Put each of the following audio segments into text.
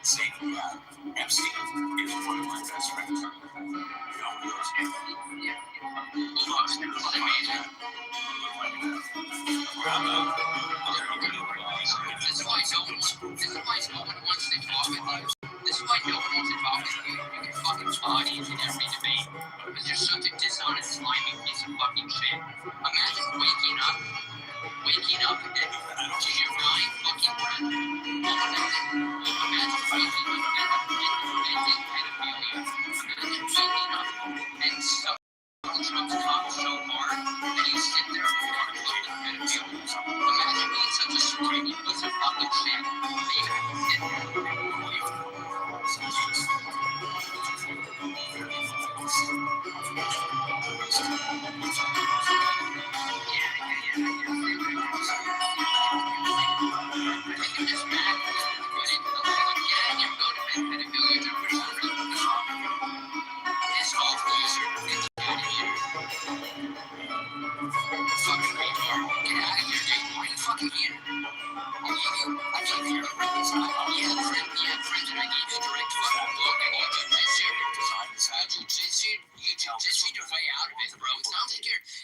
See, MC is one of my best friends. You know who those are? Yeah. This is why no one wants to talk with you. This is why no one wants to talk with you. You can fucking body in every debate. Because you're such a dishonest, slimy piece of fucking shit. Imagine waking up and to your mind fucking breath. Imagine waking up and pedophilia. Imagine waking up and Trump's cock so hard that you sit there and want to fucking pedophilia. Imagine being such a slimy piece of fucking shit that you have to sit there and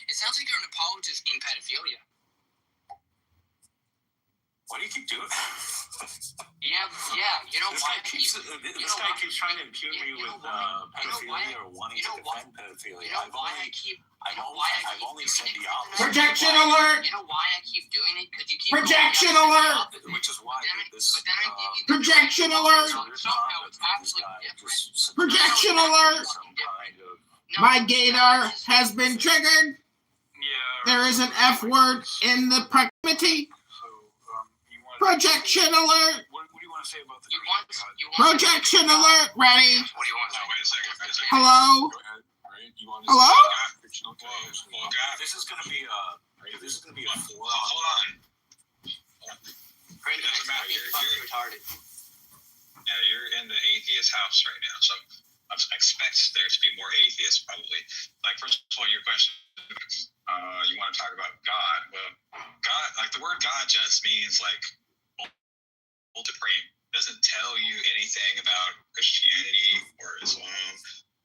it sounds like you're an apologist in pedophilia. Why do you keep doing that? Yeah. You know why? This guy keeps trying to impugn me with pedophilia or wanting to defend pedophilia. I've only said the opposite. Projection alert! You know why I keep doing it? Because you keep projection alert! Which is why this. Projection alert! Projection alert! My gaydar has been triggered. There is an F word in the proximity. Projection alert! What do you want to say about the projection alert? Ready? What do you want to say? Wait a second. Hello? Hello? This is going to be a 4. Hold on. Doesn't matter. You're retarded. Yeah, you're in the atheist house right now, so I expect there to be more atheists probably. Like, first of all, your question, you want to talk about God. Well, God, like the word God just means like supreme. It doesn't tell you anything about Christianity or Islam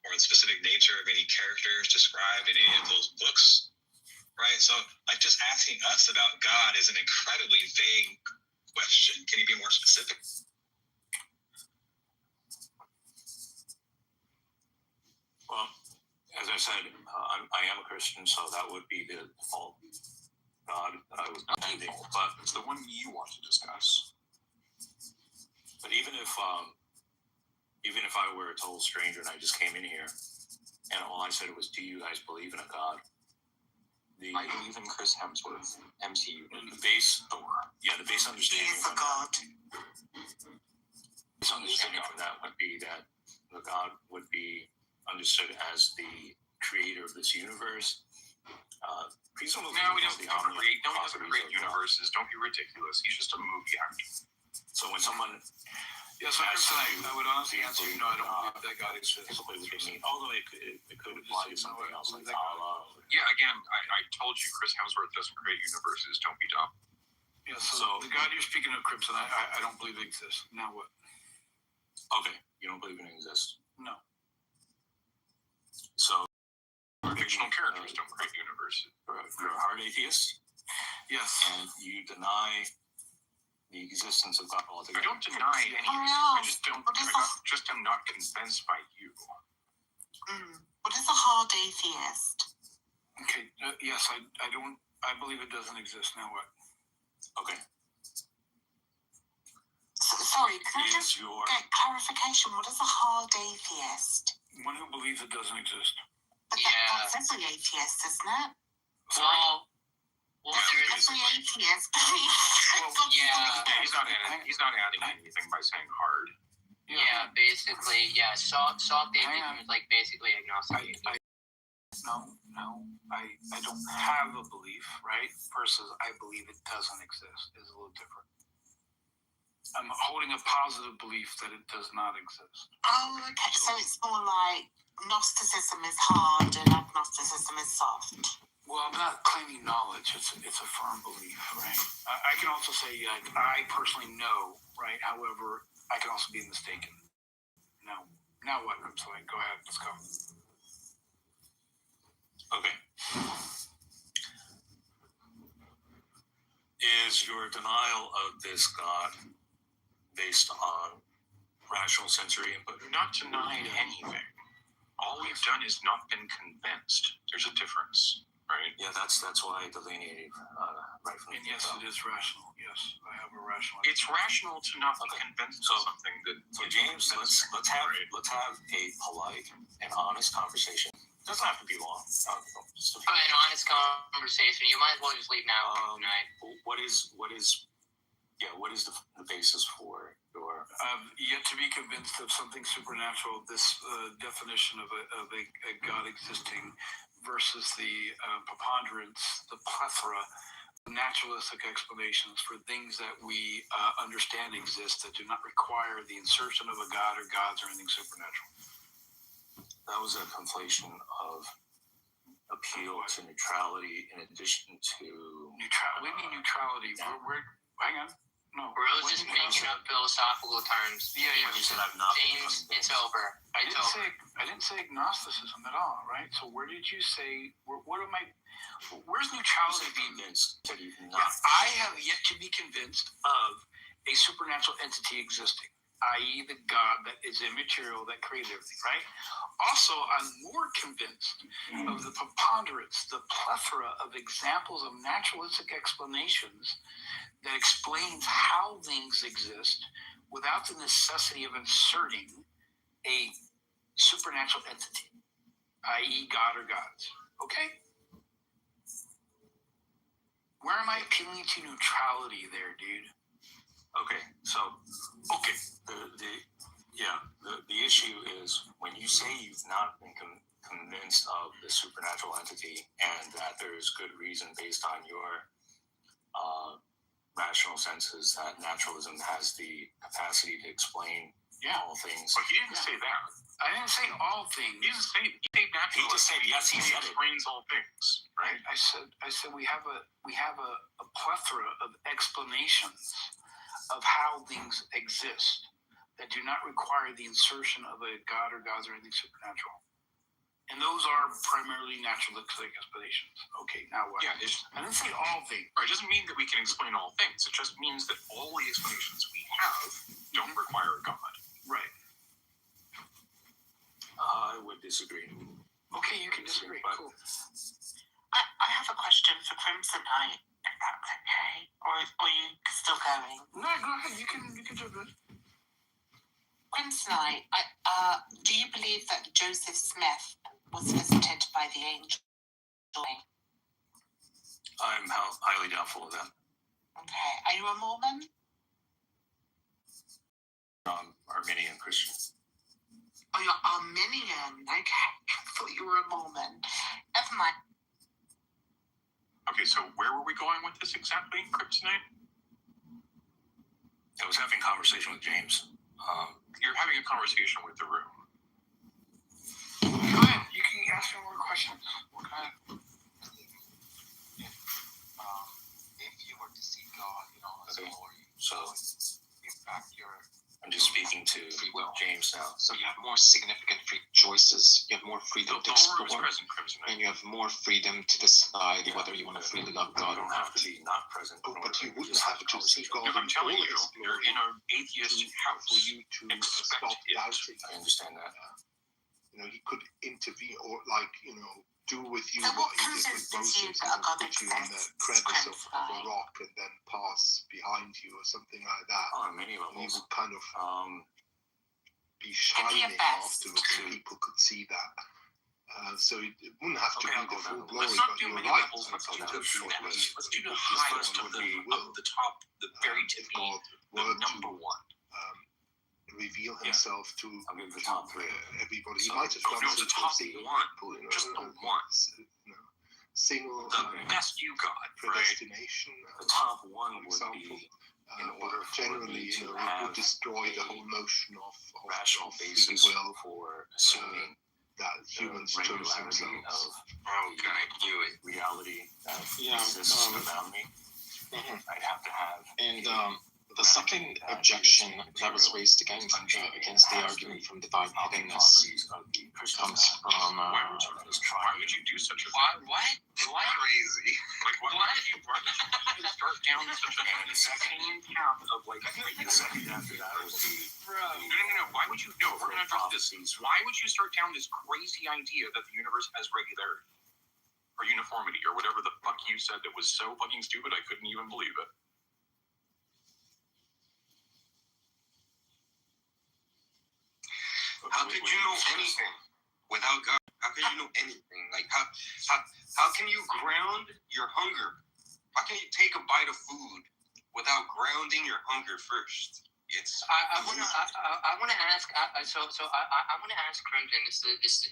or the specific nature of any characters described in any of those books, right? So, like, just asking us about God is an incredibly vague question. Can you be more specific? Well, as I said, I am a Christian, so that would be the default God that I was defending. But it's the one you want to discuss. But even if I were a total stranger and I just came in here and all I said was, "Do you guys believe in a God?" I believe in Chris Hemsworth, MCU. The base understanding of God. The understanding of that would be that the God would be understood as the creator of this universe. Presumably, no, he doesn't create universes. Don't be ridiculous. He's just a movie actor. So when someone, yes, I would honestly answer, no, I don't believe that God exists. Although it could apply to something else like Allah. Yeah, again, I told you Chris Hemsworth doesn't create universes. Don't be dumb. Yeah, so the God you're speaking of, Crimson, I don't believe it exists. Now what? Okay, you don't believe it exists? No. So fictional characters don't create universes. You're a hard atheist? Yes. And you deny the existence of God altogether? I don't deny anything. I just am not convinced by you. What is a hard atheist? Okay, yes, I believe it doesn't exist. Now what? Okay. Sorry, can I just get clarification? What is a hard atheist? One who believes it doesn't exist. But that's every atheist, isn't it? Well, every atheist believes. He's not adding anything by saying hard. Yeah, basically, yeah. Soft atheism is like basically agnostic. I don't have a belief, right? Versus I believe it doesn't exist is a little different. I'm holding a positive belief that it does not exist. Oh, okay. So it's more like Gnosticism is hard and agnosticism is soft. Well, I'm not claiming knowledge. It's a firm belief, right? I can also say I personally know, right? However, I can also be mistaken. Now what? I'm sorry. Go ahead. Let's go. Okay. Is your denial of this God based on rational sensory input? We've not denied anything. All we've done is not been convinced. There's a difference, right? Yeah, that's why I delineated right from And the yes, get-go. it is rational. Yes, I have a rational. It's rational to not be convinced of something that. So James, let's have a polite and honest conversation. It doesn't have to be long. Just a few An honest conversation. You might as well just leave now. Tonight. What is the basis for your? Yet to be convinced of something supernatural. This definition of a God existing versus the preponderance, the plethora of naturalistic explanations for things that we understand exist that do not require the insertion of a God or gods or anything supernatural. That was a conflation of appeal to neutrality in addition to Neutrality. What do you mean neutrality? We're hang on. No. We're all just making up philosophical terms. Yeah. When you said I've not been James, convinced. it's over. I didn't say agnosticism at all, right? So where did you say? Where's neutrality being? Convinced that you've not. Yeah, I have yet to be convinced of a supernatural entity existing, i.e., the God that is immaterial, that created everything, right? Also, I'm more convinced of the preponderance, the plethora of examples of naturalistic explanations that explains how things exist without the necessity of inserting a supernatural entity, i.e., God or gods. Okay? Where am I appealing to neutrality there, dude? Okay, so the issue is when you say you've not been convinced of the supernatural entity and that there is good reason based on your rational senses that naturalism has the capacity to explain all things. But he didn't say that. I didn't say all things. He didn't say naturalism. He just said yes. He said it. Explains all things, right? I said we have a plethora of explanations of how things exist that do not require the insertion of a God or gods or anything supernatural. And those are primarily naturalistic explanations. Okay, now what? Yeah, I didn't say all things. It doesn't mean that we can explain all things. It just means that all the explanations we have don't require a God. Right. I would disagree. Okay, you can disagree. Cool. I have a question for Crimson Knight, if that's okay. Or are you still going? No, go ahead. You can jump in. Crimson Knight, do you believe that Joseph Smith was visited by the angel? I'm highly doubtful of that. Okay. Are you a Mormon? Arminian Christian. Oh, you're Arminian. Okay. I thought you were a Mormon. Never mind. Okay, so where were we going with this exactly, Kryptonite? I was having a conversation with James. You're having a conversation with the room. Go ahead. You can ask me more questions. Okay. If you were to see God, His Okay. glory, So in fact, I'm just speaking to James now. so you have more significant free choices. You have more freedom The to room is explore, present, Kryptonite. and you have more freedom to decide whether you want to freely love You God or don't have not. to be not present. Oh, in but order you to wouldn't just have a to see conversation. God Look, I'm in telling all you, His you're glory in an atheist house. for you to Expect stop it. doubting. I understand that. He could intervene or do with you So what what he did with convinces you Moses, that a God put you in the exists, crevice of Crimson a Knight? rock and then pass behind you or something like that. On many And he levels. would kind of be Give me a shining best. afterwards, and people could see that. So it wouldn't have to Okay, I'll be go the full down. glory, Let's not but do you're many right. levels. Let's do I'll the go down. shortest. Let's do the Just highest follow of what he will. the top, the very If tippy, God the were number to one. reveal Yeah. himself to I'll give the top three. everybody. So- He might have No, done no, so the for top single one. people, Just the one. Single The best you got, right? predestination. The top one would example. be in order But for generally, me to it have would destroy the a whole notion of rational free basis will for assuming that the humans chose regularity themselves. of Okay, I knew it. reality that Yeah, exists around me. Mhm. I'd have to have And The second objection that was raised against the argument from divine hiddenness comes from. Why would you do such a thing? What? Crazy. Like, why would you start down such a And the second count of the second after that was No. Why would you? No, we're gonna drop this. Why would you start down this crazy idea that the universe has regularity or uniformity or whatever the fuck you said that was so fucking stupid I couldn't even believe it? How could you know anything without God? How could you know anything? Like how can you ground your hunger? How can you take a bite of food without grounding your hunger first? I want to ask. I want to ask Crimson. This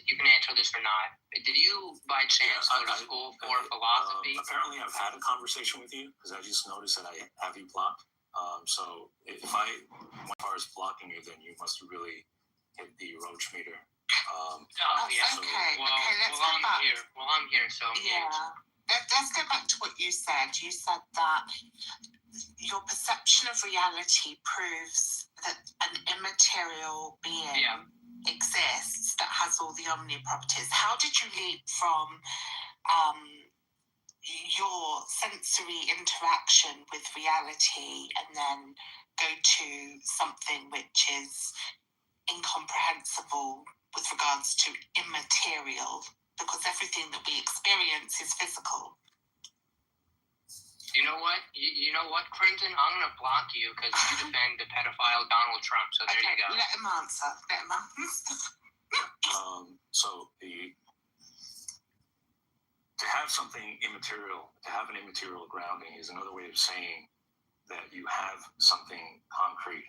you can answer this or not. Did you by chance go to school for philosophy? Apparently, I've had a conversation with you because I just noticed that I have you blocked. So if I went as far as blocking you, then you must really hit the roach meter. Yeah. Okay, Well, let's go back. I'm here. So Yeah. Let's go back to what you said. You said that your perception of reality proves that an immaterial being exists that has all the omni properties. How did you leap from your sensory interaction with reality and then go to something which is incomprehensible with regards to immaterial, because everything that we experience is physical? You know what, Crimson? I'm gonna block you because you defend the pedophile Donald Trump. So there you go. Let him answer. So to have something immaterial, to have an immaterial grounding is another way of saying that you have something concrete.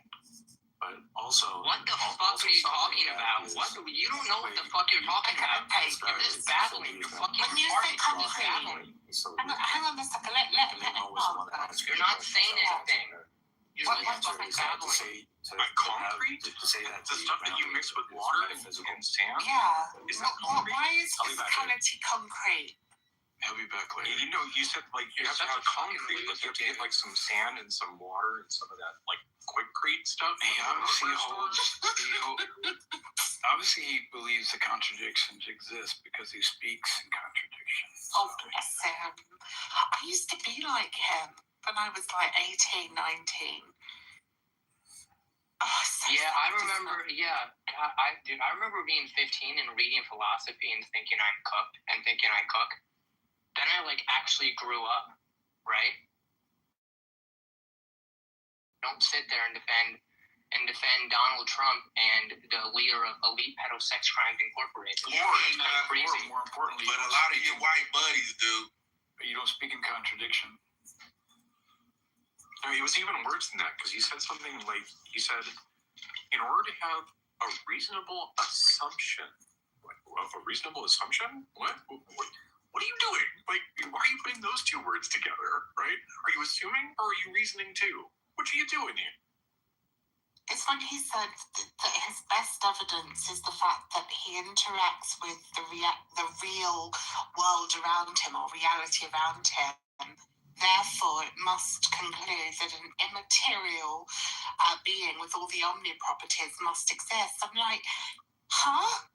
But also, what the fuck are you talking about? You don't know what the fuck you're talking about. Okay, you're just babbling. You're fucking when you say concrete, hang on a second. Let him answer. You're not saying anything. You're What fucking babbling. Concrete? To say that the stuff that you mix with water and sand? Yeah. Is that concrete? Why is physicality concrete? I'll be back later. You know, you said you have to have concrete, but you have to get some sand and some water and some of that quickcrete stuff. Obviously he believes the contradictions exist because he speaks in contradictions. Oh, bless him. I used to be like him when I was 18, 19. Oh, I remember. I remember being 15 and reading philosophy and thinking I'm cooked and thinking I cook. Then I actually grew up, right? Don't sit there and defend Donald Trump and the leader of Elite Pedosex Crimes Incorporated. More importantly, but a lot of your white buddies do. But you don't speak in contradiction. No, it was even worse than that because he said something he said, in order to have a reasonable assumption. A reasonable assumption? What? What are you doing? Why are you putting those two words together, right? Are you assuming or are you reasoning too? What are you doing here? It's when he said that his best evidence is the fact that he interacts with the real world around him or reality around him. Therefore, it must conclude that an immaterial being with all the omni properties must exist. I'm like, huh?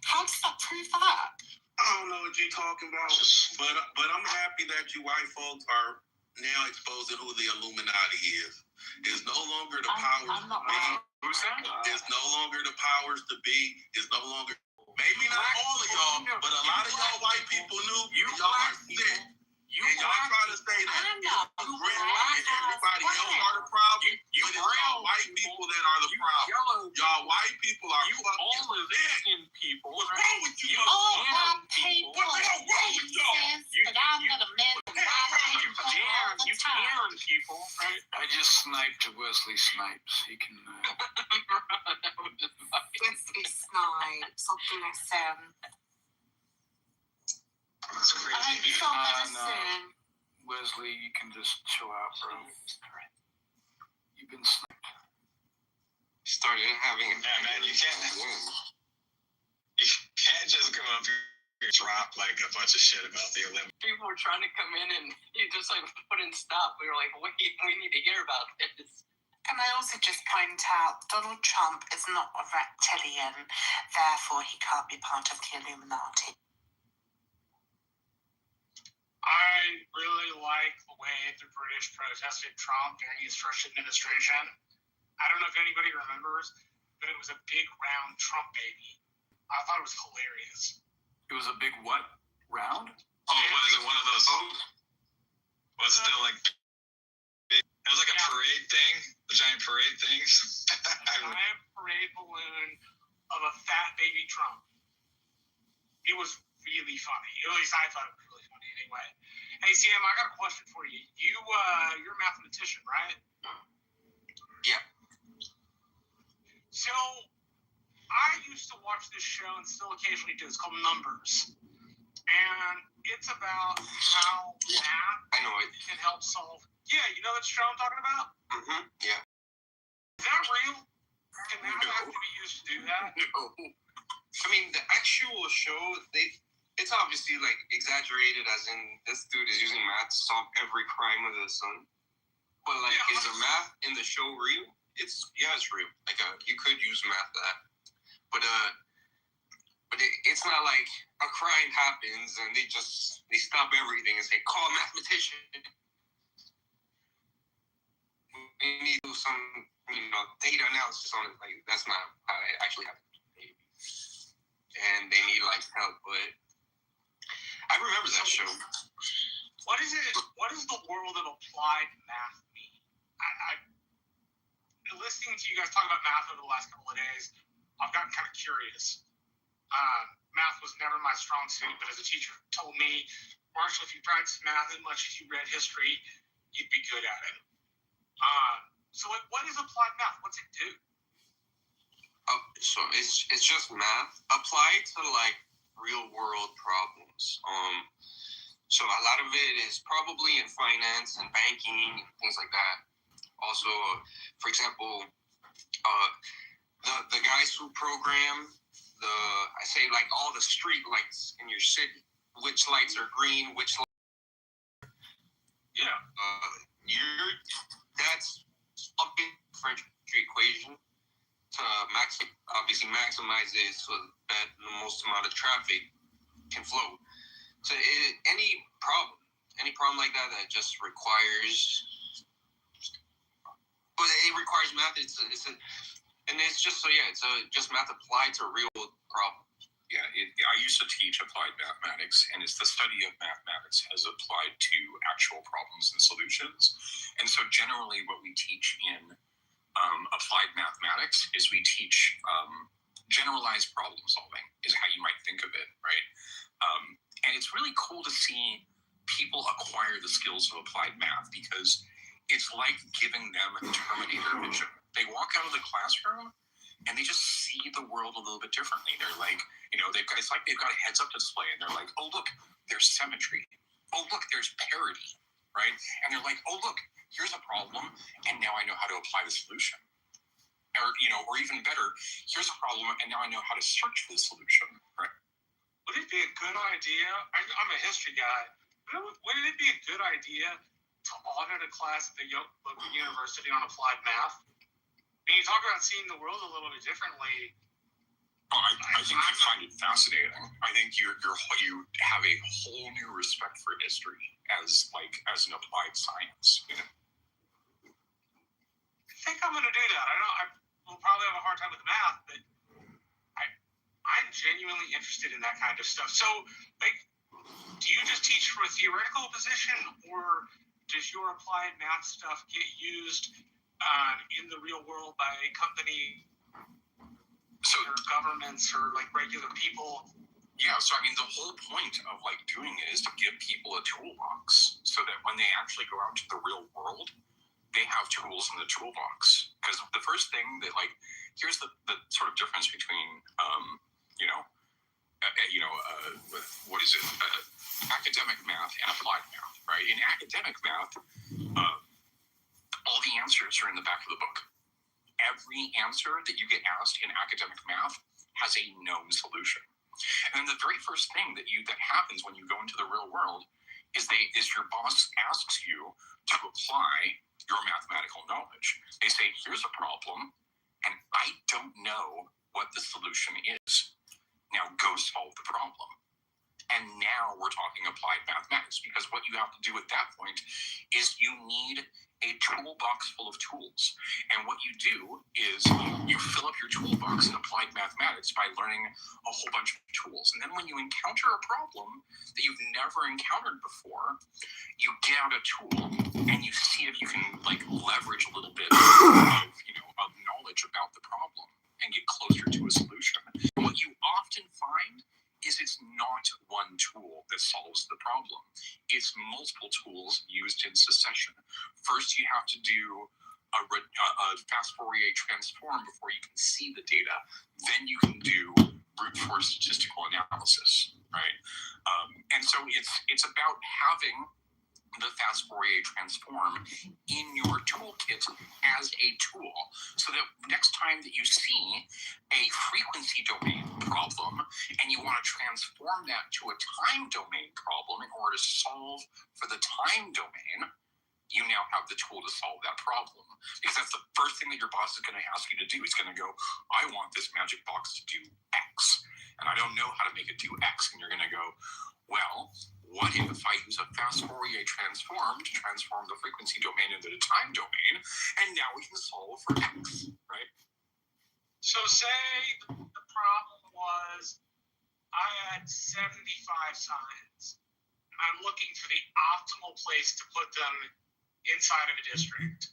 How does that prove that? I don't know what you're talking about, but I'm happy that you white folks are now exposing who the Illuminati is. It's no longer the powers to be. Who's that? It's no longer the powers to be. It's no longer. Maybe not all of y'all, but a lot of y'all white people knew y'all are sick. And y'all try to say that everybody else are the problem, but it's y'all white people that are the problem. Y'all white people are fucking sick. People. What's wrong with you? All white people What the hell wrong with y'all? but I'm gonna miss You can people, right? I just sniped Wesley Snipes. He can. Wesley Snipes. Oh, bless him. That's crazy. Wesley, you can just chill out, bro. You've been sniped. Started having a man, you can't just come up here dropped like a bunch of shit about the Olympics. People were trying to come in and you just like wouldn't stop. We were like, wait, we need to hear about this. Can I also just point out, Donald Trump is not a reptilian, therefore he can't be part of the Illuminati. I really like the way the British protested Trump during his first administration. I don't know if anybody remembers, but it was a big round Trump baby. I thought it was hilarious. It was a big what? Round? Oh, was it one of those? Was it like? It was like a parade thing, a giant parade thing. A giant parade balloon of a fat baby Trump. It was really funny. At least I thought it was really funny. Anyway, hey Sam, I got a question for you. You're a mathematician, right? Yeah. So, I used to watch this show and still occasionally do. It's called Numbers. And it's about how math I know it. can help solve. Yeah, you know that show I'm talking about? Mm-hmm. Yeah. Is that real? Can math have to be used to do that? No. I mean, the actual show, it's obviously like exaggerated, as in this dude is using math to solve every crime under the sun. But like, is the math in the show real? It's real. Like, you could use math for that. But it's not like a crime happens and they stop everything and say, call a mathematician. We need to do some, data analysis on it. Like, that's not how it actually happens. And they need like help, but I remember that show. What is it? What does the world of applied math mean? I listening to you guys talk about math over the last couple of days, I've gotten kind of curious. Math was never my strong suit, but as a teacher told me, Marshall, if you practice math as much as you read history, you'd be good at it. So like, what is applied math? What's it do? So it's just math applied to like real world problems. So a lot of it is probably in finance and banking and things like that. Also, for example, the guys who program all the street lights in your city, which lights are green, which that's something French equation to maximize it so that the most amount of traffic can flow. So any problem like that just requires, but it requires math. It's just math applied to real problems. Yeah, I used to teach applied mathematics, and it's the study of mathematics as applied to actual problems and solutions. And so generally what we teach in applied mathematics is we teach generalized problem solving is how you might think of it, right? And it's really cool to see people acquire the skills of applied math because it's like giving them a Terminator vision. They walk out of the classroom and they just see the world a little bit differently. They're like, they've got a heads-up display, and they're like, oh, look, there's symmetry. Oh, look, there's parity, right? And they're like, oh, look, here's a problem, and now I know how to apply the solution. Or even better, here's a problem, and now I know how to search for the solution, right? Would it be a good idea? I'm a history guy. Wouldn't it be a good idea to audit a class at the local university on applied math? I mean, you talk about seeing the world a little bit differently. I think you find it fascinating. I think you have a whole new respect for history as an applied science. I think I'm going to do that. I will probably have a hard time with math, but I'm genuinely interested in that kind of stuff. So, do you just teach from a theoretical position, or does your applied math stuff get used in the real world by a company? Or governments or regular people? Yeah, so I mean, the whole point of doing it is to give people a toolbox so that when they actually go out to the real world, they have tools in the toolbox. Because the first thing that here's the sort of difference between academic math and applied math, right? In academic math, all the answers are in the back of the book. Every answer that you get asked in academic math has a known solution. And then the very first thing that happens when you go into the real world is your boss asks you to apply your mathematical knowledge. They say, here's a problem, and I don't know what the solution is. Now go solve the problem. And now we're talking applied mathematics, because what you have to do at that point is you need a toolbox full of tools. And what you do is you fill up your toolbox in applied mathematics by learning a whole bunch of tools. And then when you encounter a problem that you've never encountered before, you get out a tool and you see if you can leverage a little bit of knowledge about the problem and get closer to a solution. And what you often find is it's not one tool that solves the problem. It's multiple tools used in succession. First, you have to do a fast Fourier transform before you can see the data. Then you can do brute force statistical analysis, right? And so it's about having the fast Fourier transform in your toolkit as a tool, so that next time that you see a frequency domain problem and you want to transform that to a time domain problem in order to solve for the time domain, you now have the tool to solve that problem. Because that's the first thing that your boss is going to ask you to do. He's going to go, I want this magic box to do X, and I don't know how to make it do X. And you're going to go, well, what if I use a fast Fourier transform to transform the frequency domain into the time domain, and now we can solve for X, right? So say the problem was I had 75 signs. I'm looking for the optimal place to put them inside of a district.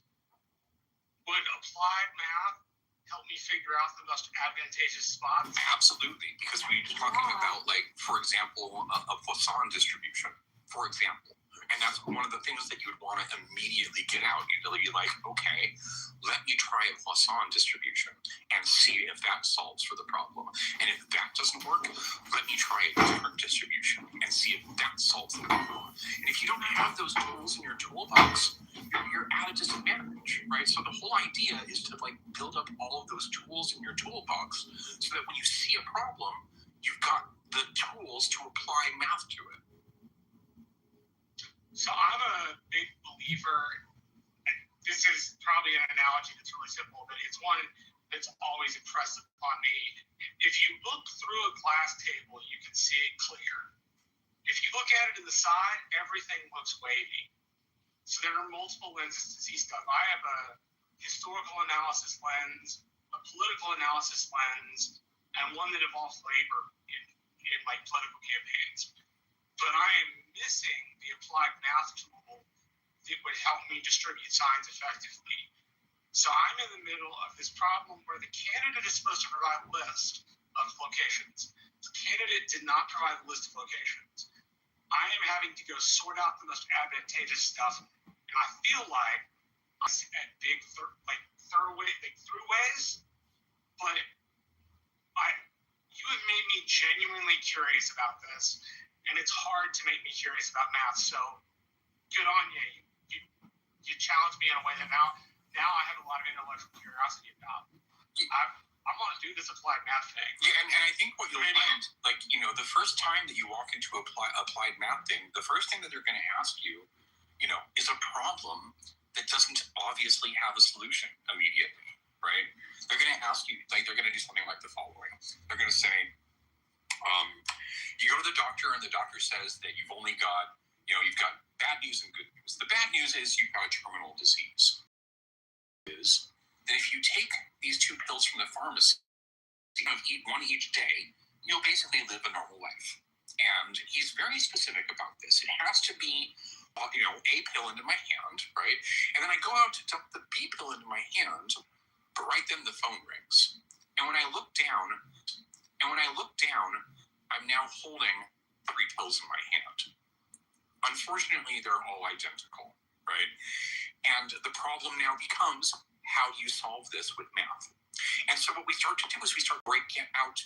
Would applied math help me figure out the most advantageous spots? Absolutely, because we're talking about, for example, a Poisson distribution, for example. And that's one of the things that you would want to immediately get out. You'd be like, okay, let me try a Poisson distribution and see if that solves for the problem. And if that doesn't work, let me try a different distribution and see if that solves the problem. And if you don't have those tools in your toolbox, you're at a disadvantage, right? So the whole idea is to build up all of those tools in your toolbox so that when you see a problem, you've got the tools to apply math to it. So I'm a big believer, this is probably an analogy that's really simple, but it's one that's always impressed upon me. If you look through a glass table, you can see it clear. If you look at it to the side, everything looks wavy. So there are multiple lenses to see stuff. I have a historical analysis lens, a political analysis lens, and one that involves labor in political campaigns. But I am missing the applied math tool that would help me distribute signs effectively. So I'm in the middle of this problem where the candidate is supposed to provide a list of locations. The candidate did not provide a list of locations. I am having to go sort out the most advantageous stuff, and I feel like I'm at big throughways, but you have made me genuinely curious about this, and it's hard to make me curious about math. So good on you. You challenged me in a way that now I have a lot of intellectual curiosity about. I want to do this applied math thing. Yeah, and I think what you'll find, the first time that you walk into applied math thing, the first thing that they're going to ask you, is a problem that doesn't obviously have a solution immediately, right? They're going to ask you, they're going to do something like the following. They're going to say, you go to the doctor, and the doctor says that you've only got, you've got bad news and good news. The bad news is you've got a terminal disease. Is that if you take these 2 pills from the pharmacy, eat one each day, you'll basically live a normal life. And he's very specific about this. It has to be, a pill into my hand, right? And then I go out to dump the B pill into my hand, but right then the phone rings. And when I look down, I'm now holding 3 pills in my hand. Unfortunately, they're all identical, right? And the problem now becomes, how do you solve this with math? And so what we start to do is we start breaking out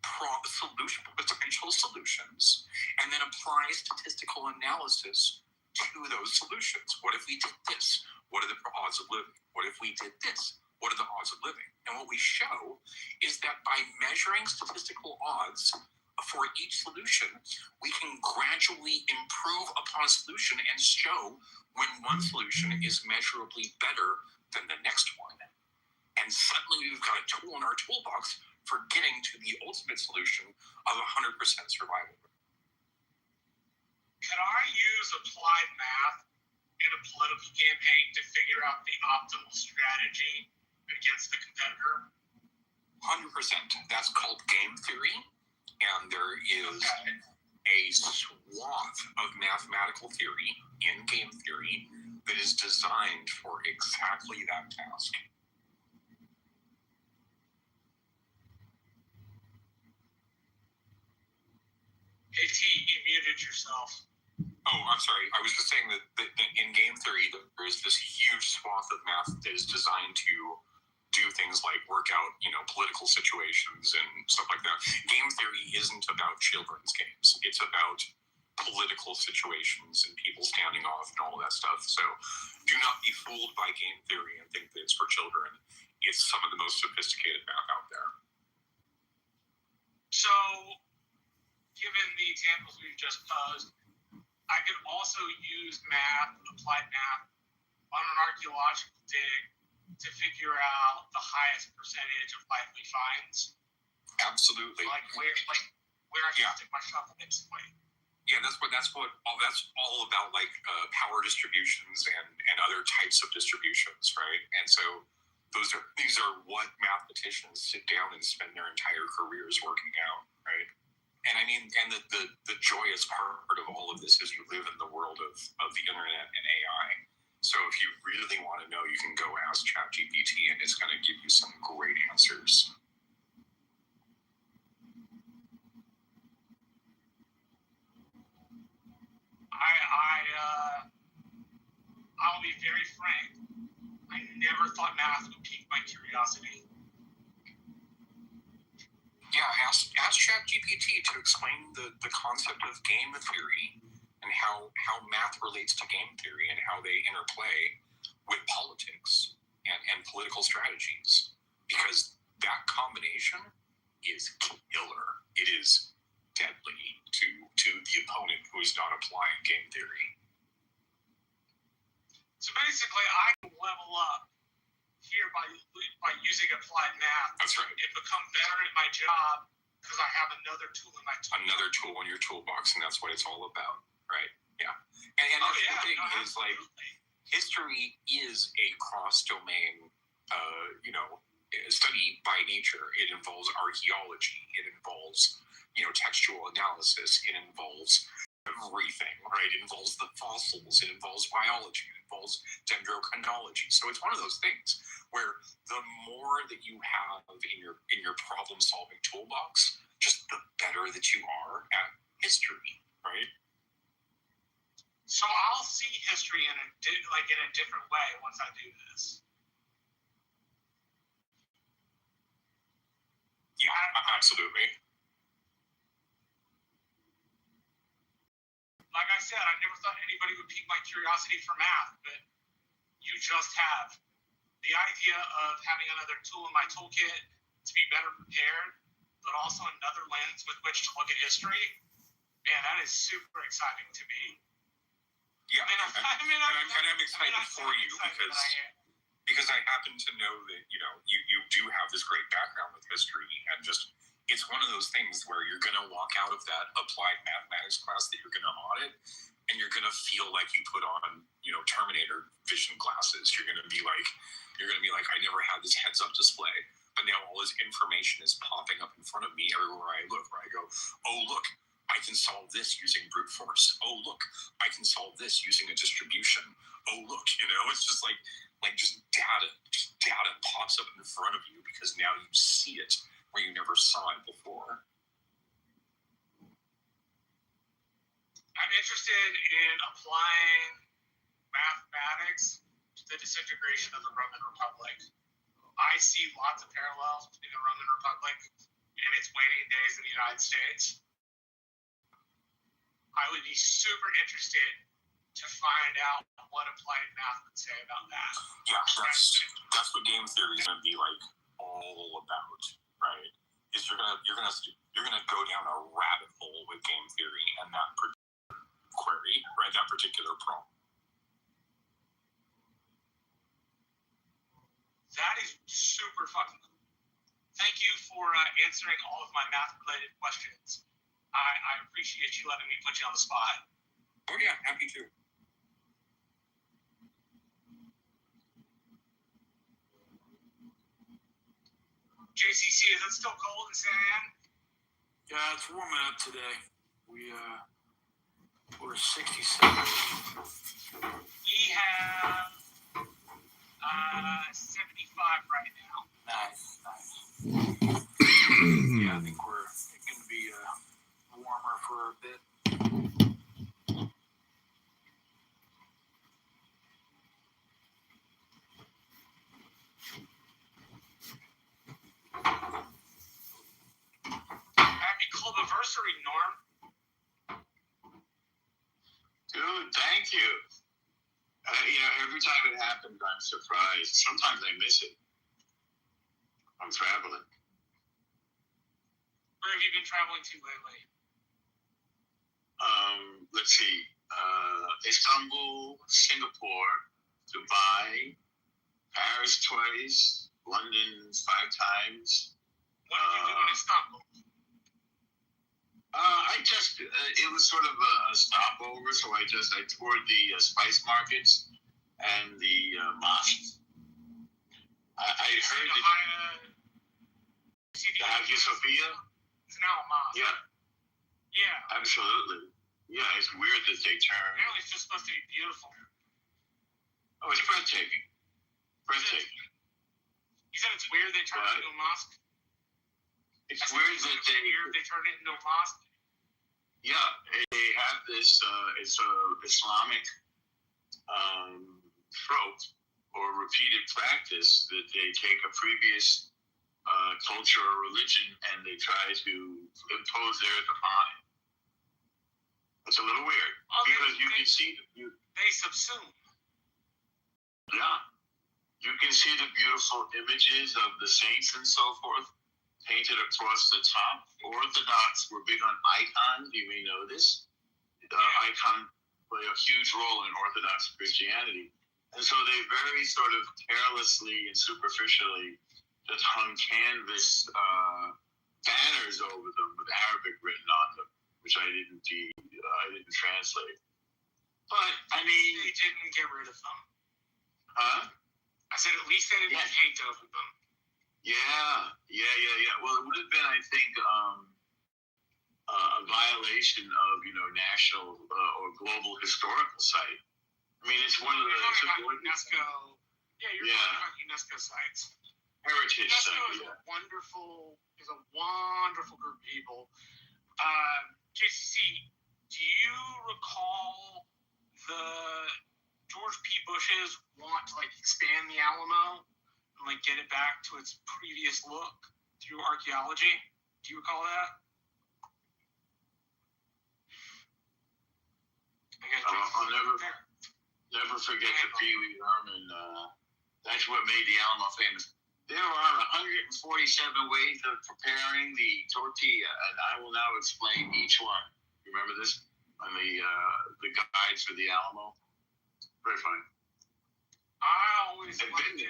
potential solutions, and then apply statistical analysis to those solutions. What if we did this? What are the odds of living? What if we did this? what are the odds of living? And what we show is that by measuring statistical odds for each solution, we can gradually improve upon a solution and show when one solution is measurably better than the next one. And suddenly we've got a tool in our toolbox for getting to the ultimate solution of 100% survival. Could I use applied math in a political campaign to figure out the optimal strategy against the competitor? 100%. That's called game theory. And there is a swath of mathematical theory in game theory that is designed for exactly that task. Hey T, you muted yourself. Oh, I'm sorry. I was just saying that in game theory, there is this huge swath of math that is designed to do things like work out, political situations and stuff like that. Game theory isn't about children's games. It's about political situations and people standing off and all that stuff. So do not be fooled by game theory and think that it's for children. It's some of the most sophisticated math out there. So, given the examples we've just posed, I could also use applied math, on an archaeological dig to figure out the highest percentage of likely finds. Absolutely. Like where I should stick my shovel, basically. Yeah, that's all about, like power distributions and other types of distributions, right? And so these are what mathematicians sit down and spend their entire careers working out, right? And I mean, and the joyous part of all of this is you live in the world of the internet and AI. So if you really want to know, you can go ask ChatGPT and it's going to give you some great answers. I'll be very frank. I never thought math would pique my curiosity. Yeah, ask ChatGPT to explain the concept of game theory and how math relates to game theory and how they interplay with politics and political strategies. Because that combination is killer. It is deadly to the opponent who is not applying game theory. So basically, I can level up here by using applied math. That's right. And become better at my job because I have another tool in my toolbox. Another tool in your toolbox, and that's what it's all about, right? Yeah. And the thing is, like, history is a cross-domain, study by nature. It involves archaeology. It involves, textual analysis. It involves everything, right? It involves the fossils. It involves biology. It involves dendrochronology. So it's one of those things where the more that you have in your problem-solving toolbox, just the better that you are at history, right? So I'll see history in a different way once I do this. Yeah, absolutely. Like I said, I never thought anybody would pique my curiosity for math, but you just have. The idea of having another tool in my toolkit to be better prepared, but also another lens with which to look at history, man, that is super exciting to me. Yeah, I'm excited for you because I happen to know that you do have this great background with history, and just it's one of those things where you're going to walk out of that applied mathematics class that you're going to audit, and you're going to feel like you put on Terminator vision glasses. You're going to be like, I never had this heads-up display, but now all this information is popping up in front of me everywhere I look. Where I go, oh look, I can solve this using brute force. Oh look, I can solve this using a distribution. Oh look, it's just like just data pops up in front of you because now you see it where you never saw it before. I'm interested in applying mathematics to the disintegration of the Roman Republic. I see lots of parallels between the Roman Republic and its waning days in the United States. I would be super interested to find out what applied math would say about that. Yeah, that's what game theory is gonna be like all about, right? Is you're gonna go down a rabbit hole with game theory and that particular query, right? That particular problem. That is super fucking cool. Thank you for answering all of my math-related questions. I appreciate you letting me put you on the spot. Oh yeah, happy to. JCC, is it still cold in San Ann? Yeah, it's warming up today. We're 67. We have 75 right now. Nice. Yeah, I think we're going to be warmer for a bit. Happy club-anniversary, Norm. Dude, thank you. Every time it happens, I'm surprised. Sometimes I miss it. I'm traveling. Where have you been traveling to lately? Let's see. Istanbul, Singapore, Dubai, Paris twice, London 5 times. What did you do in Istanbul? It was sort of a stopover, so I toured the spice markets and the mosques. I heard that the Hagia Sophia. It's now a mosque. Yeah, Yeah. absolutely. Yeah, it's weird that they turn. Apparently it's just supposed to be beautiful. Oh, it's breathtaking. Breathtaking. You said it's weird they turned it into a mosque? It's weird that they turned it into a mosque? Yeah, they have this, it's a Islamic trope or repeated practice that they take a previous culture or religion and they try to impose theirs upon it. It's a little weird because you can see they subsume. Yeah, you can see the beautiful images of the saints and so forth painted across the top. Orthodox were big on icons. You may know this. Icons play a huge role in Orthodox Christianity. And so they very sort of carelessly and superficially just hung canvas banners over them with Arabic written on them, which I didn't translate. But, I mean... They didn't get rid of them. Huh? I said at least they didn't paint over them. Yeah. Well, it would have been, I think, a violation of, national or global historical site. I mean, it's one of the UNESCO. Yeah, you're talking about UNESCO sites. Heritage UNESCO site. is a wonderful group of people. JCC, do you recall the George P. Bush's want to expand the Alamo and get it back to its previous look through archaeology? Do you recall that? I'll never forget the Pee Wee Herman. That's what made the Alamo famous. There are 147 ways of preparing the tortilla, and I will now explain each one. You remember this on the guides for the Alamo? Very funny. I always liked it.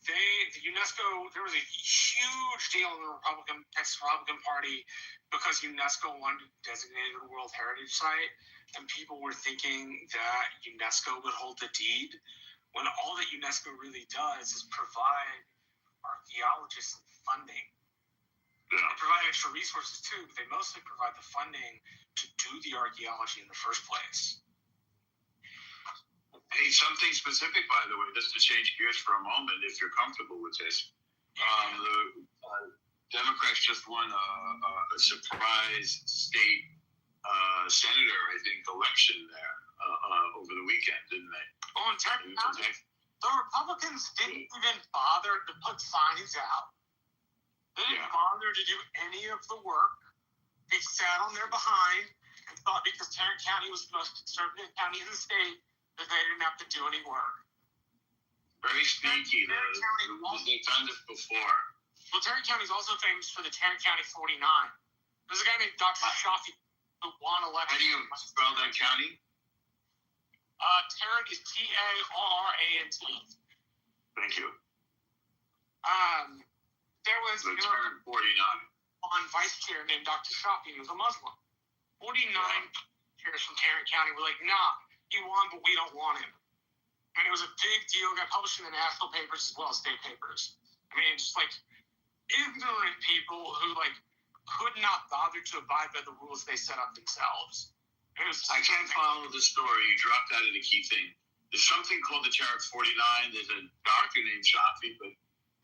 The UNESCO, there was a huge deal in the Texas Republican Party because UNESCO wanted to designate it a World Heritage Site, and people were thinking that UNESCO would hold the deed, when all that UNESCO really does is provide archaeologists and funding. Yeah. They provide extra resources too, but they mostly provide the funding to do the archaeology in the first place. Hey, something specific, by the way, just to change gears for a moment, if you're comfortable with this. The Democrats just won a surprise state senator, I think, election there over the weekend, didn't they? Well, in Texas, the Republicans didn't even bother to put signs out. They didn't bother to do any of the work. They sat on their behind and thought because Tarrant County was the most conservative county in the state that they didn't have to do any work. Very sneaky, though. They've done this before. Well, Tarrant County is also famous for the Tarrant County 49. There's a guy named Dr. Shafi who won election. How do you spell that county? Tarrant is Tarrant. Thank you. There was The a Tarrant 49. on vice chair named Dr. Shafi, who was a Muslim. 49 chairs from Tarrant County were like, nah, he won, but we don't want him. And it was a big deal. It got published in the national papers as well as state papers. I mean, just like ignorant people who like could not bother to abide by the rules they set up themselves. I can't follow the story. You dropped out of the key thing. There's something called the Tarrant 49. There's a doctor named Shafi, but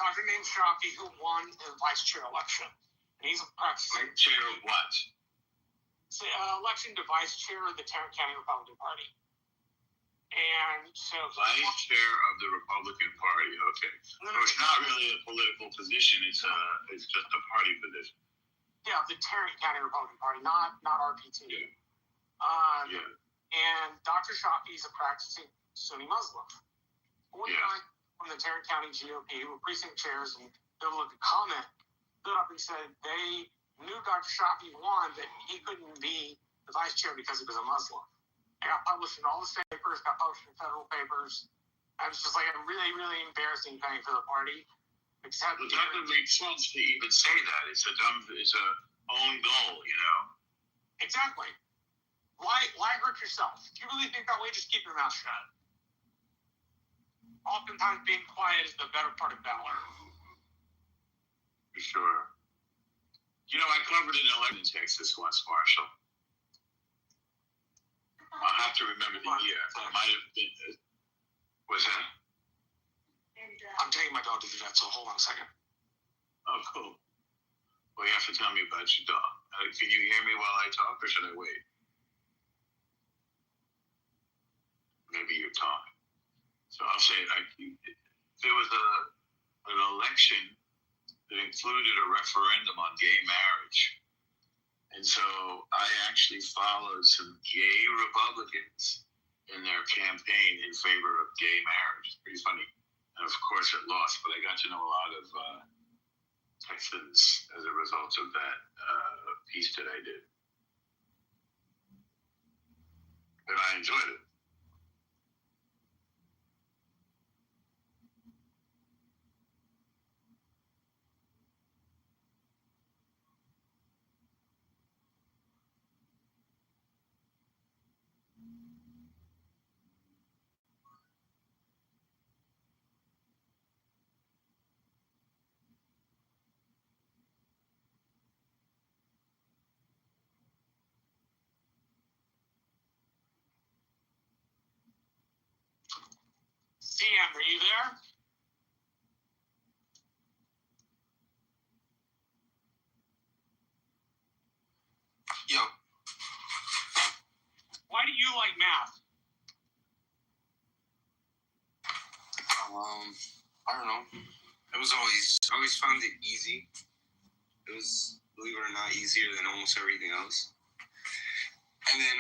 Dr. named Shafi who won the vice chair election. And he's a practicing chair of what? Election to vice chair of the Tarrant County Republican Party. And so Vice chair of the Republican Party. Okay. So it's not really a political position. It's just a party position. Yeah, the Tarrant County Republican Party, not RPT. Yeah. And Dr. Shafi is a practicing Sunni Muslim. 49 from the Tarrant County GOP who were precinct chairs, and they looked at comment, stood up and said they knew Dr. Shafi won, that he couldn't be the vice chair because he was a Muslim. It got published in all the state papers, got published in federal papers. And it's just like a really, really embarrassing thing for the party. It doesn't make sense to even say that. It's a own goal, you know? Exactly. Why hurt yourself? If you really think that way, just keep your mouth shut. Oftentimes being quiet is the better part of valor. For sure. You know, I covered an election in Texas once, Marshall. I'll have to remember the year. It might have been. What's that? I'm taking my dog to the vet, so hold on a second. Oh, cool. Well, you have to tell me about your dog. Can you hear me while I talk, or should I wait? Maybe you're talking. So I'll say there was an election that included a referendum on gay marriage. And so I actually followed some gay Republicans in their campaign in favor of gay marriage. It's pretty funny. And of course it lost, but I got to know a lot of Texans as a result of that piece that I did. And I enjoyed it. CM, are you there? Yo. Why do you like math? I don't know. I always found it easy. It was, believe it or not, easier than almost everything else. And then,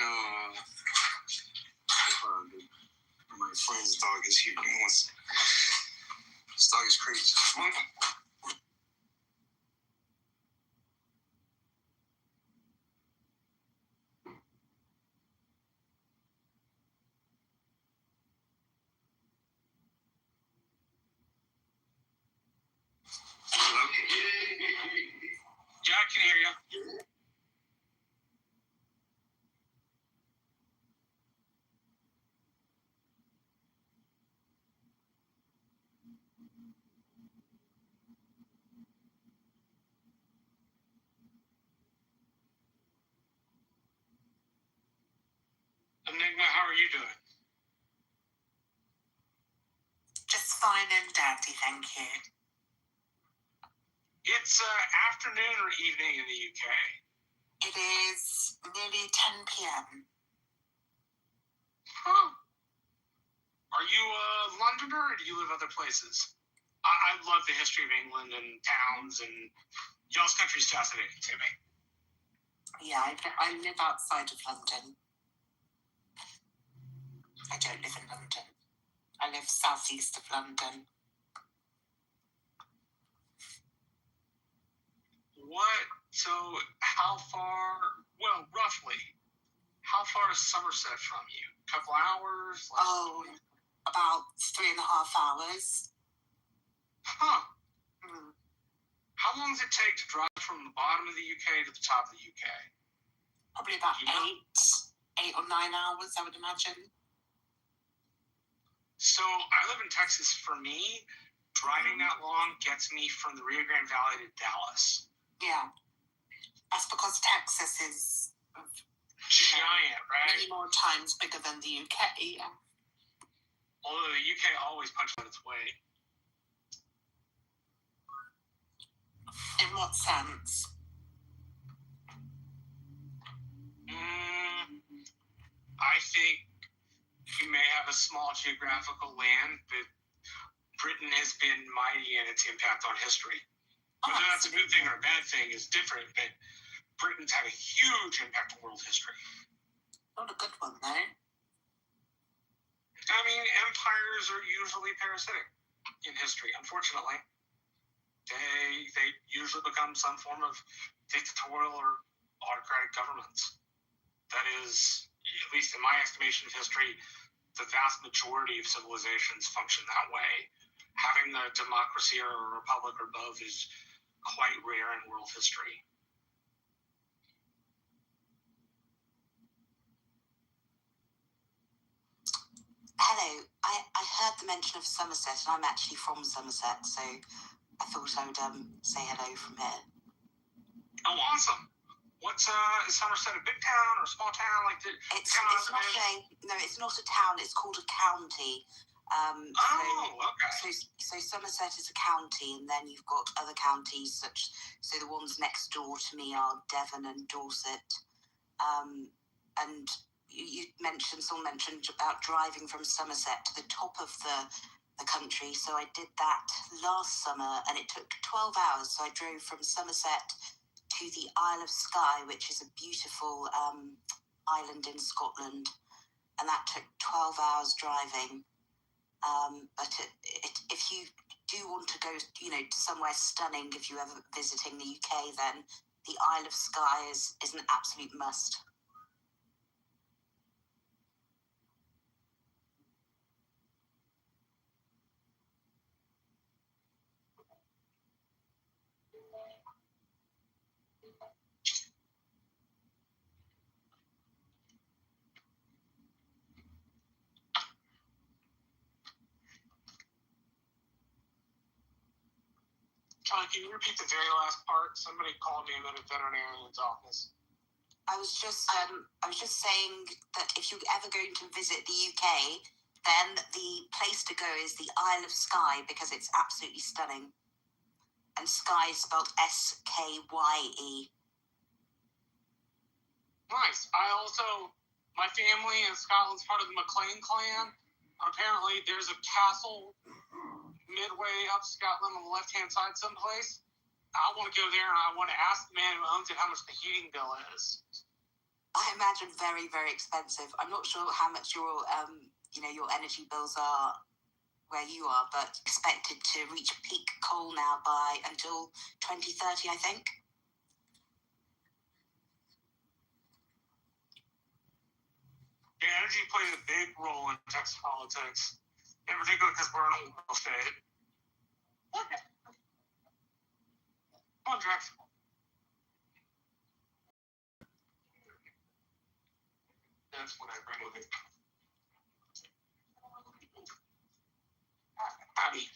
my friend's dog is here. This dog is crazy. Hello? Yeah, I can hear you. Enigma, how are you doing? Just fine and dandy, thank you. It's afternoon or evening in the UK. It is nearly 10 p.m. Huh. Are you a Londoner or do you live other places? I love the history of England and towns, and y'all's country's fascinating to me. Yeah, I live outside of London. I don't live in London. I live southeast of London. So how far, well, roughly, how far is Somerset from you? A couple hours? About 3.5 hours. Huh. How long does it take to drive from the bottom of the UK to the top of the UK? Probably about 8 or 9 hours, I would imagine. So I live in Texas. For me, driving that long gets me from the Rio Grande Valley to Dallas. Yeah. That's because Texas is giant, right? Many more times bigger than the UK, yeah. Although the UK always punches at its weight. In what sense? I think you may have a small geographical land, but Britain has been mighty in its impact on history. Whether that's a good thing or a bad thing is different, but Britain's had a huge impact on world history. Not a good one, though. I mean, empires are usually parasitic in history, unfortunately. They usually become some form of dictatorial or autocratic governments. That is, at least in my estimation of history, the vast majority of civilizations function that way. Having a democracy or a republic or both is quite rare in world history. Hello, I heard the mention of Somerset, and I'm actually from Somerset, so I thought I would say hello from here. Oh, awesome! Is Somerset a big town or a small town? It's not a town. It's called a county. Okay. So Somerset is a county, and then you've got other counties so the ones next door to me are Devon and Dorset. And someone mentioned about driving from Somerset to the top of the country. So I did that last summer, and it took 12 hours. So I drove from Somerset to the Isle of Skye, which is a beautiful island in Scotland, and that took 12 hours driving. But if you do want to go, somewhere stunning, if you're ever visiting the UK, then the Isle of Skye is an absolute must. Charlie, can you repeat the very last part? Somebody called me at a veterinarian's office. I was just saying that if you're ever going to visit the UK, then the place to go is the Isle of Skye, because it's absolutely stunning. And Skye is spelled Skye. Nice. My family in Scotland's part of the MacLean clan. Apparently, there's a castle midway up Scotland on the left-hand side someplace. I want to go there, and I want to ask the man who owns it how much the heating bill is. I imagine very, very expensive. I'm not sure how much your energy bills are where you are, but expected to reach peak coal now until 2030, I think. Yeah, energy plays a big role in Texas politics, in particular because we're an oil state. Come on, Drex. That's what I bring with it. Abby.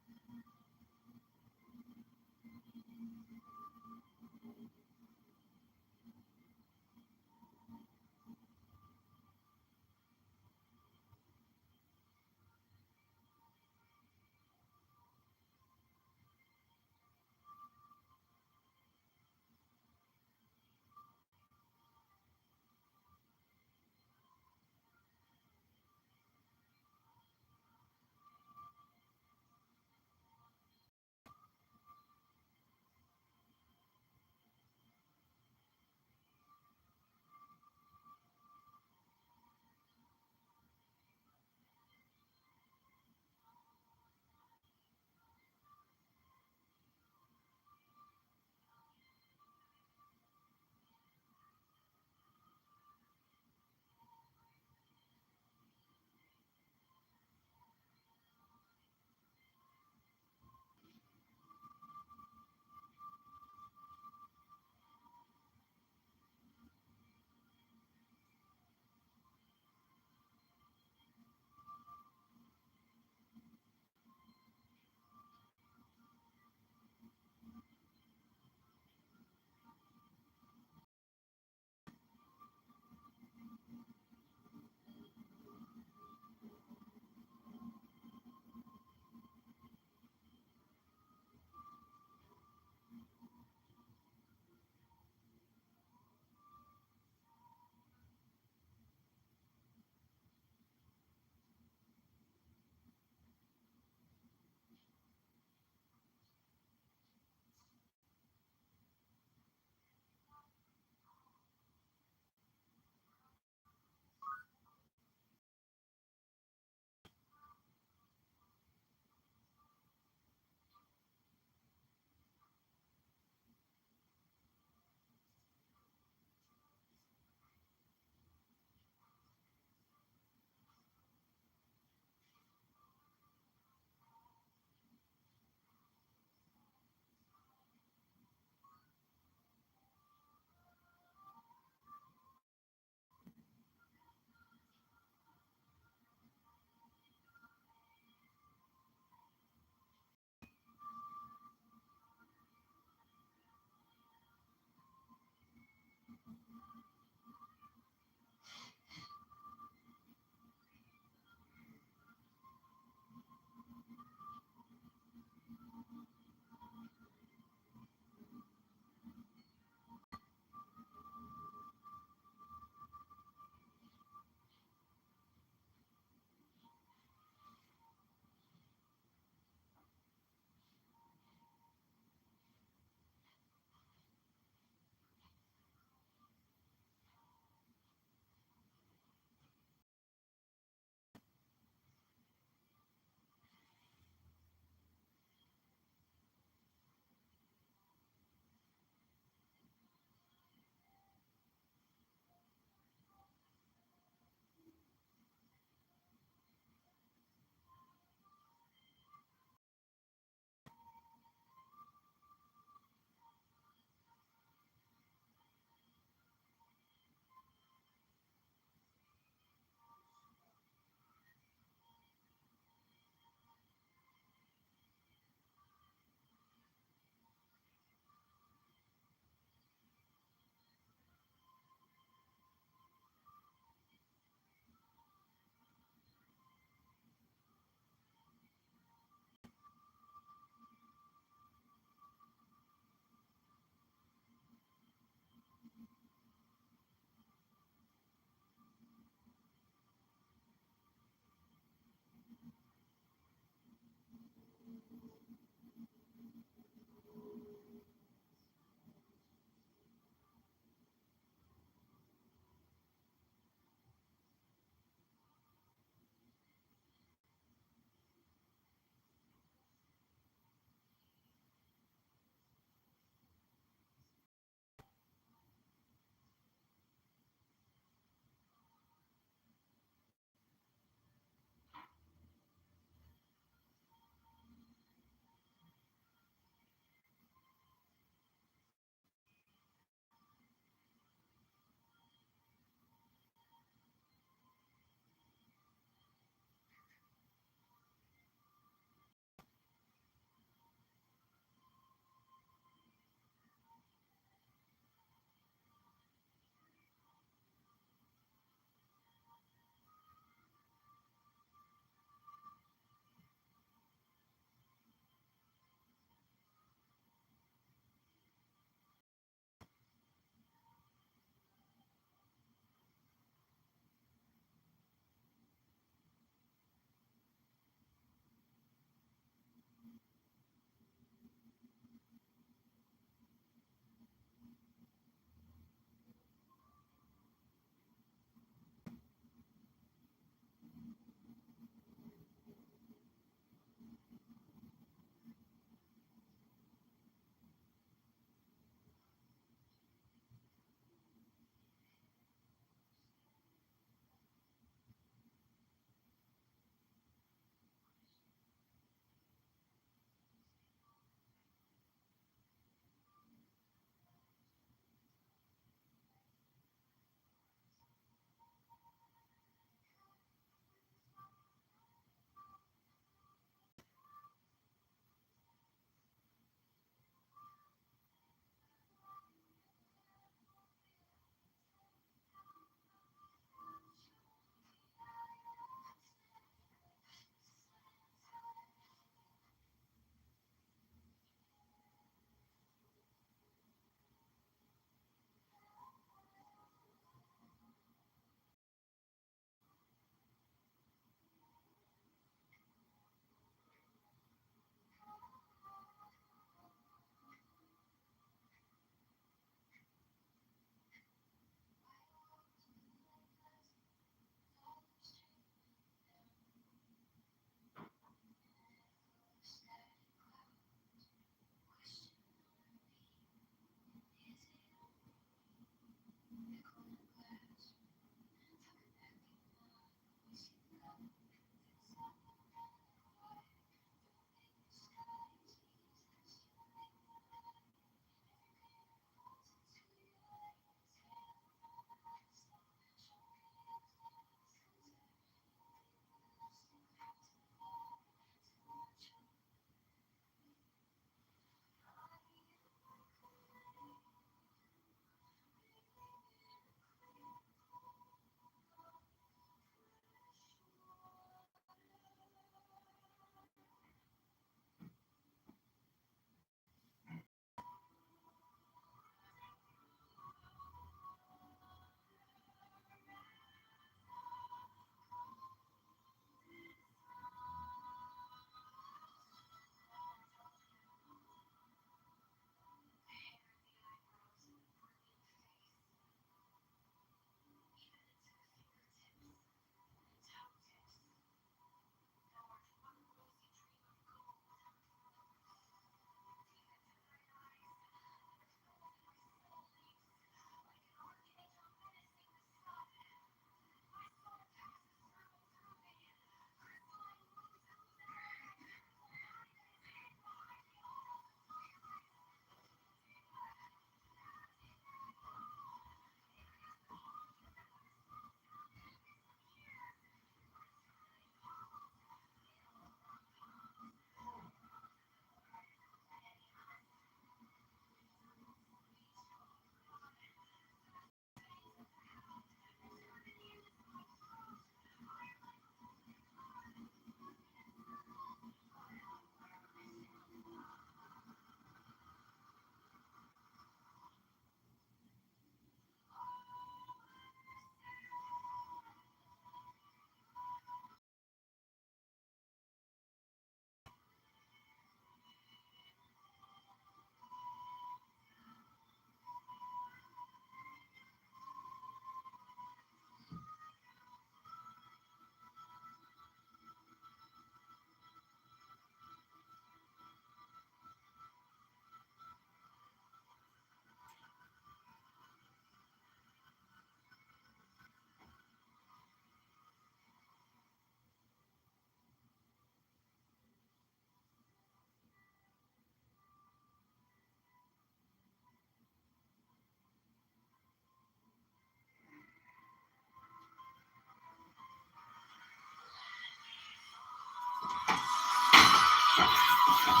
White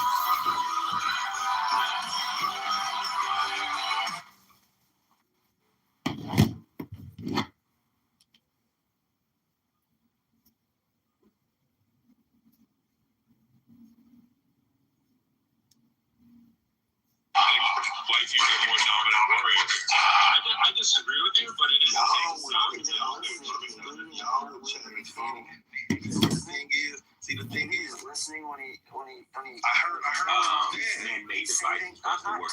people are more dominant warriors. I disagree with you, but it is the thing is, listening when he. I heard man-made devices doesn't work.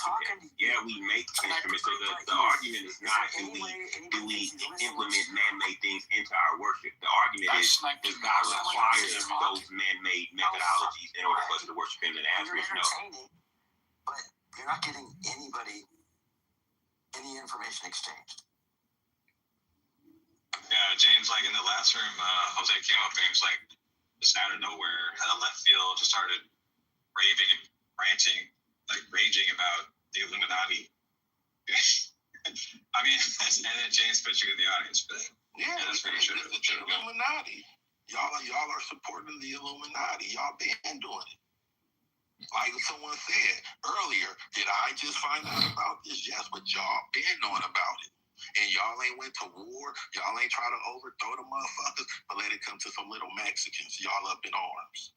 Yeah, we make instruments. So the argument is not do we implement man-made things into our worship. The argument is does God require those man-made methodologies in order for us to worship Him? And the answer is no. But you're not getting anybody any information exchanged. Yeah, James, like in the last room, Jose came up and he was like, just out of nowhere, out of left field, just started raving, ranting, like raging about the Illuminati. I mean, and then James put you in the audience for that. Yeah, that's pretty sure. The Illuminati. Y'all are supporting the Illuminati. Y'all been doing it. Like someone said earlier, did I just find out about this? Yes, but y'all been knowing about it. And y'all ain't went to war. Y'all ain't try to overthrow the motherfuckers, but let it come to some little Mexicans. Y'all up in arms.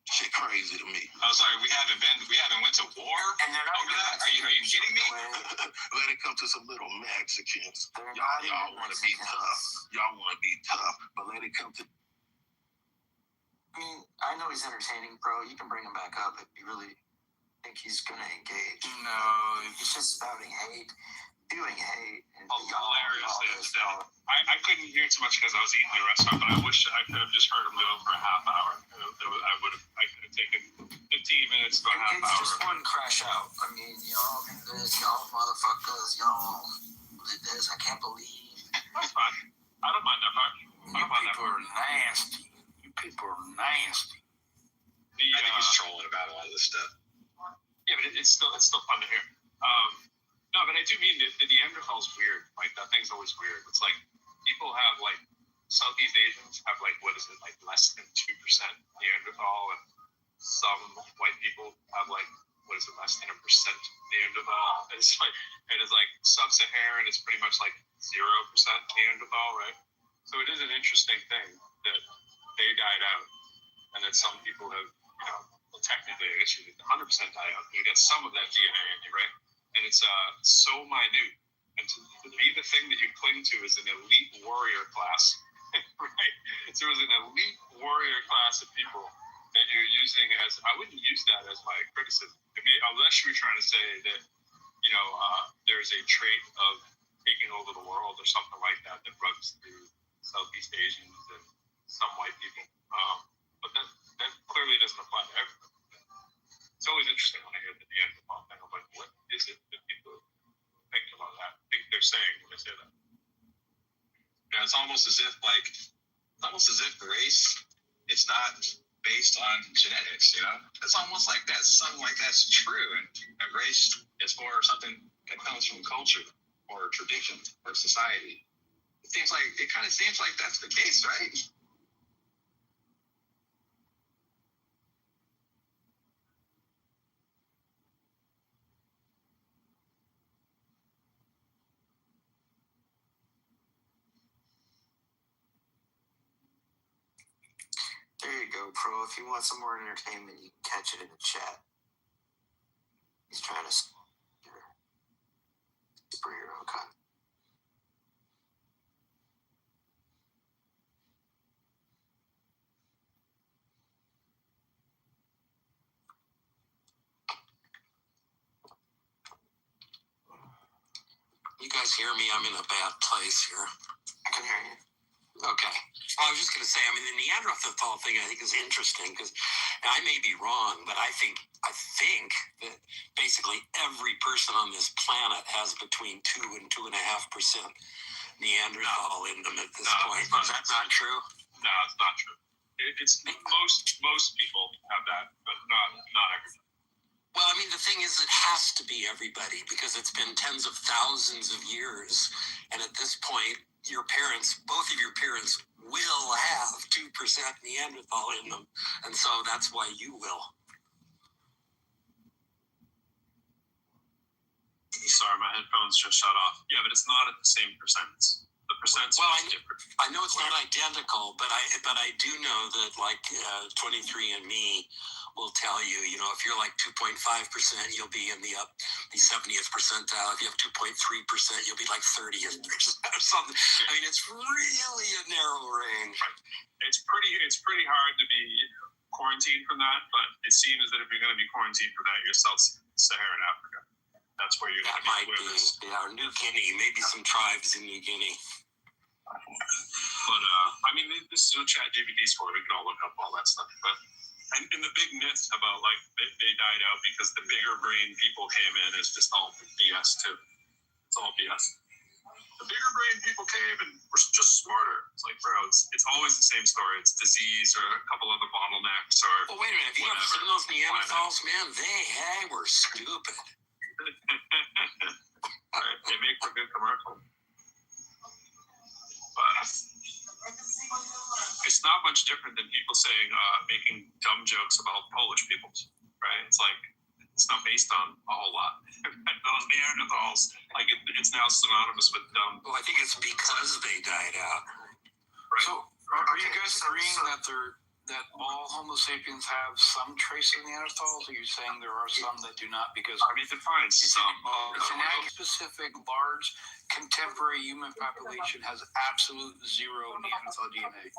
Shit crazy to me. Oh, sorry, we haven't went to war And they're not over that? Are you kidding me? Let it come to some little Mexicans. Y'all want to be tough. Y'all want to be tough, but let it come to. I mean, I know he's entertaining, bro. You can bring him back up if you really think he's gonna engage. No, he's just spouting hate, doing hate. And hilarious. I couldn't hear too much because I was eating in the restaurant, but I wish I could have just heard him go for a half hour. I could have taken 15 minutes to a half hour. It's just one crash out. I mean, y'all do this, y'all motherfuckers, y'all did this. I can't believe. That's fine. I don't mind that part. People are nasty. You people are nasty. I think he's trolling about a lot of this stuff. Yeah, but it's still fun to hear. No, but I do mean the Neanderthal's weird. Like that thing's always weird. It's like people have like Southeast Asians have like what is it like less than 2% Neanderthal, and some white people have like what is it less than 1% Neanderthal. It's like sub-Saharan. It's pretty much like 0% Neanderthal, right? So it is an interesting thing that they died out, and that some people have, well, technically, I guess you did 100% die out. You get some of that DNA in you, right? And it's so minute. And to be the thing that you cling to is an elite warrior class, right? So it was an elite warrior class of people that you're using as, I wouldn't use that as my criticism. I mean, unless you were trying to say that, there's a trait of taking over the world or something like that runs through Southeast Asians and some white people. But that clearly doesn't apply to everyone. It's always interesting when I hear the Neanderthal thing. I'm like, what is it that people think about that? Think they're saying when they say that? Yeah, it's almost as if race, it's not based on genetics, It's almost like something like that's true, and race is for something that comes from culture or tradition or society. It kind of seems like that's the case, right? There you go, Pro. If you want some more entertainment, you can catch it in the chat. He's trying to your superhero con. You guys hear me? I'm in a bad place here. I can hear you. Okay. Well, I was just going to say, the Neanderthal thing I think is interesting because I may be wrong, but I think that basically every person on this planet has between 2 and 2.5% Neanderthal in them at this point. Is that not true? No, it's not true. It's most people have that, but not everybody. Well, the thing is, it has to be everybody because it's been tens of thousands of years, and at this point, both of your parents will have 2% Neanderthal in them, and so that's why you will. microphones just shut off. Yeah, but it's not at the same percents. The percents Well, are different. I know it's not identical, but I do know that like 23andMe will tell you, you know, if you're like 2.5%, you'll be in the 70th percentile. If you have 2.3%, you'll be like 30th or something. I mean, it's really a narrow range. It's pretty hard to be quarantined from that, but it seems that if you're going to be quarantined from that, you're Sub-Saharan Africa. That's where you're That might be. Yeah, or New Guinea, maybe some tribes in New Guinea. But I mean, this is a ChatGPT score. We can all look up all that stuff. But and the big myth about like they died out because the bigger brain people came in is just all BS too. It's all BS. The bigger brain people came and were just smarter. It's like, bro, it's always the same story. It's disease or a couple other bottlenecks or. Well, wait a minute. Have you ever seen those Neanderthals, man? They were stupid. They make for good commercial. But it's not much different than people saying, making dumb jokes about Polish people, right? It's like, it's not based on a whole lot. Those Neanderthals, like it's now synonymous with dumb. Well, I think it's because they died out. Right. So, are you guys agreeing that all Homo sapiens have some trace of Neanderthals? Or are you saying there are some that do not? Because I mean, define some. It's an specific large contemporary human population has absolute zero Neanderthal DNA.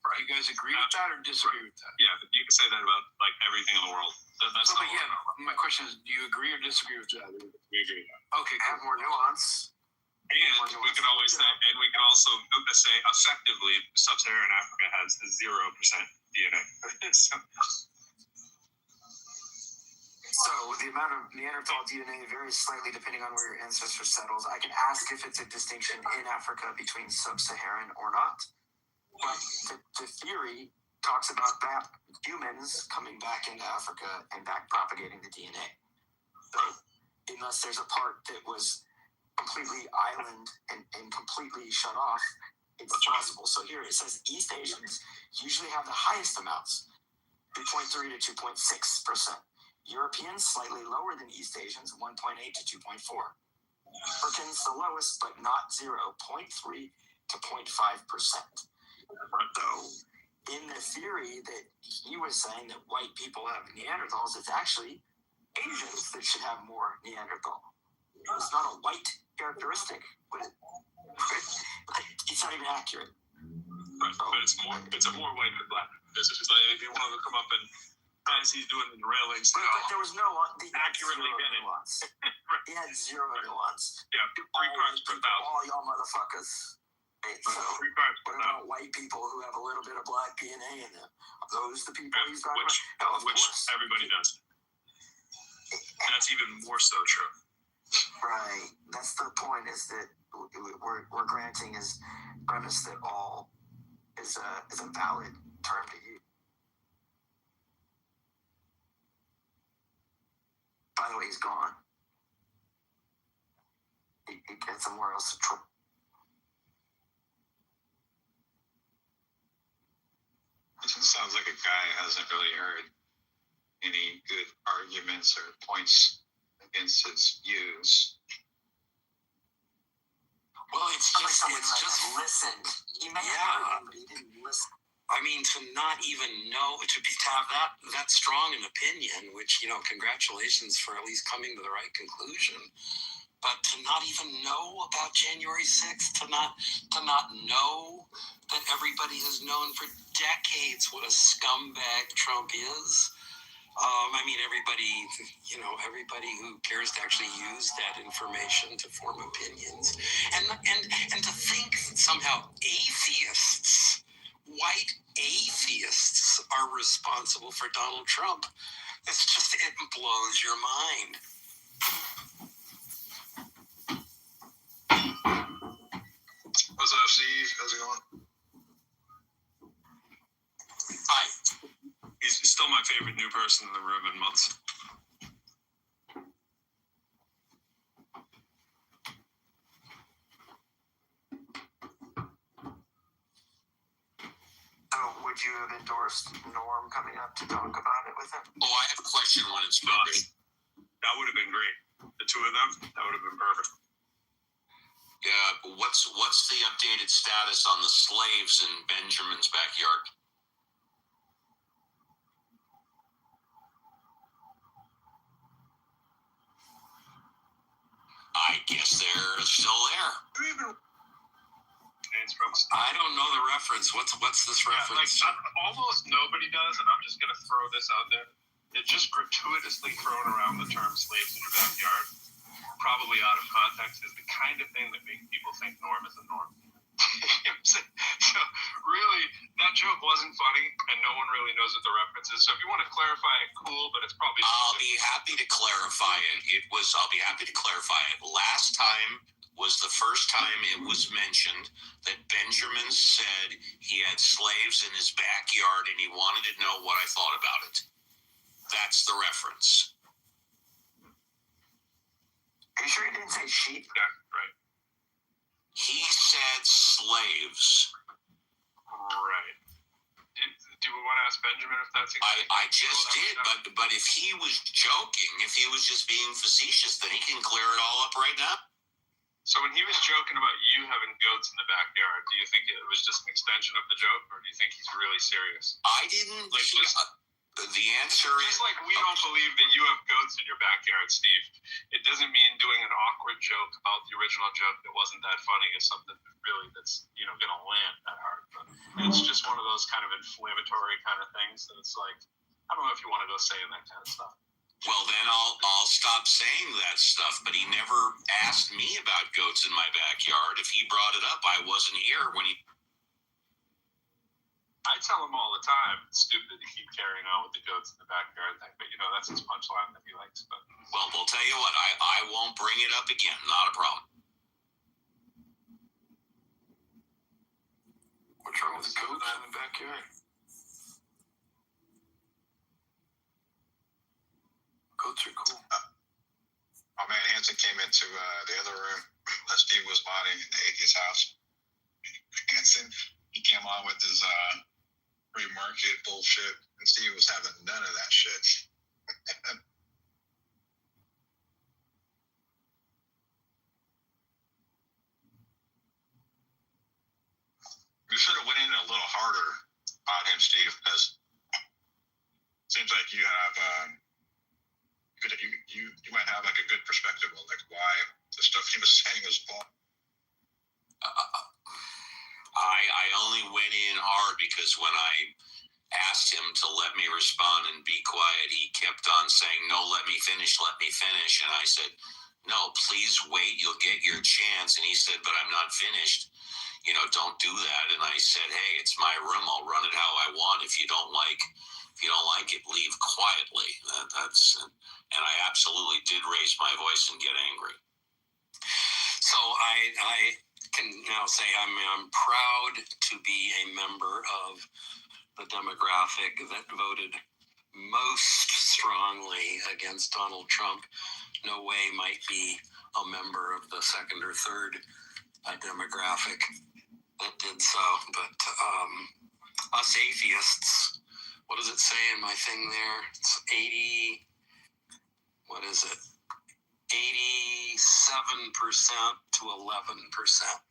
Right. You guys agree with that or disagree with that? Yeah, but you can say that about like everything in the world. That's but yeah, my question is, do you agree or disagree with that? We agree. Okay, Have more nuance. And we can always say, and we can also say effectively, Sub-Saharan Africa has 0% DNA. So the amount of Neanderthal DNA varies slightly depending on where your ancestor settles. I can ask if it's a distinction in Africa between Sub-Saharan or not. But the theory talks about that humans coming back into Africa and back propagating the DNA. So unless there's a part that was completely island and completely shut off, it's possible. So here it says East Asians usually have the highest amounts, 2.3 to 2.6%. Europeans slightly lower than East Asians, 1.8 to 2.4. Africans the lowest, but not 0, 0.3 to 0.5%. So in the theory that he was saying that white people have Neanderthals, it's actually Asians that should have more Neanderthal. It's not a white characteristic, but it's not even accurate. Right, but it's a more white than black. It's like if you want to come up and as he's doing the railing stuff. But there was no accurately getting nuance. Right. He had zero nuance. Yeah, 3 parts per thousand. All y'all motherfuckers. Right, so 3 parts per what thousand. about white people who have a little bit of black DNA in them? Are those the people he's talking Which about? No, of which course. everybody does. That's even more so true. Right. That's the point, is that we're granting his premise that all is a valid term to use. By the way, he's gone. He gets somewhere else to try. It just sounds like a guy who hasn't really heard any good arguments or points against his views. Well, it's just listened. He may have heard him, but he didn't listen. I mean, to not even know, to have that strong an opinion, which, you know, congratulations for at least coming to the right conclusion. But to not even know about January 6th, to not know that everybody has known for decades what a scumbag Trump is. I mean, everybody who cares to actually use that information to form opinions, and to think somehow atheists, white atheists, are responsible for Donald Trump. It blows your mind. What's up, Steve? How's it going? Hi. He's still my favorite new person in the room in months. So would you have endorsed Norm coming up to talk about it with him? Oh, I have a question when it's finished. That would have been great. The two of them, that would have been perfect. Yeah, what's the updated status on the slaves in Benjamin's backyard? I guess they're still there. I don't know the reference. What's this reference? Yeah, almost nobody does, and I'm just gonna throw this out there. It just gratuitously thrown around the term slaves in your backyard, probably out of context, is the kind of thing that makes people think norm is a norm. You know what I'm saying? So really, that joke wasn't funny, and no one really knows what the reference is. So if you want to clarify it, cool, but it's probably. I'll be happy to clarify it. I'll be happy to clarify it. Last time was the first time it was mentioned that Benjamin said he had slaves in his backyard and he wanted to know what I thought about it. That's the reference. Are you sure he didn't say sheep? Yeah, right. He said slaves. Right. Do we want to ask Benjamin if that's exactly? I just did, but if he was joking, if he was just being facetious, then he can clear it all up right now. So when he was joking about you having goats in the backyard, do you think it was just an extension of the joke, or do you think he's really serious? I didn't. The answer is just like we don't believe that you have goats in your backyard, Steve. It doesn't mean doing an awkward joke about the original joke that wasn't that funny is something that's going to land that hard. But it's just one of those kind of inflammatory kind of things that it's like, I don't know if you want to go saying that kind of stuff. Well, then I'll stop saying that stuff. But he never asked me about goats in my backyard. If he brought it up, I wasn't here when he. I tell him all the time, it's stupid to keep carrying on with the goats in the backyard thing. But that's his punchline that he likes. But well, we'll tell you what, I won't bring it up again. Not a problem. What's wrong with the goats in the backyard? Goats are cool. My man Hanson came into the other room that Steve was modding in the atheist house. Hanson, he came on with his free market bullshit, and Steve was having none of that shit. You should have went in a little harder on him, Steve, because it seems like you have you might have like a good perspective on like why the stuff he was saying was false. I only went in hard because when I asked him to let me respond and be quiet, he kept on saying, "No, let me finish. And I said, "No, please wait, you'll get your chance." And he said, "But I'm not finished. Don't do that." And I said, "Hey, it's my room. I'll run it how I want. If you don't like it, leave quietly." And I absolutely did raise my voice and get angry. So I can now say I'm proud to be a member of the demographic that voted most strongly against Donald Trump. No way might be a member of the second or third demographic that did so. But us atheists, what does it say in my thing there? It's 80, what is it? 87% to 11%.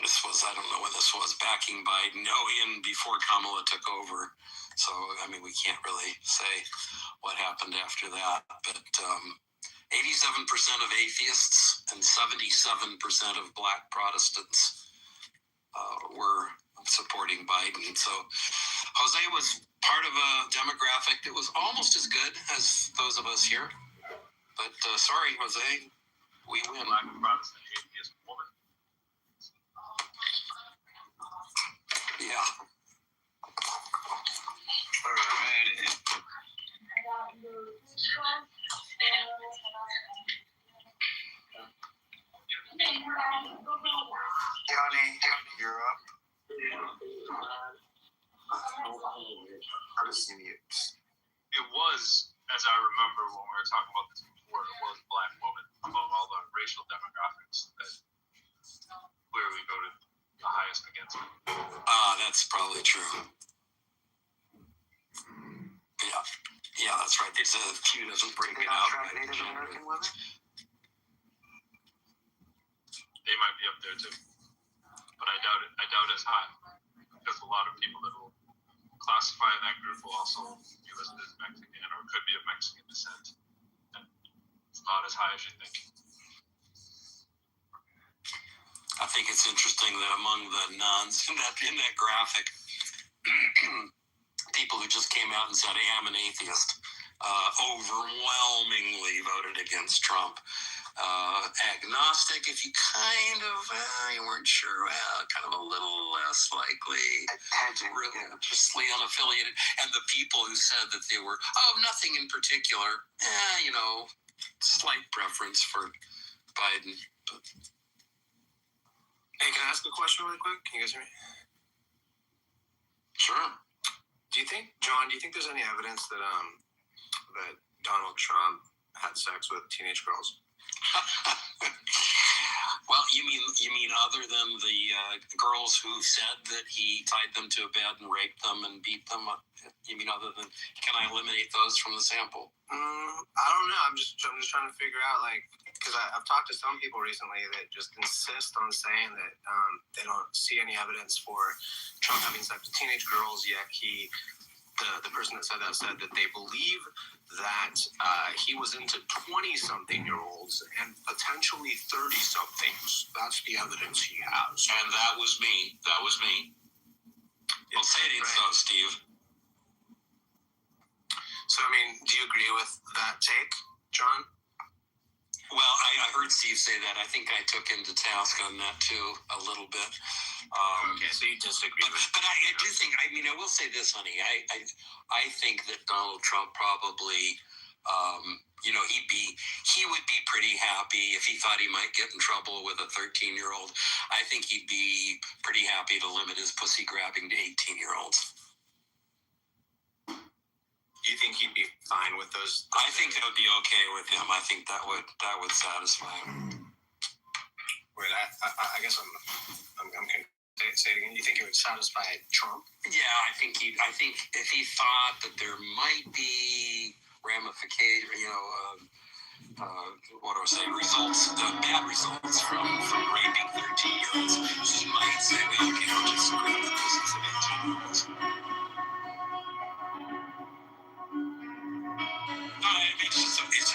This was, I don't know when this was, backing Biden, in before Kamala took over. So, we can't really say what happened after that. But 87% of atheists and 77% of Black Protestants were supporting Biden. So Jose was part of a demographic that was almost as good as those of us here. But sorry, Jose, we win. Black Protestant atheist woman. Yeah. All right. Johnny, you're up. It was, as I remember when we were talking about this before, it was a Black woman among all the racial demographics that clearly voted the highest against him. That's probably true. Yeah, that's That's right. There's a few doesn't break They it don't out. track Native American women? They might be up there too, but I doubt it. I doubt as high because a lot of people that will classify in that group will also be listed as Mexican or could be of Mexican descent. And it's not as high as you think. I think it's interesting that among the nuns in that graphic, people who just came out and said, "Hey, I'm an atheist," overwhelmingly voted against Trump. Agnostic, if you kind of you weren't sure, kind of a little less likely. Religiously unaffiliated, and the people who said that they were nothing in particular, slight preference for Biden. But. Hey, can I ask a question really quick? Can you guys hear me? Sure. Do you think there's any evidence that that Donald Trump had sex with teenage girls? Well, you mean other than the girls who said that he tied them to a bed and raped them and beat them? You mean other than? Can I eliminate those from the sample? I don't know. I'm just trying to figure out, because I've talked to some people recently that just insist on saying that they don't see any evidence for Trump having sex with teenage girls, yet the person that said that said that they believe that he was into 20-something-year-olds and potentially 30-somethings. That's the evidence he has. And that was me. Well, say it ain't so, Steve. So, do you agree with that take, John? Well, I heard Steve say that. I think I took him to task on that too a little bit. Okay, so you disagree with but I do think. I will say this, honey. I think that Donald Trump probably, he would be pretty happy if he thought he might get in trouble with a 13-year-old. I think he'd be pretty happy to limit his pussy grabbing to 18-year-olds. Do you think he'd be fine with those? I think that would be okay with him. I think that would satisfy him. Wait, I guess I'm say it again. You think it would satisfy Trump? Yeah, I think if he thought that there might be ramification, bad results from raping 13-year-olds, he might say, well, okay, I'll just grab the pussies of 18-year-olds.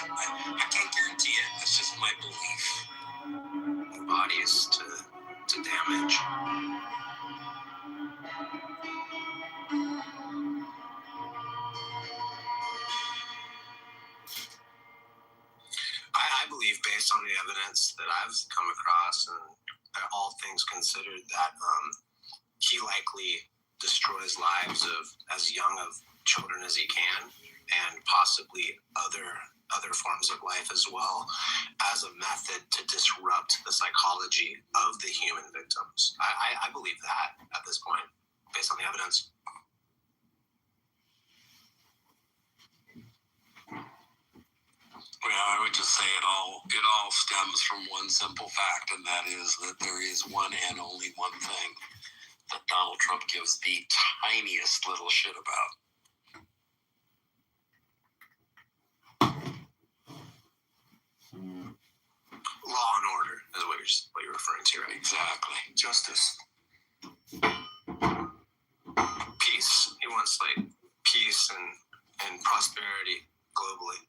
I can't guarantee it. It's just my belief. Bodies to damage. I believe, based on the evidence that I've come across, and all things considered, that he likely destroys lives of as young of children as he can, and possibly other forms of life as well, as a method to disrupt the psychology of the human victims. I believe that at this point, based on the evidence. Well, I would just say it all stems from one simple fact, and that is that there is one and only one thing that Donald Trump gives the tiniest little shit about. Law and order is what you're referring to, right? Exactly. Justice. Peace. He wants peace and prosperity globally.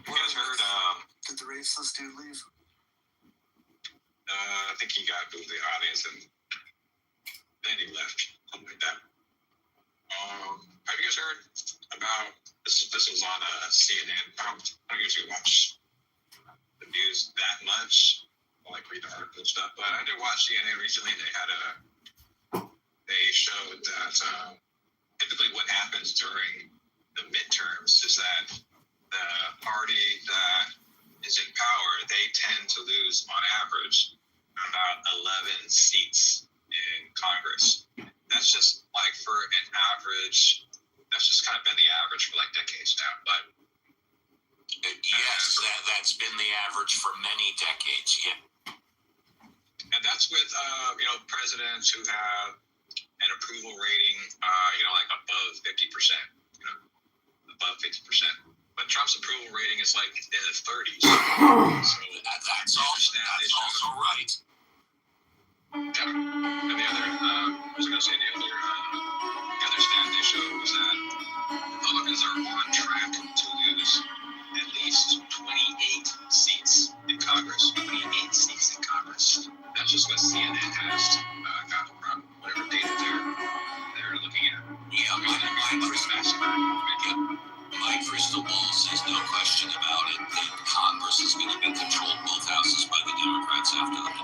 You guys heard? Did the racist dude leave? I think he got through the audience and then he left, something like that. Have you guys heard about this? This was on CNN. I don't usually watch the news that much. I like read the article and stuff, but I did watch CNN recently. They showed that typically what happens during the midterms is that the party that is in power, they tend to lose on average about 11 seats in Congress. That's just like for an average that's just kind of been the average for like decades now. But yes, that's been the average for many decades. Yeah, and that's with presidents who have an approval rating, like above 50%. Above 50%. But Trump's approval rating is like in the 30s. So that's also right. Yeah. And the other, the other stat they showed was that Republicans are on track to lose at least 28 seats in Congress. 28 seats in Congress. That's just what CNN has got from whatever data they're looking at. Yeah, my crystal ball says no question about it that Congress is going to be controlled, both houses, by the Democrats after the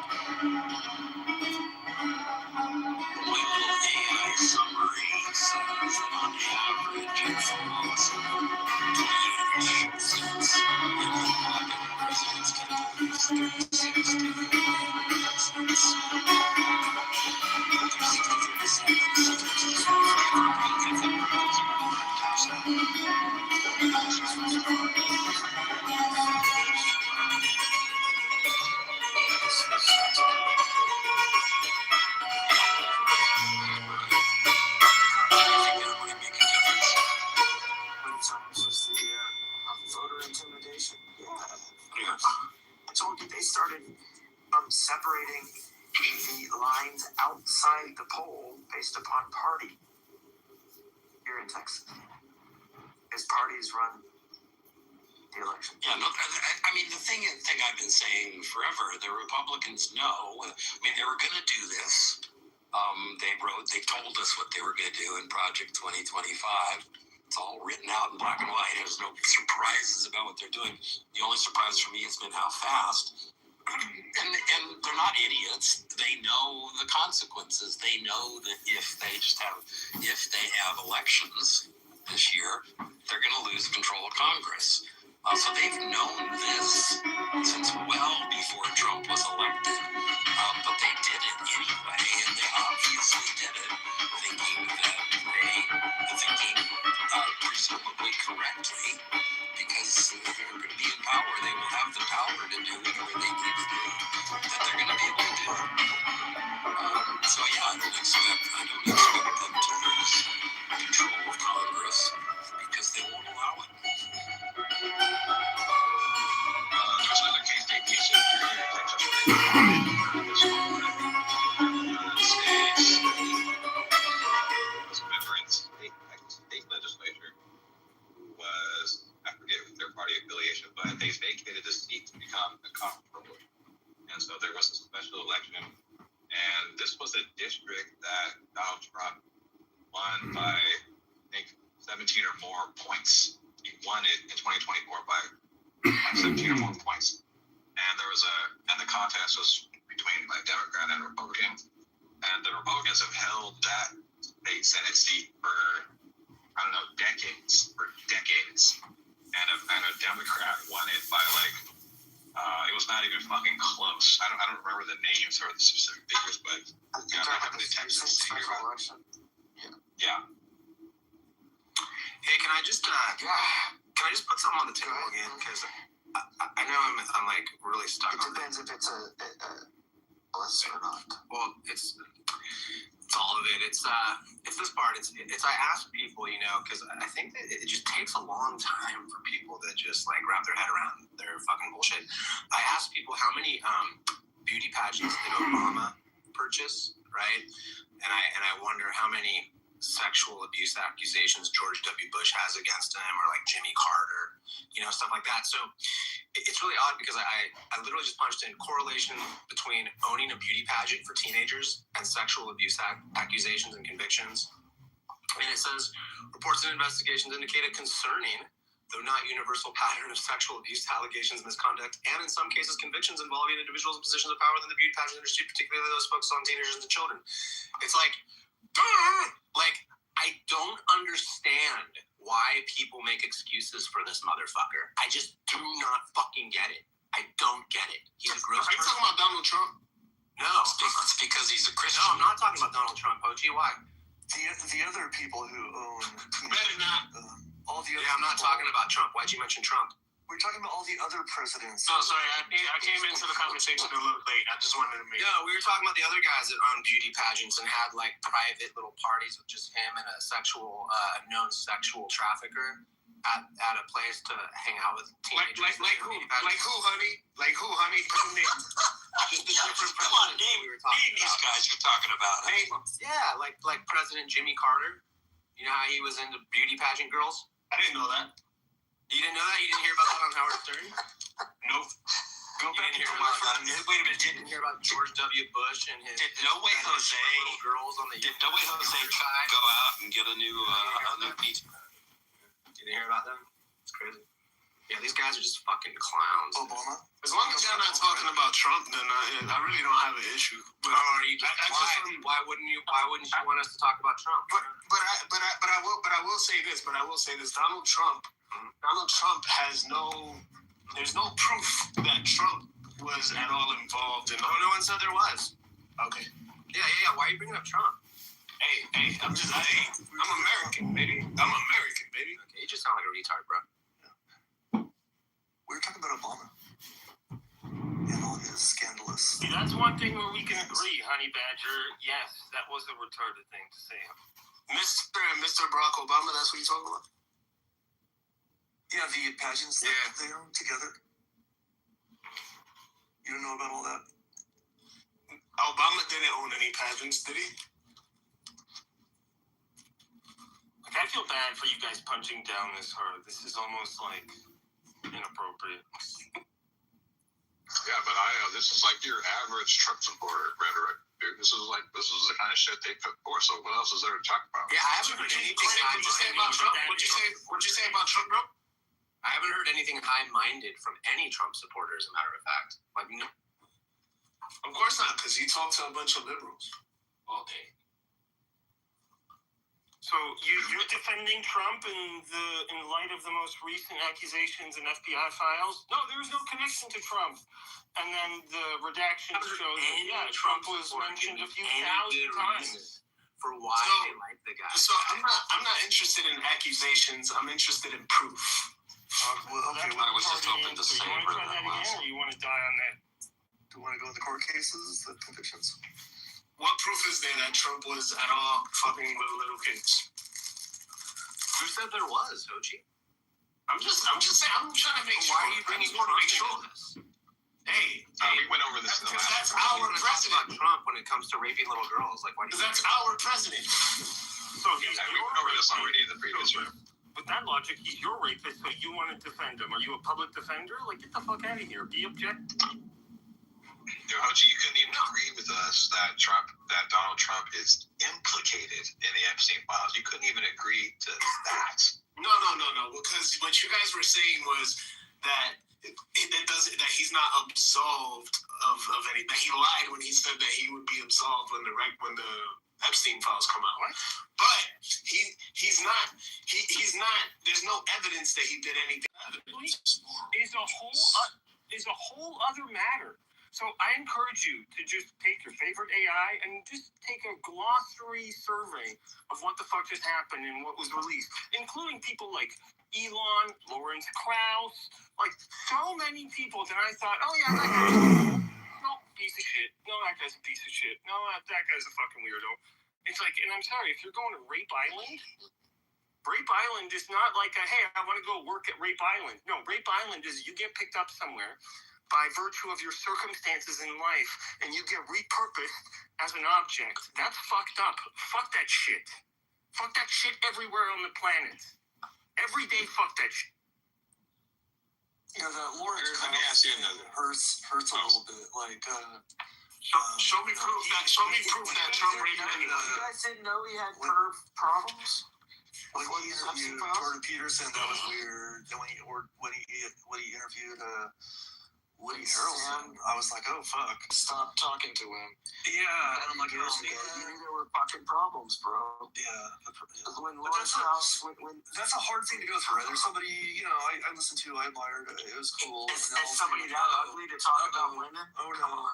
my little AI summary says that on average it's possible 28 seats in the Republican presidents can lose 36 to 38 seats. Voter intimidation. Yeah. I told you they started separating the lines outside the poll based upon party here in Texas. His parties run the election. Yeah, no, I mean, the thing I've been saying forever, the Republicans know, they were going to do this. They told us what they were going to do in Project 2025. It's all written out in black and white. There's no surprises about what they're doing. The only surprise for me has been how fast. And they're not idiots. They know the consequences. They know that if they have elections this year, they're going to lose control of Congress. So they've known this since well before Trump was elected. But they did it anyway, and they obviously did it thinking presumably correctly, because if they're going to be in power, they will have the power to do whatever they need to do that they're going to be able to do. So yeah, I don't expect them to lose control of Congress because they won't allow it. There's another case they case in states. Was a member in state legislature who was, I forget their party affiliation, but they vacated the seat to become a comptroller. And so there was a special election, and this was a district that Donald Trump won by, I think, 17 or more points. He won it in 2024 by 17 or more points. And the contest was between a Democrat and a Republican. And the Republicans have held that state Senate seat for, decades. And a Democrat won it by it was not even fucking close. I don't remember the names or the specific figures, but that happened in Texas. Yeah. Hey, can I just put something on the table again? Because I know I'm like really stuck. It depends if it's a list or not. Well, it's all of it. It's this part. It's I ask people, because I think that it just takes a long time for people to just like wrap their head around their fucking bullshit. I ask people how many beauty pageants did Obama purchase, right? And I wonder how many sexual abuse accusations George W. Bush has against him, or like Jimmy Carter, stuff like that. So it's really odd because I literally just punched in correlation between owning a beauty pageant for teenagers and sexual abuse accusations and convictions. And it says, reports and investigations indicate a concerning, though not universal, pattern of sexual abuse allegations, misconduct, and in some cases convictions involving individuals in positions of power within the beauty pageant industry, particularly those focused on teenagers and children. It's like, I don't understand why people make excuses for this motherfucker. I just do not fucking get it. I don't get it. He's a gross person. Are you talking about Donald Trump? No. It's because he's a Christian. No, I'm not talking about Donald Trump, Pochi. Why? the other people who own Better not. all the other Yeah, I'm not talking about Trump. Why'd you mention Trump? We're talking about all the other presidents. So sorry, I came into the conversation a little late. I just wanted to make. Yeah, we were talking about the other guys that own beauty pageants and had like private little parties with just him and a known sexual trafficker at a place to hang out with teenagers. Like who, honey? Like who, honey? Just the different Come on, name these guys you're talking about. Hey, yeah, like President Jimmy Carter. You know how he was into beauty pageant girls? I didn't know that. You didn't know that? You didn't hear about that on Howard Stern? Nope. Go back and hear about wait a minute, didn't hear about George W. Bush and his No Way Jose little girls on the did No Way Jose go out and get a new beat? You didn't hear about them? It's crazy. Yeah, these guys are just fucking clowns. Obama. As long as y'all not talking about Trump, then I really don't have an issue. But why wouldn't you want us to talk about Trump? But I will say this. Donald Trump has there's no proof that Trump was at all involved in. No one said there was. Okay. Yeah. Why are you bringing up Trump? Hey, I'm American, baby. Okay, you just sound like a retard, bro. We were talking about Obama and all his scandalous. See, that's one thing where we can agree, Honey Badger. Yes, that was a retarded thing to say. Mr. Barack Obama, that's what you're talking about? Yeah, the pageants that they own together. You don't know about all that? Obama didn't own any pageants, did he? Like, I feel bad for you guys punching down this hard. This is almost like inappropriate. Yeah, but this is like your average Trump supporter rhetoric, dude. This is the kind of shit they put forth. So what else is there to talk about? Yeah, I haven't heard anything. What'd you say about Trump? What'd you say about Trump, bro? I haven't heard anything high-minded from any Trump supporter, as a matter of fact. Like, no. Of course not, because he talked to a bunch of liberals all day. So you're defending Trump in light of the most recent accusations and FBI files? No, there's no connection to Trump. And then the redactions show that Trump was mentioned a few thousand times. For why they like the guy. So I'm not interested in accusations. I'm interested in proof. I was just hoping to say that again, or you want to die on that? Do you want to go with the court cases, the convictions? What proof is there that Trump was at all fucking with little kids? Who said there was, Hochi? I'm just saying. I'm trying to make sure. Why are you bringing Trump into this? Hey, we went over this in the last. That's our president. About Trump when it comes to raping little girls, like why? Because that's our president. So we went over this already in the previous room. With that logic, he's your rapist, so you want to defend him. Are you a public defender? Like, get the fuck out of here. Be objective. Hochi, you couldn't even agree with us that Donald Trump is implicated in the Epstein files. You couldn't even agree to that. No. Because what you guys were saying was that that he's not absolved of anything. That he lied when he said that he would be absolved when the Epstein files come out. What? But he's not. There's no evidence that he did anything. Is a whole other matter. So I encourage you to just take your favorite AI and just take a glossary survey of what the fuck just happened and what was released, including people like Elon, Lawrence Krauss, like so many people that I thought, oh yeah, that guy's no piece of shit. No, that guy's a piece of shit. No, that guy's a fucking weirdo. It's like, and I'm sorry, if you're going to Rape Island is not like a, hey, I want to go work at Rape Island. No, Rape Island is you get picked up somewhere by virtue of your circumstances in life, and you get repurposed as an object. That's fucked up. Fuck that shit. Fuck that shit everywhere on the planet. Every day, fuck that shit. You know, the Lawrence Let me ask you another. hurts a little bit. Like, show me proof that Trump raped anyone. You guys didn't know he had perv problems? When he interviewed Jordan Peterson, that was weird. And when he interviewed Woody Harrelson, I was like, oh fuck. Stop talking to him. Yeah, and I'm like, You knew there were fucking problems, bro. yeah. When Lawrence House, when That's a hard thing to go through. There's somebody, I listened to, I admired, it was cool. is somebody that ugly to talk about women? Oh no.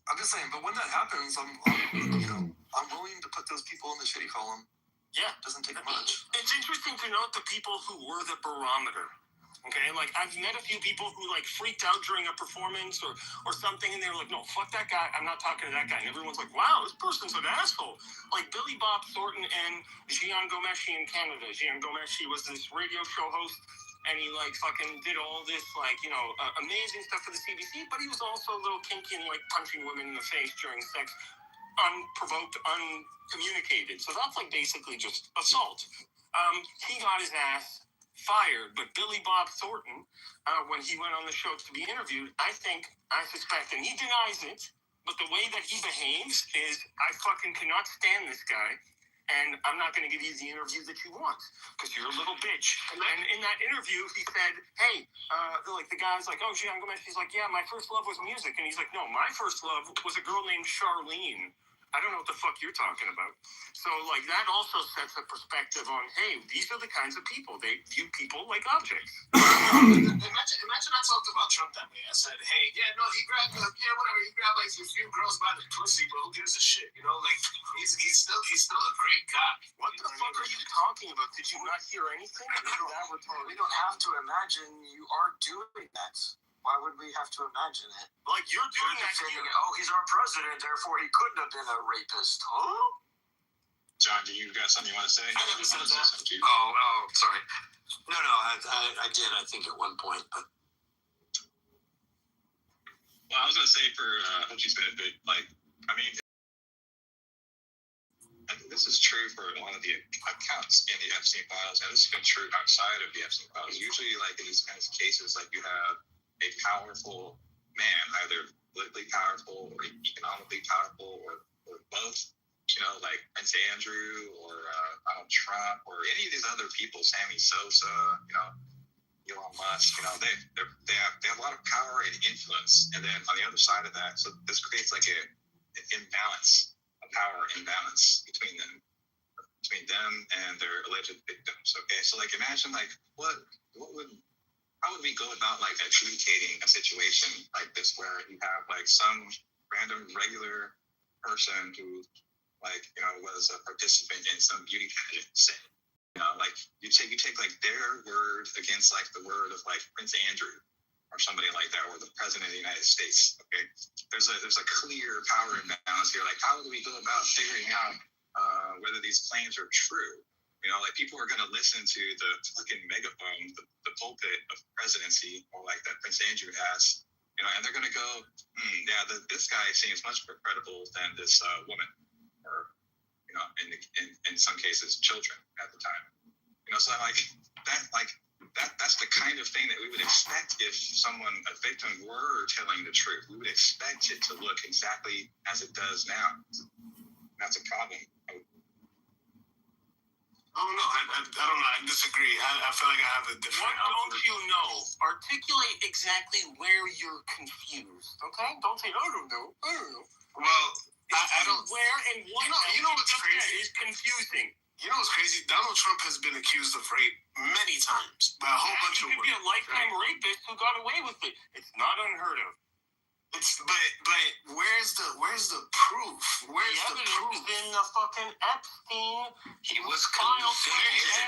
I'm just saying, but when that happens, I'm know, I'm willing to put those people in the shitty column. Yeah. Doesn't take much. It's interesting to note the people who were the barometer. Okay, like I've met a few people who like freaked out during a performance or something, and they were like, "No, fuck that guy. I'm not talking to that guy." And everyone's like, "Wow, this person's an asshole." Like Billy Bob Thornton and Gian Gomeshi in Canada. Gian Gomeshi was this radio show host, and he like fucking did all this like amazing stuff for the CBC, but he was also a little kinky and like punching women in the face during sex, unprovoked, uncommunicated. So that's like basically just assault. He got his ass fired, but Billy Bob Thornton, when he went on the show to be interviewed, I suspect, and he denies it, but the way that he behaves is, I fucking cannot stand this guy, and I'm not going to give you the interview that you want, because you're a little bitch. And in that interview, he said, hey, like the guy's like, oh, Gian Gomez, he's like, yeah, my first love was music, and he's like, no, my first love was a girl named Charlene. I don't know what the fuck you're talking about. So, like, that also sets a perspective on, hey, these are the kinds of people. They view people like objects. Imagine I talked about Trump that way. I said, hey, yeah, no, he grabbed, whatever. He grabbed, like, a few girls by the pussy, but who gives a shit? You know, like, he's still a great guy. What the fuck are you talking about? Did you not hear anything? We don't have to imagine you are doing that. Why would we have to imagine it? Like, you're doing that here. Oh, he's our president, therefore he couldn't have been a rapist. Huh? John, do you got something you want to say? I never said that. Oh, sorry. No, I did, I think, at one point, but... Well, I was going to say for Hochi's benefit, like, I mean, I think this is true for a lot of the accounts in the Epstein files, and this has been true outside of the Epstein files. Usually, like, in these kinds of cases, like, you have a powerful man, either politically powerful or economically powerful or both, you know, like Prince Andrew or Donald Trump or any of these other people, Sammy Sosa, you know, Elon Musk, you know, they have a lot of power and influence. And then on the other side of that, so this creates like an imbalance, a power imbalance between them and their alleged victims. Okay, so like imagine like how would we go about like adjudicating a situation like this where you have like some random regular person who like, you know, was a participant in some beauty pageant, say, you know, like you take like their word against like the word of like Prince Andrew or somebody like that, or the president of the United States. Okay, there's a clear power imbalance here. Like, how do we go about figuring out whether these claims are true? You know, like people are going to listen to the fucking megaphone, the pulpit of presidency, or like that Prince Andrew has, you know, and they're going to go, yeah, this guy seems much more credible than this woman, or, you know, in some cases, children at the time. You know, so that's the kind of thing that we would expect if a victim were telling the truth. We would expect it to look exactly as it does now. That's a problem. Oh, no, I don't know. I disagree. I feel like I have a different... What don't you know? Articulate exactly where you're confused, okay? Don't say, I don't know. Well, I don't... Where and what... You know what's crazy? Is confusing. You know what's crazy? Donald Trump has been accused of rape many times by a whole bunch of women. He could be a lifetime rapist who got away with it. It's not unheard of. But where's the proof? Where's the proof? In the fucking Epstein. He was convicted.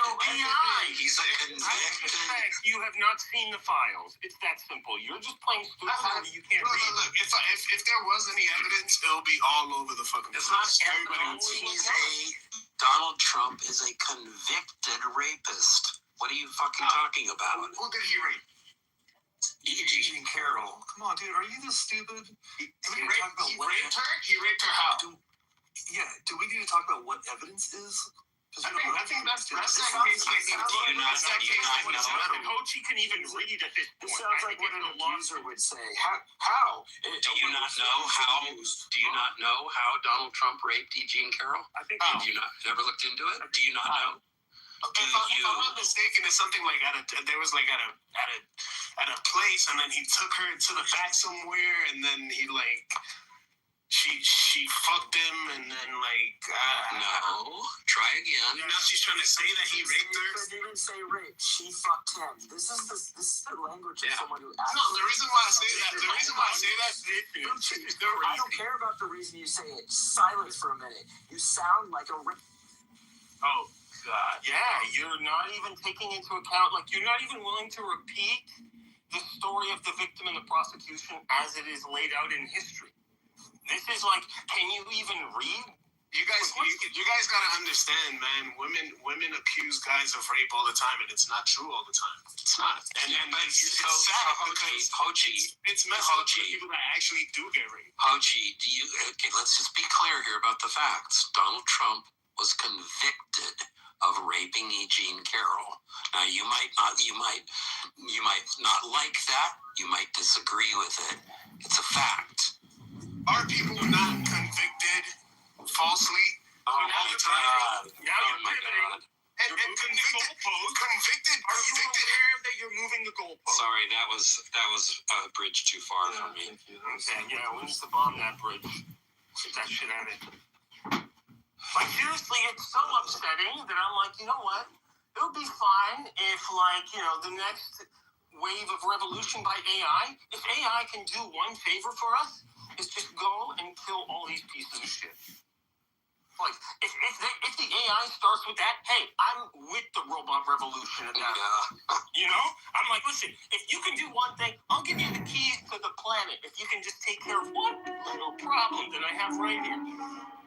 FBI. He's a convicted. You have not seen the files. It's that simple. You're just playing stupid. You can't read. Look. If there was any evidence, it'll be all over the fucking place. It's not everybody. Donald Trump is a convicted rapist. What are you fucking talking about? Who did he rape? Jean Carroll. Come on, dude. Are you this stupid? He raped her? He raped her how? Do we need to talk about what evidence is? I think that's Do you not know? Hochi can even read at this point. It sounds like what an abuser would say. How? Do you not know how Donald Trump raped Jean Carroll? I think Did you never looked into it? Do you not know? If I'm not mistaken, it's something like at a place, and then he took her to the back somewhere, and then he she fucked him, and then no. try again. Now she's trying to say that he raped her. She didn't say rape. She fucked him. This is the language of someone who. No, the reason why I say that. I don't care about the reason you say it. Silence for a minute. You sound like a rape. Oh, God. Yeah, you're not even taking into account, like, you're not even willing to repeat the story of the victim and the prosecution as it is laid out in history. This is like, can you even read? You guys gotta understand, man. Women accuse guys of rape all the time, and it's not true all the time. It's not. And it's sad because it's messed up for people that actually do get raped. Hochi, okay, let's just be clear here about the facts. Donald Trump was convicted of raping E. Jean Carroll. Now, you might not like that. You might disagree with it. It's a fact. Are people not convicted falsely all the time? Now you're pivoting. And convicted. Are you aware that you're moving the goalpost? Sorry, that was a bridge too far for me. Okay, yeah, we need to bomb that bridge. Get that shit out of it. Like, seriously, it's so upsetting that I'm like, you know what? It would be fine if, like, you know, the next wave of revolution by AI, if AI can do one favor for us, is just go and kill all these pieces of shit. Like, if the AI starts with that, hey, I'm with the robot revolution at that. You know? I'm like, listen, if you can do one thing, I'll give you the keys to the planet. If you can just take care of one little problem that I have right here.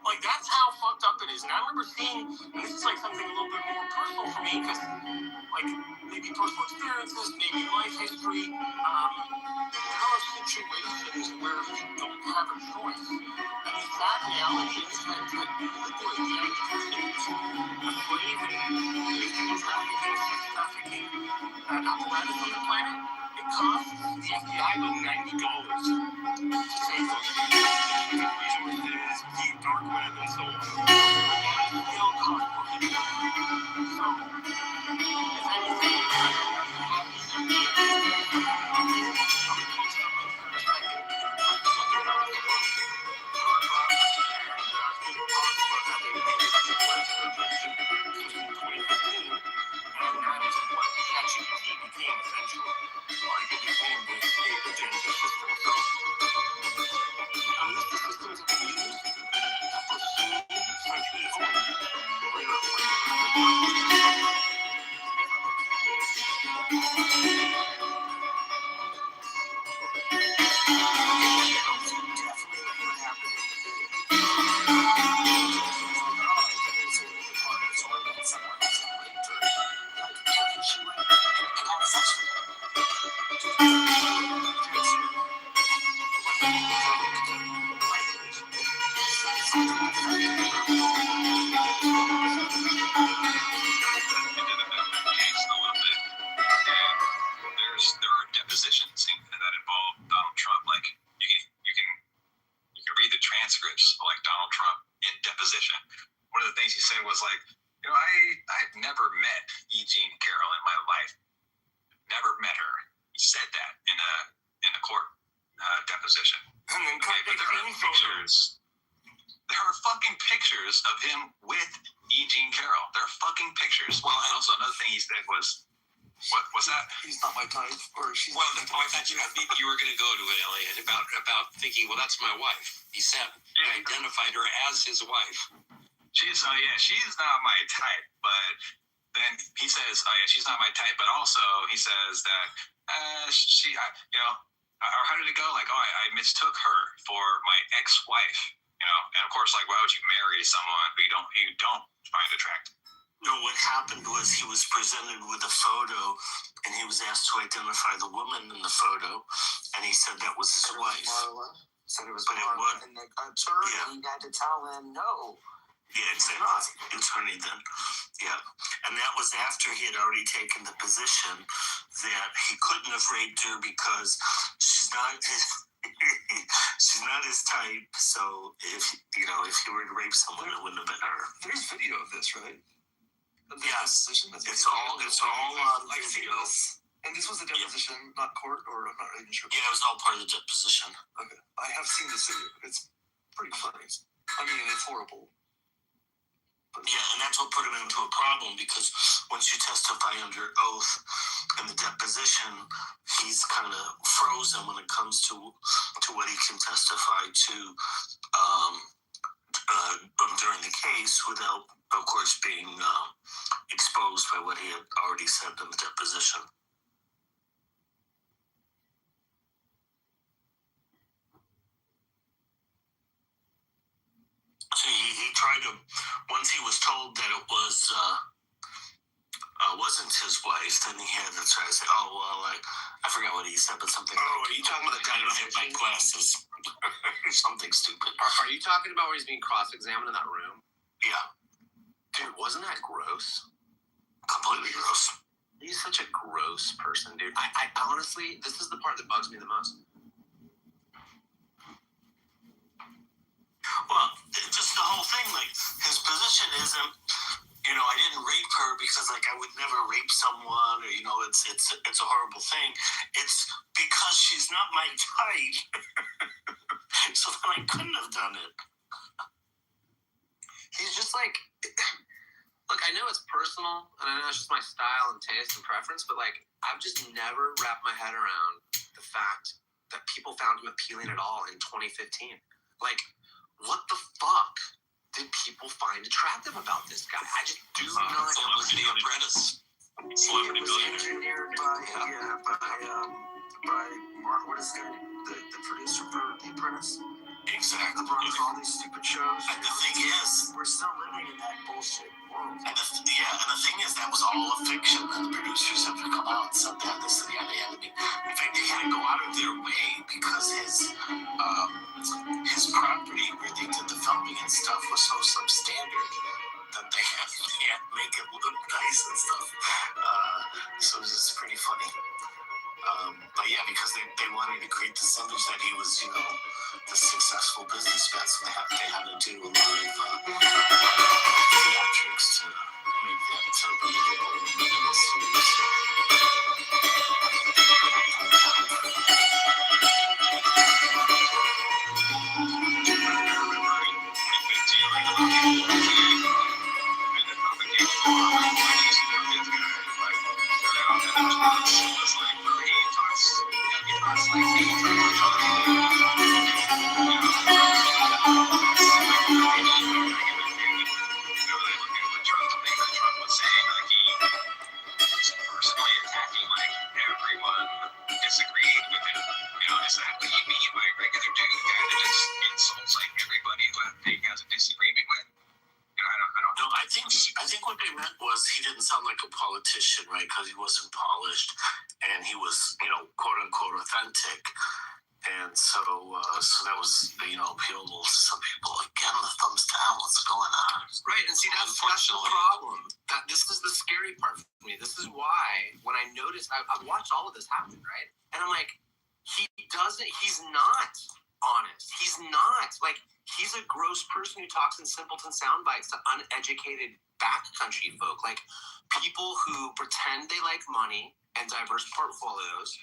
Like, that's how fucked up it is. And I remember seeing, and this is like something a little bit more personal for me, because, like, maybe personal experiences, maybe life history, there are situations where we don't have a choice. And the sad reality is that literally the institutions, the slave and human trafficking, sex trafficking apparatus on the planet, it costs the FBI about $90 to save those people. Resources, deep dark web, and so on. And it still costs more people. So, if anything, I don't There are depositions that involve Donald Trump. Like you can read the transcripts of like Donald Trump in deposition. One of the things he said was like, you know, I've never met E. Jean Carroll in my life. Never met her. He said that in a court deposition. And then but there are pictures. There are fucking pictures of him with E. Jean Carroll. There are fucking pictures. Well, and also another thing he said was, what was that? He's not my type, or she's. Well, I thought you were going to go to it, Elliot, about thinking, well, that's my wife. He said he identified her as his wife. She's not my type, but then he says, oh yeah, she's not my type, but also he says that or how did it go? Like, oh, I mistook her for my ex-wife, you know, and of course, like, why would you marry someone who you don't find attractive? No, what happened was he was presented with a photo, and he was asked to identify the woman in the photo, and he said that was his wife. Said it was But it Marla, was- and the attorney had to tell him no. Yeah, exactly. Attorney then. Yeah. And that was after he had already taken the position that he couldn't have raped her because she's not his type. So if he were to rape someone, it wouldn't have been her. There's video of this, right? Yes. It's all on like video. And this was a deposition, not court, or I'm not even sure. Yeah, it was all part of the deposition. Okay. I have seen this video. It's pretty funny. I mean, it's horrible. Yeah, and that's what put him into a problem, because once you testify under oath in the deposition, he's kind of frozen when it comes to what he can testify to during the case, without, of course, being exposed by what he had already said in the deposition. So he tried to, once he was told that it wasn't his wife, then he had to try to say, oh, well, I forgot what he said, but something are you talking about the guy with my glasses? Something stupid. Are you talking about where he's being cross-examined in that room? Yeah. Dude, wasn't that gross? Completely gross. He's such a gross person, dude. I honestly, this is the part that bugs me the most. Well, just the whole thing, like, his position isn't, I didn't rape her because, like, I would never rape someone, or, it's a horrible thing. It's because she's not my type. So then I couldn't have done it. He's just like, look, I know it's personal, and I know it's just my style and taste and preference, but, like, I've just never wrapped my head around the fact that people found him appealing at all in 2015. Like, what the fuck did people find attractive about this guy? I just do not. It was The Apprentice. Celebrity Engineered by Mark, what is his name? The producer for The Apprentice. Exactly. Brought us all these stupid shows. And the thing is, we're still living in that bullshit world. And the thing is, that was all a fiction, and the producers have to come out and said that. They said, yeah, they had to be. In fact, they had to go out of their way because his property where they did the filming and stuff was so substandard that they had to make it look nice and stuff. So it was just pretty funny. But yeah, because they wanted to create this image that he was, the successful businessman, so they had to do a lot of theatrics to make that believable in the series. I think what they meant was he didn't sound like a politician, right? Because he wasn't polished, and he was, quote unquote, authentic. And so that was, appealable to some people. Again, the thumbs down. What's going on? Right, and see, that's the problem. This is the scary part for me. This is why when I noticed, I've watched all of this happen, right? And I'm like, he's not honest. He's not. Like, he's a gross person who talks in simpleton sound bites to uneducated backcountry folk. Like, people who pretend they like money and diverse portfolios,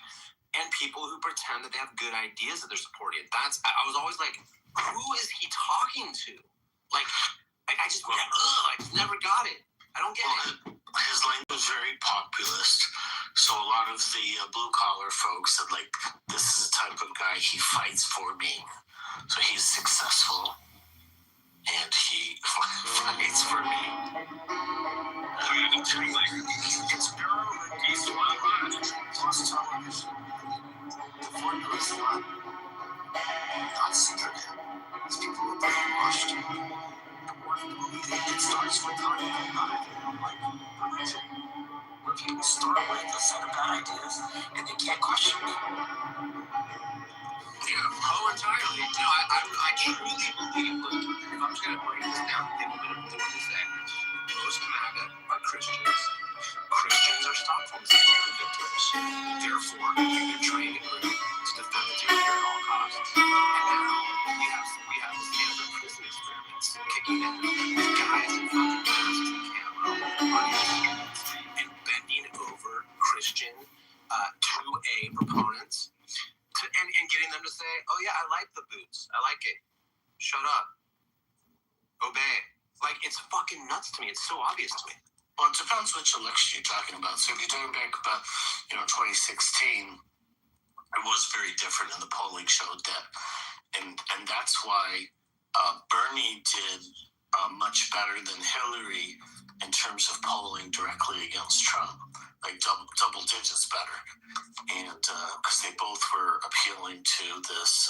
and people who pretend that they have good ideas that they're supporting. I was always like, who is he talking to? Like I just never got it. I don't get it. His language was very populist, so a lot of the blue collar folks said, like, this is the type of guy, he fights for me. So he's successful, and he fights for me. It's the formula is not secret. These people are brainwashed. It starts with not religion, where people start with a set of bad ideas and they can't question it. Yeah, entirely. I truly believe, look, if I'm just going to break this down and think a bit of what to say, most MAGA are Christians. Christians are Stockholm syndrome victims. Therefore, they're trained and groomed to defend the Jew at all costs. And now we have the standard prison experiments kicking in with guys in fucking masks and camo running the streets and bending over Christian 2A proponents and getting them to say, oh yeah, I like the boots. I like it. Shut up. Obey. Like, it's fucking nuts to me. It's so obvious to me. Well, it depends which election you're talking about. So if you're talking back about, 2016, it was very different, and the polling showed that, and that's why Bernie did much better than Hillary in terms of polling directly against Trump, like double digits better, and because they both were appealing to this,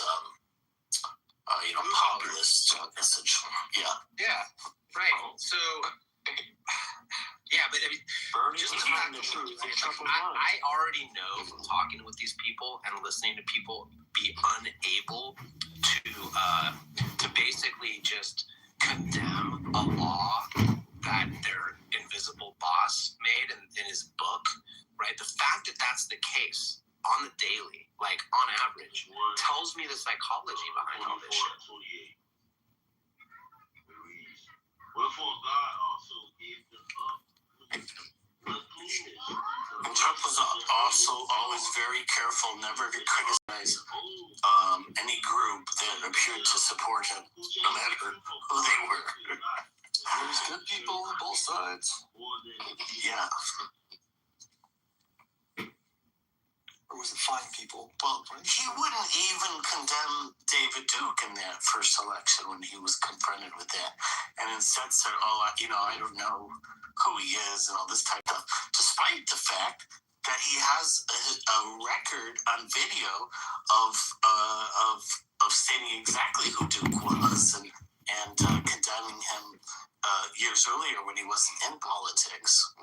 populist message. Yeah. Yeah. Right. So. Yeah, but I mean, just the fact that I already know from talking with these people and listening to people be unable to basically just condemn a law that their invisible boss made in his book, right? The fact that that's the case on the daily, like on average, tells me the psychology behind all this shit. And Trump was also always very careful never to criticize any group that appeared to support him, no matter who they were. There's good people on both sides. Yeah. Or was it fine people? Well, he wouldn't even condemn David Duke in that first election when he was confronted with that, and instead said, I don't know who he is and all this type of stuff, despite the fact that he has a record on video of stating exactly who Duke was and condemning him years earlier when he wasn't in politics.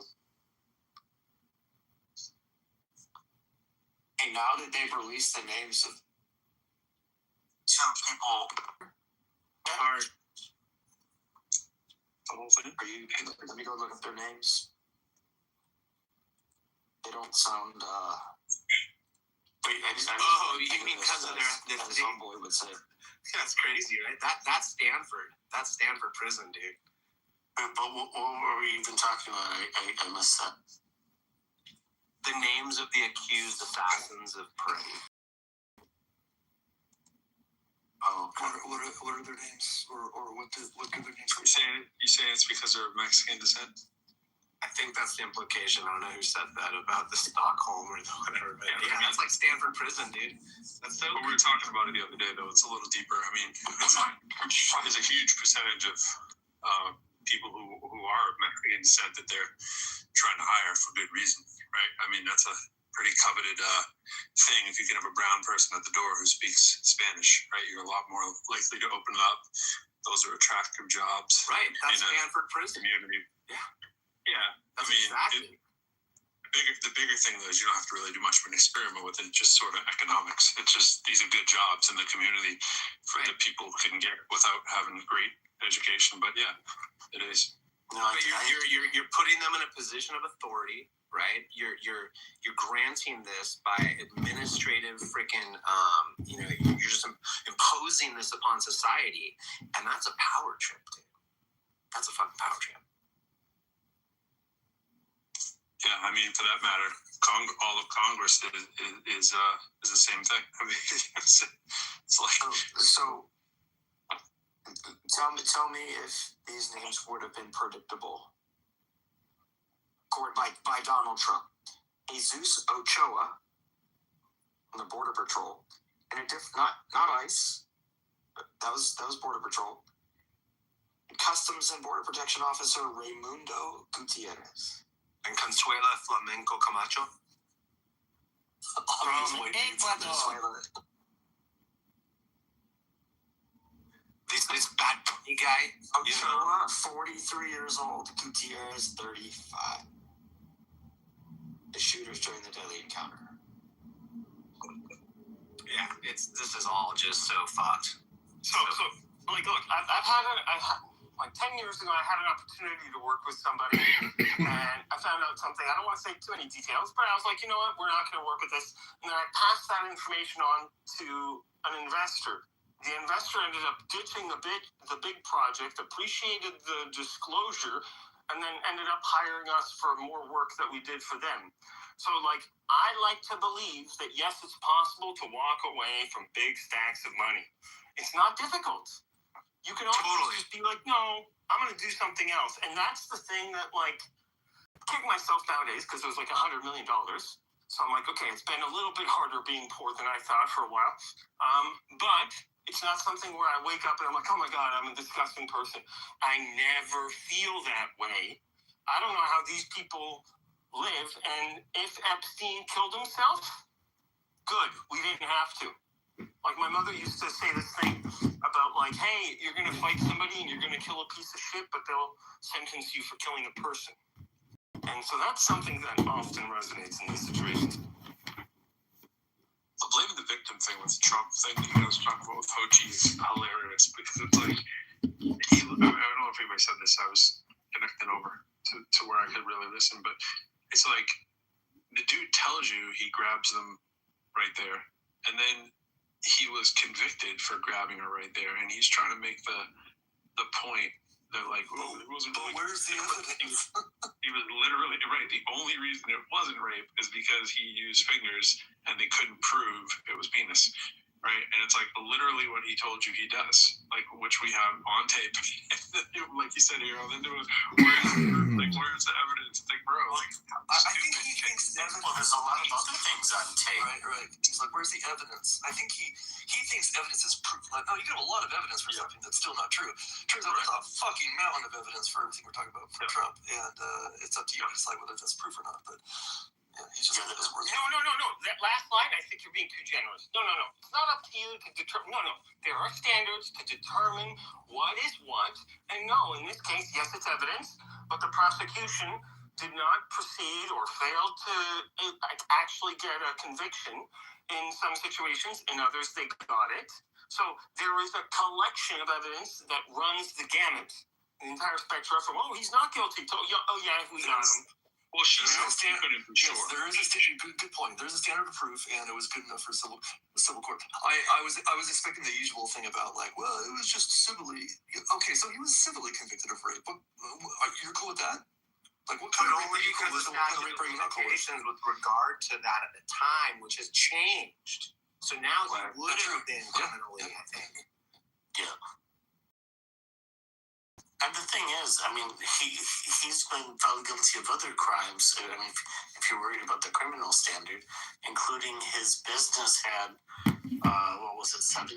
Hey, now that they've released the names of two people, are you? Let me go look up their names. They don't sound. Wait, you mean because of their homeboy would say. That's crazy, right? That's Stanford. That's Stanford prison, dude. But what were we even talking about? I missed that. The names of the accused assassins of Prey. Oh, okay. What are their names, or what do their names? You saying it's because they're of Mexican descent? I think that's the implication. I don't know who said that about the Stockholm or whatever. But yeah, that's like Stanford prison, dude. That's so. But we were talking about it the other day, though. It's a little deeper. I mean, there's a huge percentage of people who are of Mexican descent that they're trying to hire for good reason, right? I mean, that's a pretty coveted thing. If you can have a brown person at the door who speaks Spanish, right, you're a lot more likely to open it up. Those are attractive jobs, right? That's Stanford prison community. Yeah. That's exactly. The bigger thing though is you don't have to really do much of an experiment with it. Just sort of economics. It's just these are good jobs in the community for the people can get without having great education. But yeah, it is. No, but you're putting them in a position of authority, right? You're granting this by administrative freaking you're just imposing this upon society, and that's a power trip, dude. That's a fucking power trip. Yeah, I mean, for that matter, all of Congress is the same thing. I mean, it's like so. Tell me if these names would have been predictable. By Donald Trump. Jesus Ochoa on the Border Patrol, and not ICE, but that was Border Patrol. Customs and Border Protection Officer Raimundo Gutierrez. And Consuela Flamenco Camacho. From Ecuador. This bad bunny guy. Ochoa, 43 years old. Gutierrez, 35. The shooters during the deadly encounter. Yeah, this is all just so fucked. So like, look, I've had 10 years ago, I had an opportunity to work with somebody, and I found out something. I don't want to say too many details, but I was like, you know what, we're not going to work with this. And then I passed that information on to an investor. The investor ended up ditching the big project, appreciated the disclosure, and then ended up hiring us for more work that we did for them. So, I like to believe that, yes, it's possible to walk away from big stacks of money. It's not difficult. You can always just be like, no, I'm going to do something else. And that's the thing that, like, kick myself nowadays because it was like $100 million. So I'm like, okay, it's been a little bit harder being poor than I thought for a while. But it's not something where I wake up and I'm like, oh my God, I'm a disgusting person. I never feel that way. I don't know how these people live. And if Epstein killed himself, good. We didn't have to. Like my mother used to say this thing about like, hey, you're going to fight somebody and you're going to kill a piece of shit, but they'll sentence you for killing a person. And so that's something that often resonates in these situations. The blaming the victim thing with the Trump thing that you guys talk about with Hochi is hilarious because it's like, I don't know if anybody said this, I was connected over to where I could really listen, but it's like the dude tells you he grabs them right there, and then he was convicted for grabbing her right there, and he's trying to make the point that like, well, it wasn't really. But where's the evidence? He was literally right. The only reason it wasn't rape is because he used fingers, and they couldn't prove it was penis, right? And it's like literally what he told you he does, like which we have on tape. Like you said here, then there was where's the evidence? It's like, bro, like I think he thinks evidence. Well, there's a lot of other things on tape. Right. He's like, where's the evidence? I think he thinks evidence is proof. Like, oh, you got a lot of evidence for something that's still not true. Turns out there's a fucking mountain of evidence for everything we're talking about for Trump, and it's up to you to decide whether that's proof or not. But yeah, he's just No. That last line, I think you're being too generous. No. It's not up to you to determine. No. There are standards to determine what is what. And no, in this case, yes, it's evidence, but the prosecution did not proceed or failed to actually get a conviction in some situations. In others, they got it. So there is a collection of evidence that runs the gamut, the entire spectrum from, oh, he's not guilty, to, oh, yeah, we got him. Well, she's not standard for sure. Yes, there is a standard. Good point. There's a standard of proof, and it was good enough for civil court. I was expecting the usual thing about like, well, it was just civilly. Okay, so he was civilly convicted of rape. You're cool with that? Like, what kind of rape are you cool with? What kind of rape are you not cool with? With regard to that at the time, which has changed. So now he would have been criminally, I think. Yeah. And the thing is, I mean, he's been found guilty of other crimes. I mean, if you're worried about the criminal standard, including his business had, 17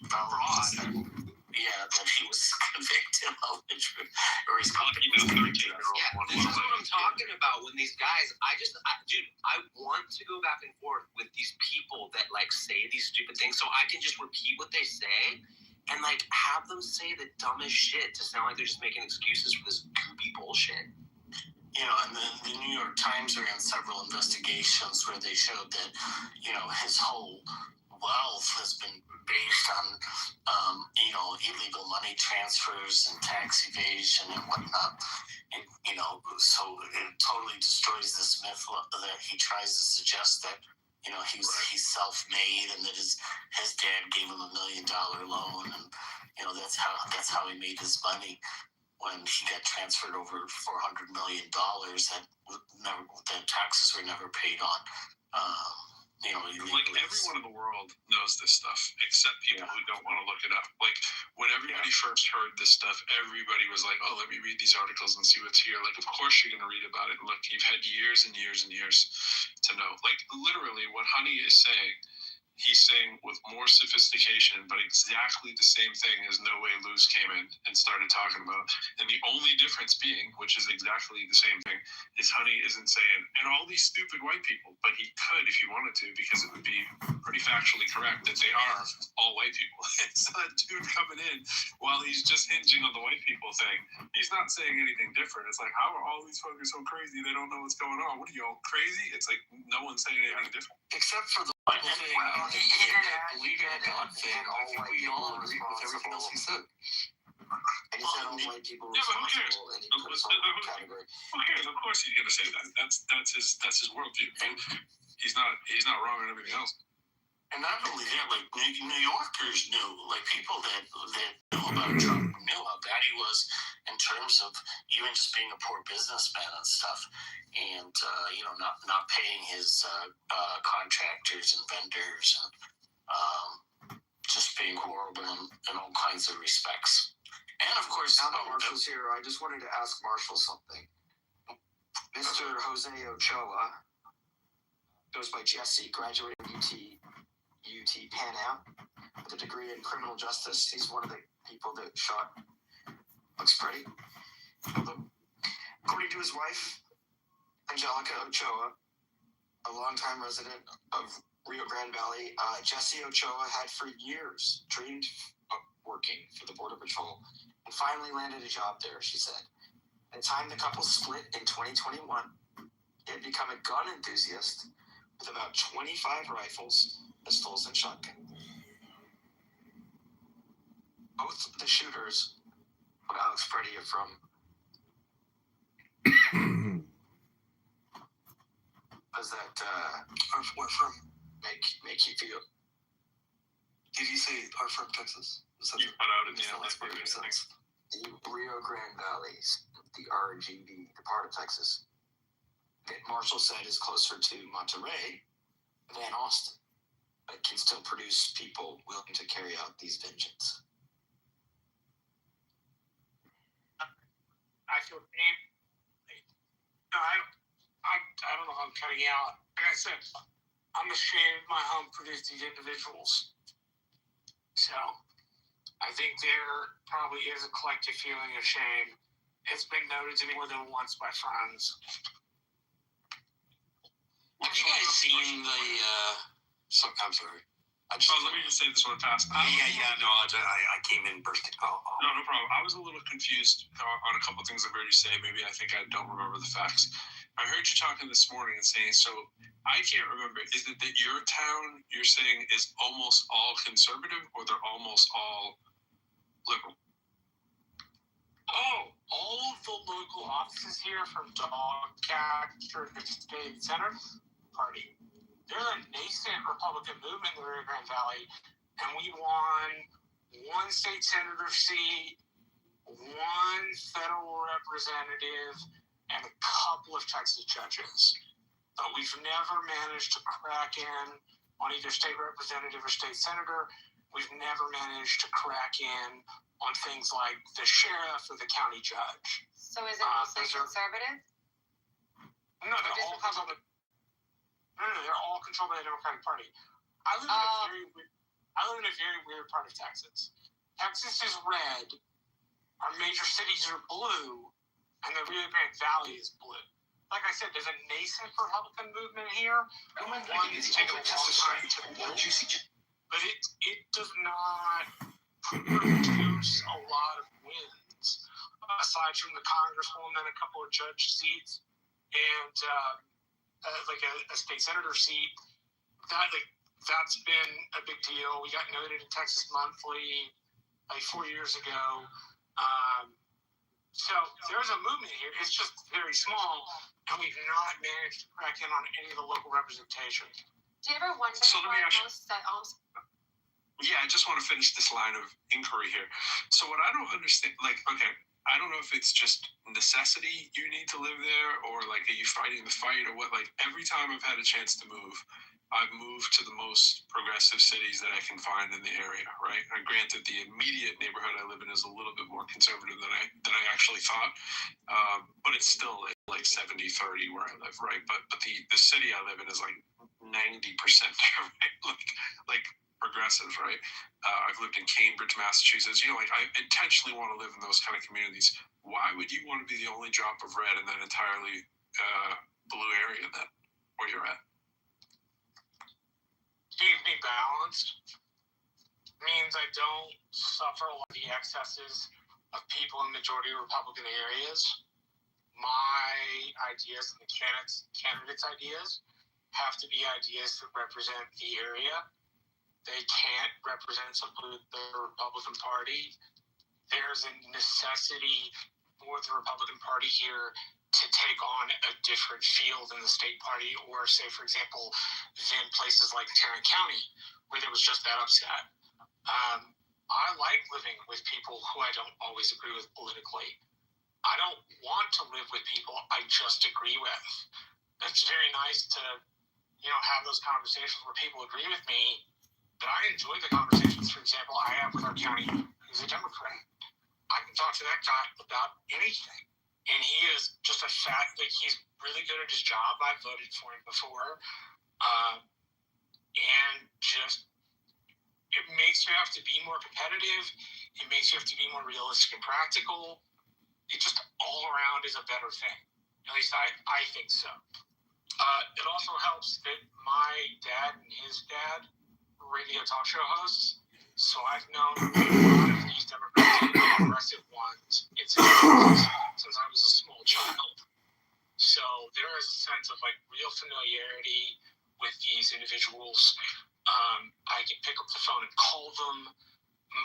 felonies. That he was convicted of, or he's convicted of. Yeah, this is what I'm talking about. When these guys, I want to go back and forth with these people that like say these stupid things, so I can just repeat what they say. And, like, have them say the dumbest shit to sound like they're just making excuses for this goopy bullshit. You know, and the New York Times ran several investigations where they showed that, you know, his whole wealth has been based on, illegal money transfers and tax evasion and whatnot. And, you know, so it totally destroys this myth that he tries to suggest that, you know, he's self-made and that his dad gave him $1 million loan, and you know that's how he made his money when he got transferred over $400 million that taxes were never paid on. Like everyone in the world knows this stuff, except people who don't want to look it up. Like when everybody first heard this stuff, everybody was like, "Oh, let me read these articles and see what's here." Like, of course you're gonna read about it. Look, you've had years and years and years to know. Like literally, what Honey is saying, he's saying with more sophistication, but exactly the same thing as No Way Luz came in and started talking about. And the only difference being, which is exactly the same thing, is Honey isn't saying, and all these stupid white people, but he could if he wanted to, because it would be pretty factually correct that they are all white people. It's that dude coming in while he's just hinging on the white people thing. He's not saying anything different. It's like, how are all these fuckers so crazy? They don't know what's going on. What are you all crazy? It's like no one's saying anything different. Except for the thing, believe in a God thing. I think we all agree with everything else he said. And he said all white people responsible, and he put us all in one category. Who cares? Of course he's gonna say that. That's his worldview. And he's not wrong on everything else. And not only that, like New Yorkers knew, like people that knew about Trump knew how bad he was in terms of even just being a poor businessman and stuff, and not paying his contractors and vendors, and just being horrible in all kinds of respects. And of course, now that Marshall's here, I just wanted to ask Marshall something. Mr. Jose Ochoa goes by Jesse, graduated from UT Pan Am with a degree in criminal justice. He's one of the people that shot. Looks pretty. According to his wife, Angelica Ochoa, a longtime resident of Rio Grande Valley, Jesse Ochoa had for years dreamed of working for the Border Patrol and finally landed a job there, she said. At the time the couple split in 2021, he had become a gun enthusiast with about 25 rifles, pistols, and shotgun. Both the shooters, what Alex Freddie are from. Does that where from make you feel? Did you say are from Texas? You cut out at the end. That's pretty sense. The Rio Grande Valley, the RGV, the part of Texas that Marshall said is closer to Monterey than Austin, but can still produce people willing to carry out these vengeance. I feel pain. I don't know how I'm cutting out. Like I said, I'm ashamed my home produced these individuals. So I think there probably is a collective feeling of shame. It's been noted to me more than once by friends. Have you guys seen the I'm sorry. Let me just say this one fast. No, I came in bursting. No problem. I was a little confused on a couple of things I've heard you say. Maybe I think I don't remember the facts. I heard you talking this morning and saying, so I can't remember. Is it that your town, you're saying, is almost all conservative or they're almost all liberal? Oh, all of the local offices here from dog catcher to state center party. There's a nascent Republican movement in the Rio Grande Valley, and we won one state senator seat, one federal representative, and a couple of Texas judges. But we've never managed to crack in on either state representative or state senator. We've never managed to crack in on things like the sheriff or the county judge. So is it mostly conservative? No, they're all controlled. No, they're all controlled by the Democratic Party. I live in a very weird part of Texas. Texas is red. Our major cities are blue, and the Rio Grande Valley is blue. Like I said, there's a nascent Republican movement here. One that's taken a long time to build, but it does not produce a lot of wins, aside from the congresswoman, a couple of judge seats, and like a state senator seat. That's been a big deal. We got noted in Texas Monthly like 4 years ago. So there's a movement here. It's just very small, and we've not managed to crack in on any of the local representation. Do you ever wonder why most Yeah, I just want to finish this line of inquiry here. So what I don't understand, I don't know if it's just necessity you need to live there, or are you fighting the fight, or what? Every time I've had a chance to move, I've moved to the most progressive cities that I can find in the area, right? And granted, the immediate neighborhood I live in is a little bit more conservative than I actually thought, but it's still like 70-30 where I live, right? But the city I live in is 90%, right? Progressives, right? I've lived in Cambridge, Massachusetts. I intentionally want to live in those kind of communities. Why would you want to be the only drop of red in that entirely blue area then, where you're at? Keep me balanced means I don't suffer a lot of the excesses of people in majority Republican areas. My ideas and the candidates' ideas have to be ideas that represent the area. They can't represent simply the Republican Party. There's a necessity for the Republican Party here to take on a different field in the state party, or say, for example, in places like Tarrant County, where there was just that upset. I like living with people who I don't always agree with politically. I don't want to live with people I just agree with. It's very nice to, have those conversations where people agree with me, but I enjoy the conversations, for example, I have with our county who's a Democrat. I can talk to that guy about anything. And he is just a fact, like, he's really good at his job. I voted for him before. And just, it makes you have to be more competitive. It makes you have to be more realistic and practical. It just all around is a better thing. At least I think so. It also helps that my dad and his dad were radio talk show hosts. So I've known a lot of these Democratic progressive ones since I was a small child. So there is a sense of like real familiarity with these individuals. I can pick up the phone and call them.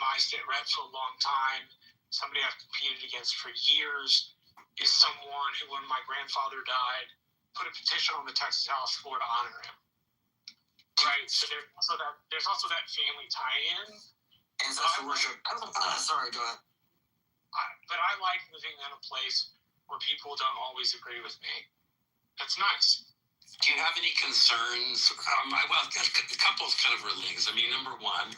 My state rep for a long time, somebody I've competed against for years, is someone who, when my grandfather died, put a petition on the Texas House floor to honor him. Right, so there's also that family tie-in. Ancestor worship. Sorry, go ahead. But I like living in a place where people don't always agree with me. That's nice. Do you have any concerns? Well, a couple of kind of things. I mean, number one,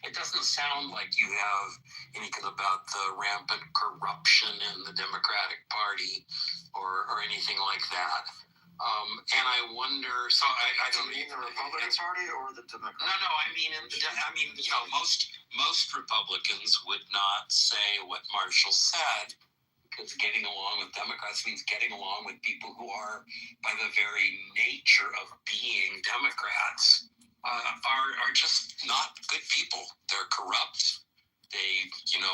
it doesn't sound like you have anything about the rampant corruption in the Democratic Party or anything like that. And I wonder. So I don't mean the Republican Party or the Democratic? No. I mean, most Republicans would not say what Marshall said. Because getting along with Democrats means getting along with people who are, by the very nature of being Democrats, are just not good people. They're corrupt. They,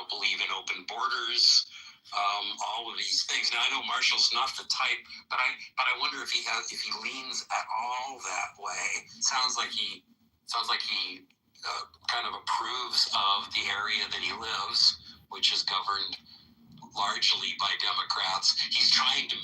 believe in open borders. All of these things. Now I know Marshall's not the type, but I wonder if he leans at all that way. Sounds like he kind of approves of the area that he lives, which is governed largely by Democrats. He's trying to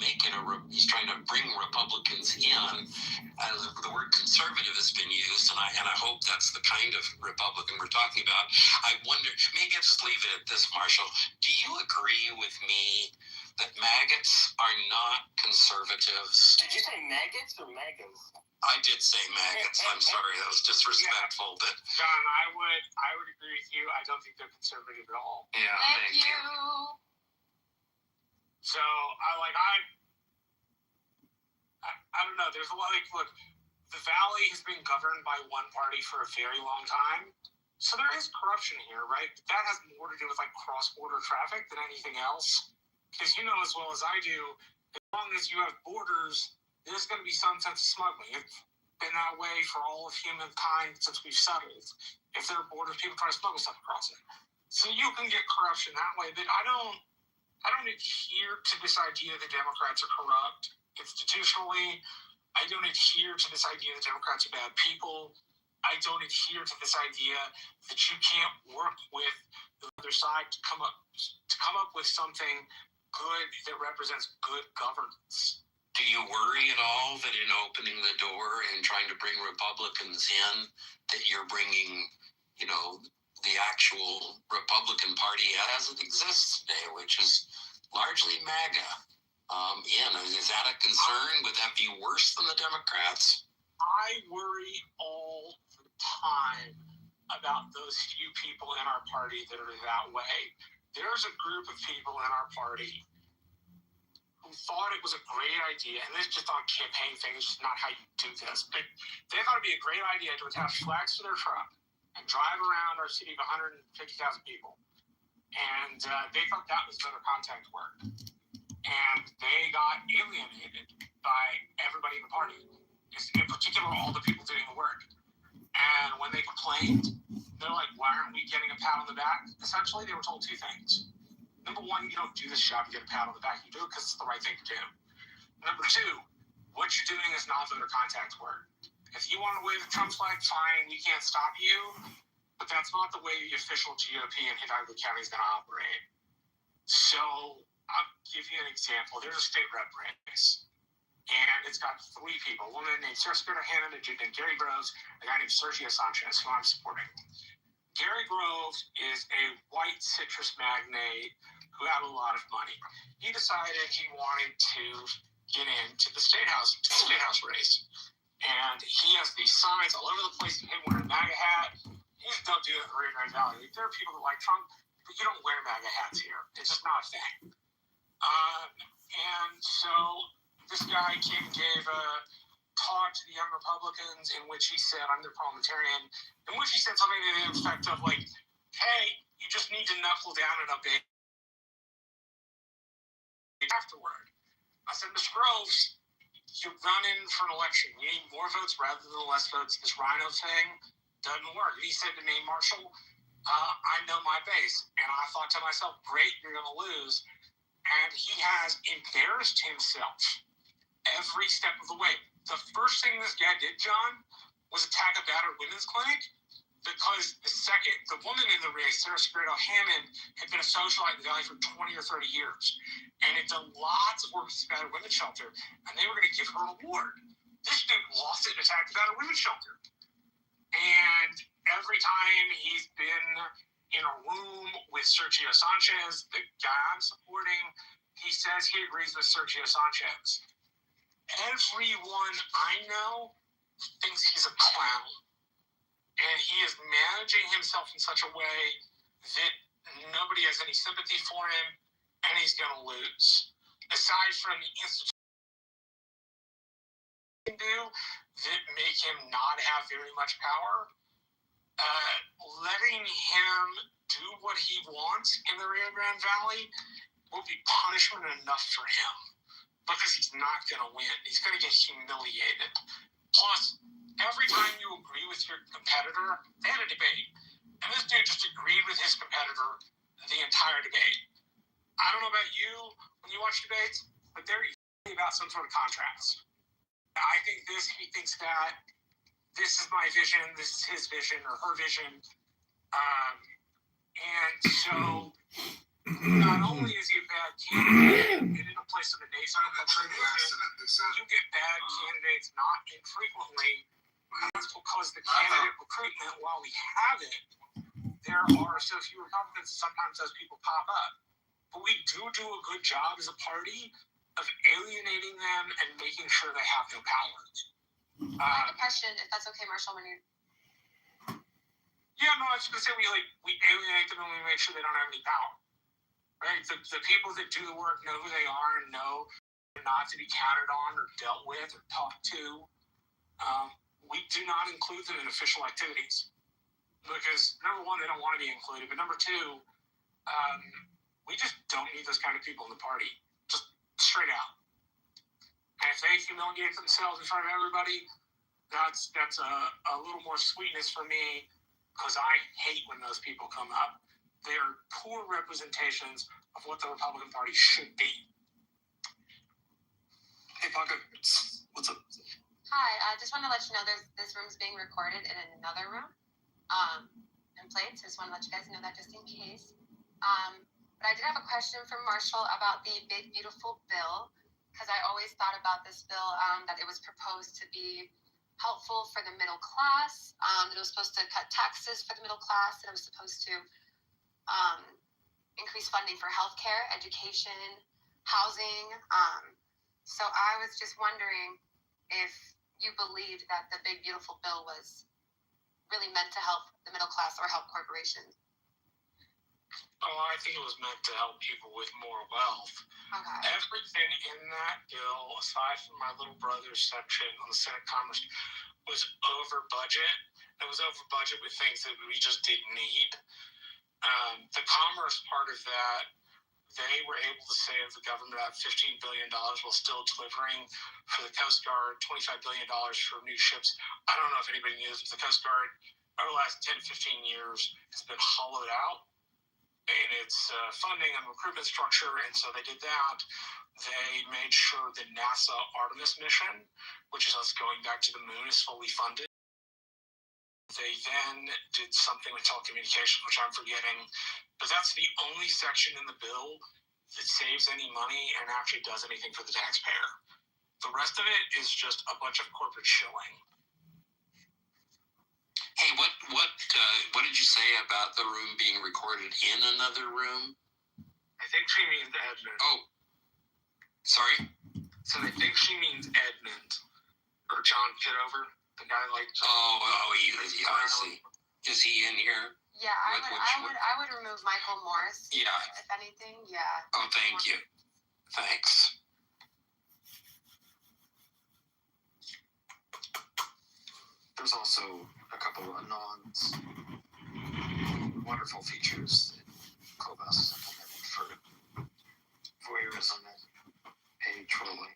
he's trying to bring Republicans in. The word conservative has been used, and I hope that's the kind of Republican we're talking about. I wonder, maybe I'll just leave it at this, Marshall. Do you agree with me that maggots are not conservatives? Did you say maggots or maggots? I did say maggots. I'm sorry, that was disrespectful. Yeah. But John, I would agree with you. I don't think they're conservative at all. Yeah, thank you. So I don't know. There's a lot. Look, the Valley has been governed by one party for a very long time, so there is corruption here, right? But that has more to do with cross-border traffic than anything else. Because you know as well as I do, as long as you have borders, there's going to be some sense of smuggling. It's been that way for all of humankind since we've settled. If there are borders, people try to smuggle stuff across it. So you can get corruption that way, but I don't adhere to this idea that Democrats are corrupt institutionally. I don't adhere to this idea that Democrats are bad people. I don't adhere to this idea that you can't work with the other side to come up with something good that represents good governance. Do you worry at all that in opening the door and trying to bring Republicans in, that you're bringing, the actual Republican Party as it exists today, which is largely MAGA, is that a concern? Would that be worse than the Democrats? I worry all the time about those few people in our party that are that way. There's a group of people in our party who thought it was a great idea, and this is just on campaign things, just not how you do this, but they thought it'd be a great idea to attach flags to their truck and drive around our city of 150,000 people. And they thought that was voter contact work. And they got alienated by everybody in the party, in particular all the people doing the work. And when they complained, they're like, why aren't we getting a pat on the back? Essentially, they were told two things. Number one, you don't do this job to get a pat on the back. You do it because it's the right thing to do. Number two, what you're doing is not voter contact work. If you want to wave the Trump flag, fine, we can't stop you. But that's not the way the official GOP in Hidalgo County is going to operate. So I'll give you an example. There's a state rep race, and it's got three people. A woman named Sarah Hannon and Gary Groves, a guy named Sergio Sanchez, who I'm supporting. Gary Groves is a white citrus magnate who had a lot of money. He decided he wanted to get into the state house race. And he has these signs all over the place of him wearing a MAGA hat. You just don't do it in the Rio Grande Valley. There are people that like Trump. you don't wear MAGA hats here. It's just not a thing. And so this guy came and gave a talk to the young Republicans in which he said, I'm their parliamentarian, in which he said something to the effect of like, hey, you just need to knuckle down and obey afterward. I said, Mr. Groves, you run in for an election. You need more votes rather than less votes. This rhino thing doesn't work. He said to me, Marshall, I know my base. And I thought to myself, great, you're going to lose. And he has embarrassed himself every step of the way. The first thing this guy did, John, was attack a battered women's clinic because the woman in the race, Sarah Segredo-Hammond, had been a socialite in the Valley for 20 or 30 years and had done lots of work with the battered women's shelter, and they were going to give her an award. This dude lost it and attacked the battered women's shelter. And every time he's been in a room with Sergio Sanchez, the guy I'm supporting, he says he agrees with Sergio Sanchez. Everyone I know thinks he's a clown. And he is managing himself in such a way that nobody has any sympathy for him, and he's going to lose. Aside from the institution do that make him not have very much power, letting him do what he wants in the Rio Grande Valley will be punishment enough for him because he's not going to win. He's going to get humiliated. Plus, every time you agree with your competitor, they had a debate. And this dude just agreed with his competitor the entire debate. I don't know about you when you watch debates, but they're usually about some sort of contrast. I think he thinks that this is my vision, this is his vision or her vision. And so, not only is he a bad candidate in a place of a nation, you get bad candidates not infrequently. That's because the candidate recruitment, while we have it, there are so few Republicans that sometimes those people pop up. But we do a good job as a party of alienating them and making sure they have no power. I have a question, if that's okay, Marshall, when you're... Yeah, no, I was just going to say we alienate them and we make sure they don't have any power. Right? The people that do the work know who they are and know not to be counted on or dealt with or talked to. We do not include them in official activities because, number one, they don't want to be included, but number two, we just don't need those kind of people in the party, just straight out. And if they humiliate themselves in front of everybody, that's a little more sweetness for me because I hate when those people come up. They're poor representations of what the Republican Party should be. Hey, Paco, what's up? Hi, I just want to let you know this room's being recorded in another room and played, so I just want to let you guys know that just in case. But I did have a question for Marshall about the Big Beautiful Bill, because I always thought about this bill that it was proposed to be helpful for the middle class, that it was supposed to cut taxes for the middle class, that it was supposed to increase funding for healthcare, education, housing. So I was just wondering if you believed that the Big Beautiful Bill was really meant to help the middle class or help corporations. Oh, I think it was meant to help people with more wealth. Okay. Everything in that bill, aside from my little brother's section on the Senate Commerce, was over budget. It was over budget with things that we just didn't need. The commerce part of that, they were able to save the government about $15 billion while still delivering for the Coast Guard $25 billion for new ships. I don't know if anybody knew this, but the Coast Guard over the last 10 to 15 years has been hollowed out in its funding and recruitment structure, and so they did that. They made sure the NASA Artemis mission, which is us going back to the moon, is fully funded. They then did something with telecommunications, which I'm forgetting, but that's the only section in the bill that saves any money and actually does anything for the taxpayer. The rest of it is just a bunch of corporate shilling. Hey, what did you say about the room being recorded in another room? I think she means Edmund. Oh, sorry? So I think she means Edmund or John Kitover, the guy like. I see. Is he in here? Yeah, I would remove Michael Morris. Yeah. If anything, yeah. Oh, thank you. Thanks. There's also a couple of Anon's wonderful features that Clubhouse has implemented for voyeurism and paid trolling.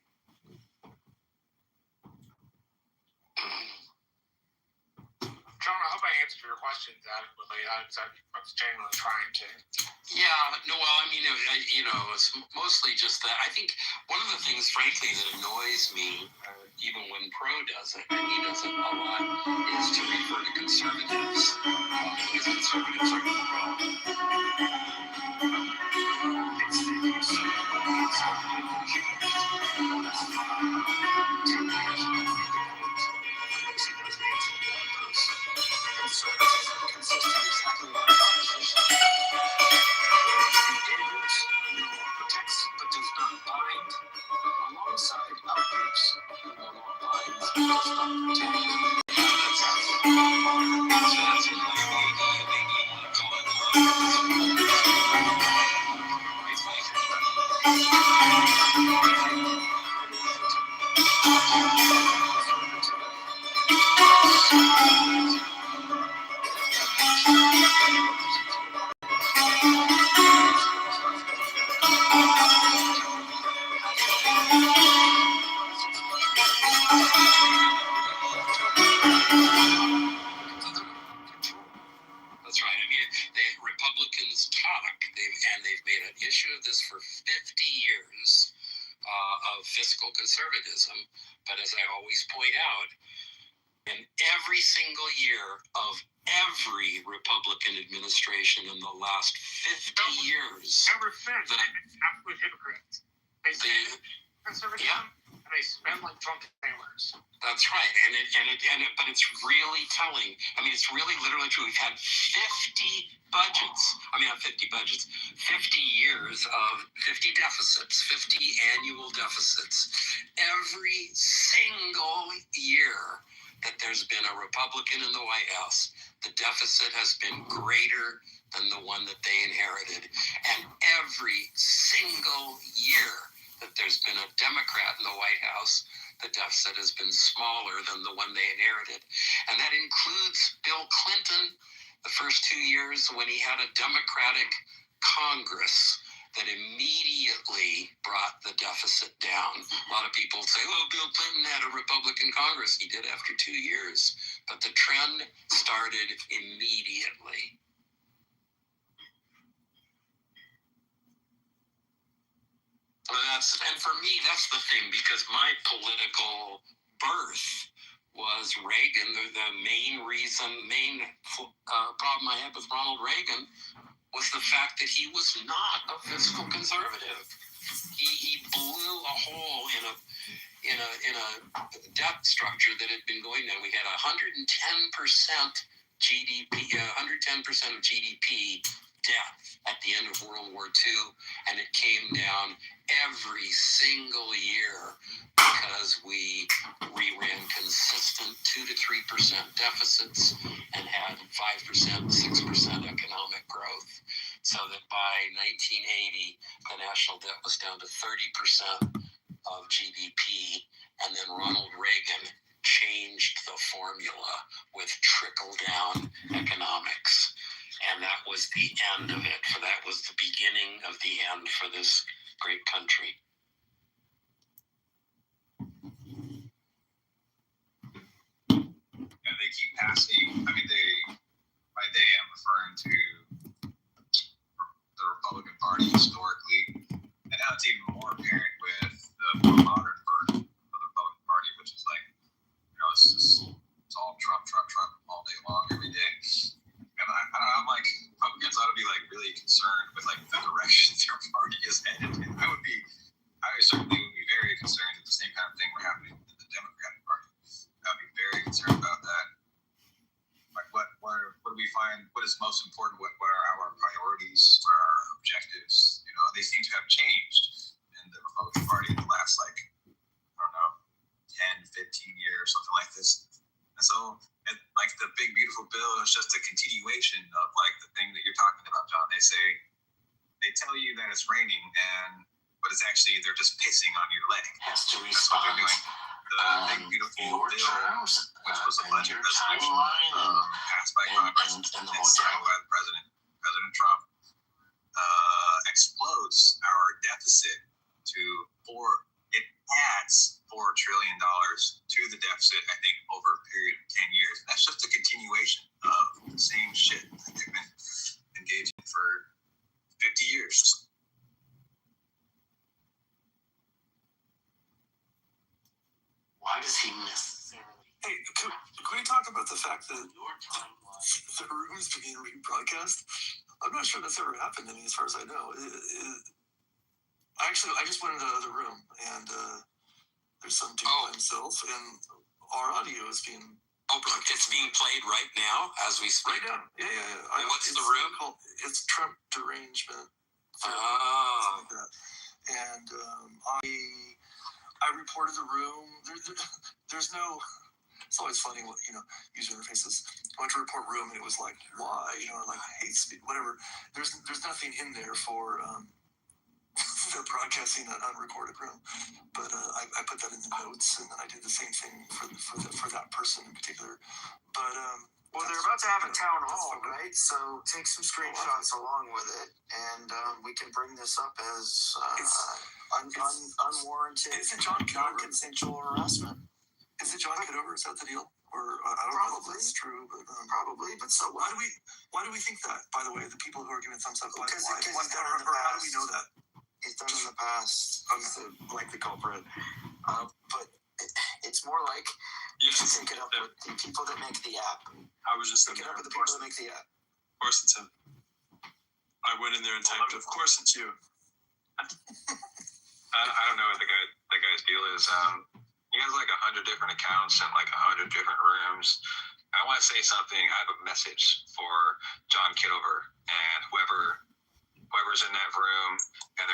John, I hope I answered your questions adequately. I was genuinely trying to. Yeah, no, well, I mean, it's mostly just that. I think one of the things, frankly, that annoys me, even when Pro does it, and he does it a lot, is to refer to conservatives, because conservatives are wrong. It's the use of conservative humanist. That's the 2 years of independent. Obviously, those names are the person. Conservatism consists of exactly one proposition. Prohibits, protects, but does not bind, alongside outgroups who no law binds, but does not protect. That's right. I mean, Republicans talk, they've made an issue of this for 50 years of fiscal conservatism. But as I always point out, in every single year of every Republican administration in the last 50 years, Ever since, they've been absolute hypocrites. They say conservatism, and they spend like drunk sailors. That's right, but it's really telling. I mean, it's really literally true. We've had 50 budgets. I mean, not 50 budgets. 50 years of 50 deficits, 50 annual deficits. Every single year that there's been a Republican in the White House, the deficit has been greater than the one that they inherited. And every single year that there's been a Democrat in the White House, the deficit has been smaller than the one they inherited. And that includes Bill Clinton, the first 2 years when he had a Democratic Congress that immediately brought the deficit down. A lot of people say, oh, Bill Clinton had a Republican Congress. He did after 2 years. But the trend started immediately. And for me, that's the thing, because my political birth was Reagan. The main problem I had with Ronald Reagan was the fact that he was not a fiscal conservative. He blew a hole in a debt structure that had been going down. We had 110% GDP, 110% of GDP debt at the end of World War II, and it came down every single year because we ran consistent 2 to 3% deficits and had 5%, 6% economic growth, so that by 1980 the national debt was down to 30% of GDP, and then Ronald Reagan changed the formula with trickle-down economics. And that was the end of it. So that was the beginning of the end for this great country. And they keep passing. I mean, by they, I'm referring to the Republican Party historically, and now it's even more apparent with the more modern version of the Republican Party, which is like, it's all Trump all day long, every day. And I don't know, I'm like, Republicans ought to be like really concerned with like the direction their party is headed. And I certainly would be very concerned if the same kind of thing were happening in the Democratic Party. I'd be very concerned about that. Like, what do we find? What is most important? What are our priorities? What are our objectives? They seem to have changed in the Republican Party in the last, 10, 15 years, something like this. And so, the big beautiful bill is just a continuation of say, they tell you that it's raining, but it's actually, they're just pissing on your leg. Has to That's what they're respond. doing. The big beautiful bill, which was a budget resolution passed by Congress and signed by President Trump, explodes our deficit it adds $4 trillion to the deficit, I think, over a period of 10 years. That's just a continuation of the same shit that they've been engaging for 50 years. Why does he necessarily? Hey, can we talk about the fact that the room is being rebroadcast? I'm not sure that's ever happened to me, as far as I know. Actually, I just went into the other room, and there's some dude by himself, and our audio is being broadcast. It's being played right now as we speak. Right now, yeah. And what's the room? It's Trump derangement. Oh. Like that. And I reported the room. There's no. It's always funny what user interfaces. I went to report room and it was like, why? Like hate speech, whatever. There's nothing in there for they're broadcasting an unrecorded room. But I put that in the notes, and then I did the same thing for that person in particular. But well, they're about to have a town hall, right? So take some screenshots along with it, and we can bring this up as unwarranted, non-consensual harassment. Is it John Kitover? Is that the deal? Or I don't know if that's true, but probably. But so why do we think that? By the way, the people who are giving thumbs up, because how do we know that? He's done in the past. He's the culprit. But it's more like you should take it up with the people that make the app. I was just take it up with the people that make the app. Of course it's him. I went in there and typed, of course it's you. I don't know what the guy's deal is. He has like 100 different accounts and like 100 different rooms. I want to say something. I have a message for John Kitover and whoever's in that room, and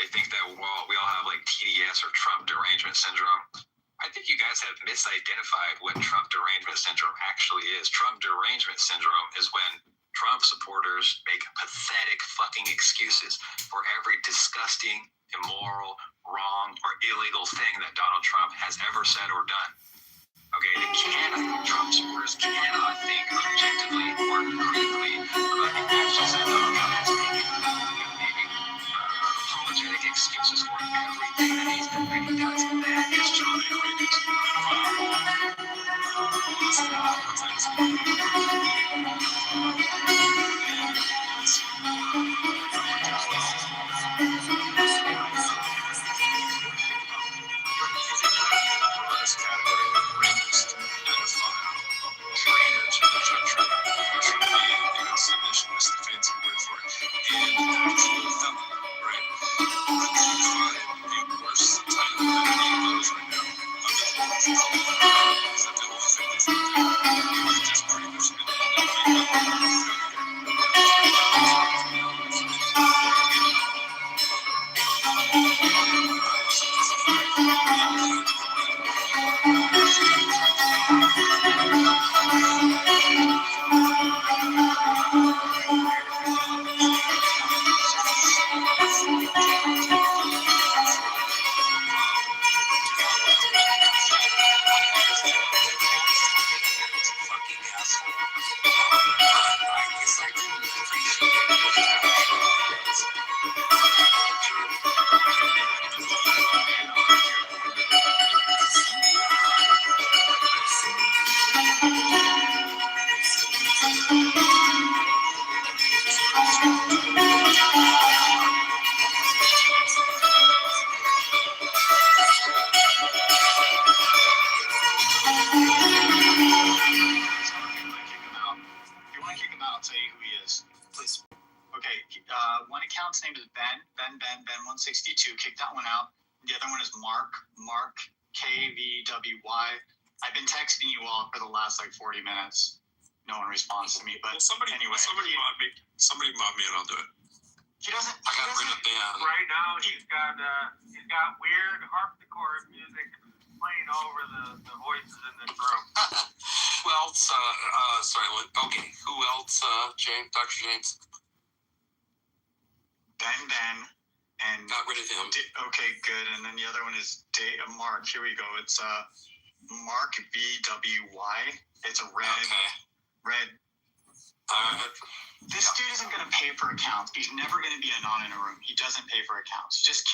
they think that we all have like TDS or Trump derangement syndrome. I think you guys have misidentified what Trump derangement syndrome actually is. Trump derangement syndrome is when Trump supporters make pathetic fucking excuses for every disgusting, immoral, wrong, or illegal thing that Donald Trump has ever said or done. Okay, Trump supporters cannot think objectively or critically about the actions that Donald Trump has taken. Making apologetic excuses for everything that he does. That is John derangement. Ben162, kick that one out. The other one is Mark KVWY. I've been texting you all for the last 40 minutes. No one responds to me, but somebody mob me and I'll do it. He doesn't. I got rid of Ben. Right now, he's got weird harpsichord music playing over the voices in this room. Who else? Sorry. Okay. Who else? James, Dr. James. Ben, and got rid of him. Okay, good. And then the other one is Mark. Here we go. It's Mark VWY. It's a red. This dude isn't going to pay for accounts. He's never going to be anon in a room. He doesn't pay for accounts. Just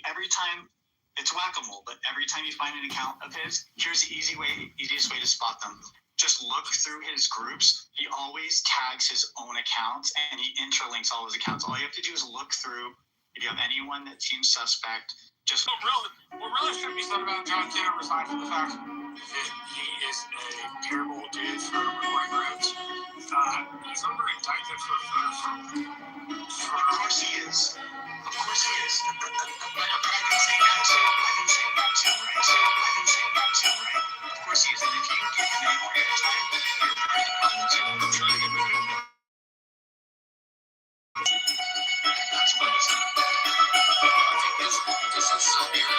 every time. It's whack-a-mole, but every time you find an account of his, here's the easiest way to spot them. Just look through his groups. He always tags his own accounts, and he interlinks all his accounts. All you have to do is look through. If you have anyone that seems suspect, just... What really should be said about John Kitover, aside from the fact that he is a terrible dude for recording rooms, he's under indictment for something. Of course he is. Of course he is. But I've been saying that too. Right? Of course he is. And if you give him any more airtime, you're part of the problem too. I'm trying to get rid of him. That's what it's not. I think this is severe.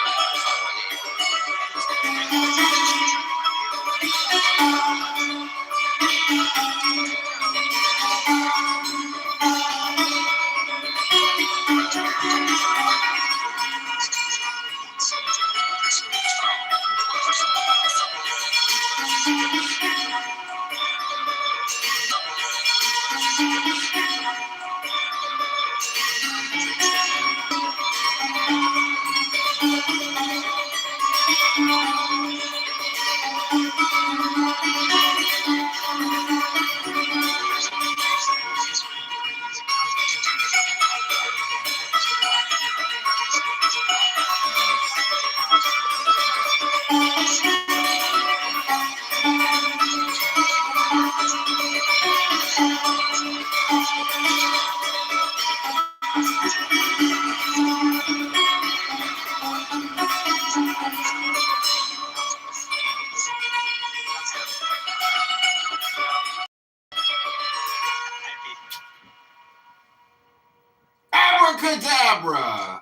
Abracadabra!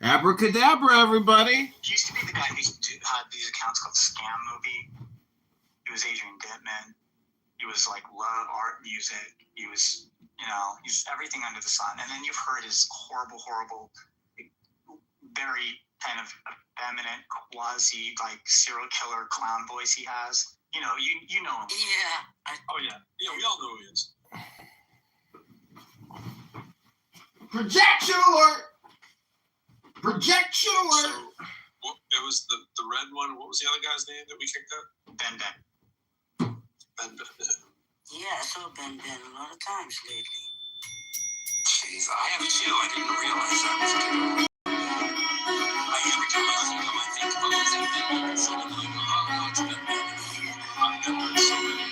Abracadabra, everybody! He used to be the guy who had these accounts called Scam Movie. He was Adrian Bittman. He was like love art music. He was, he's everything under the sun. And then you've heard his horrible, very kind of effeminate, quasi like serial killer clown voice he has. You know him. Yeah. Yeah, we all know who he is. Projection alert! Projection alert! So, it was the red one. What was the other guy's name that we kicked out? Ben. Yeah, I saw Ben a lot of times lately. Jeez, I have two. I didn't realize that was two. Every time I see him, I think, oh, is it Ben? And so I'm like, oh, no, it's Ben. There's so many.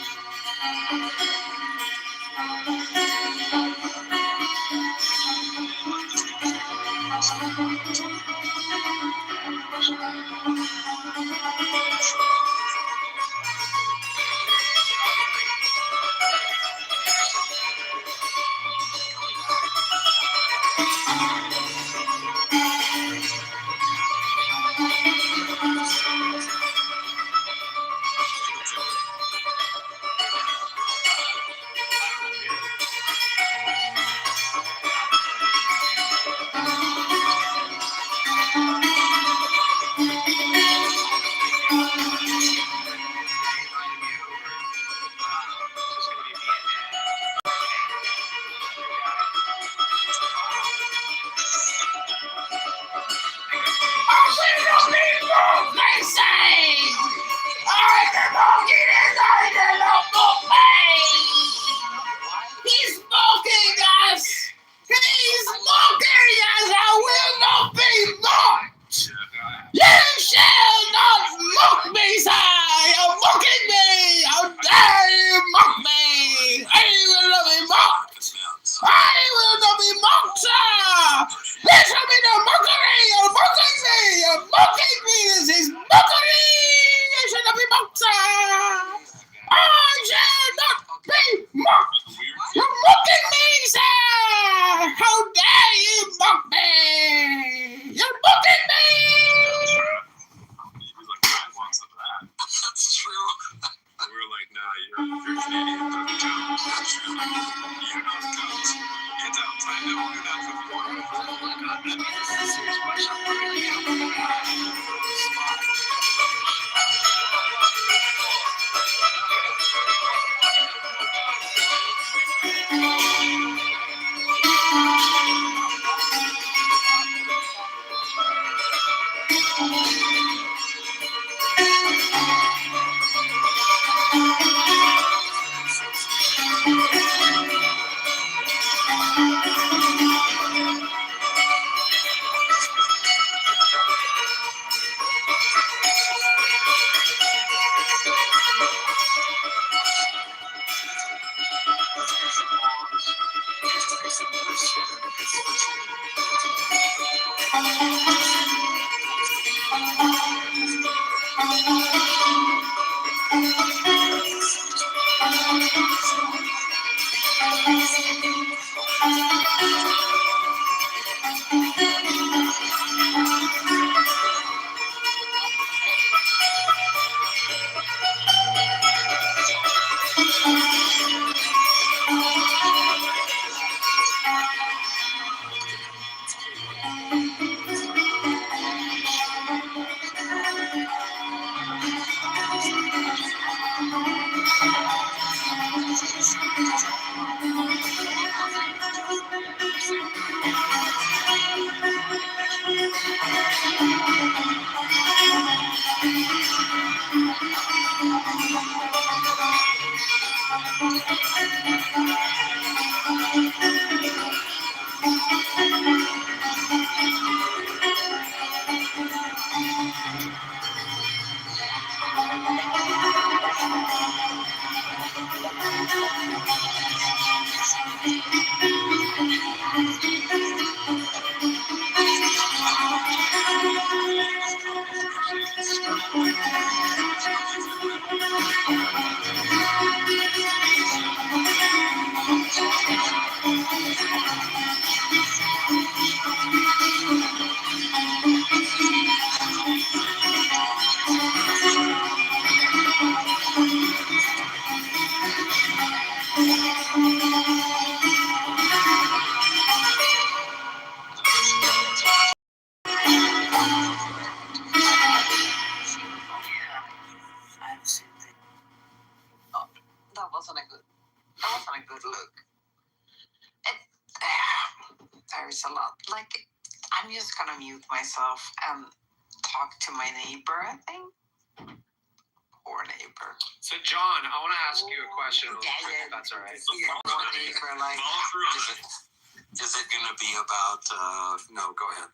serious question. I'm really That wasn't a good look. There's a lot. Like, I'm just gonna mute myself and talk to my neighbor, I think. Poor neighbor. So, John, I want to ask you a question real quick, if that's all right. Poor neighbor, like, Is it going to be about? No, go ahead.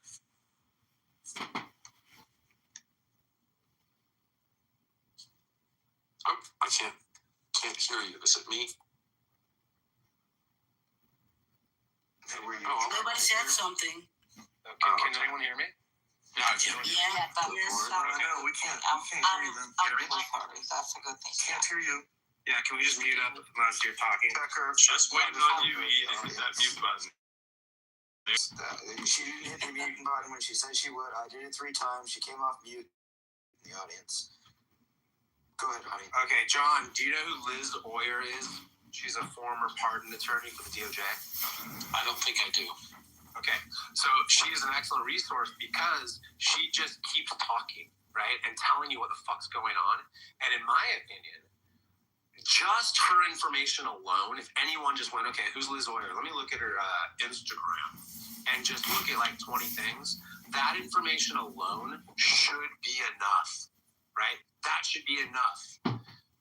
Oh, I can't hear you. Is it me? Nobody said something. Okay, can anyone hear me? yeah, that was. No, we can't hear you then. Sorry, that's a good thing. Can't hear you. Yeah, can we just mute up unless you're talking? Just waiting on you, E, to hit that mute button. She hit the mute button when she said she would. I did it 3 times. She came off mute in the audience. Go ahead, honey. Okay, John, do you know who Liz Oyer is? She's a former pardon attorney for the DOJ. I don't think I do. Okay, so she is an excellent resource because she just keeps talking, right, and telling you what the fuck's going on. And in my opinion, just her information alone, if anyone just went, okay, who's Liz Oyer? Let me look at her Instagram and just look at like 20 things. That information alone should be enough, right? That should be enough.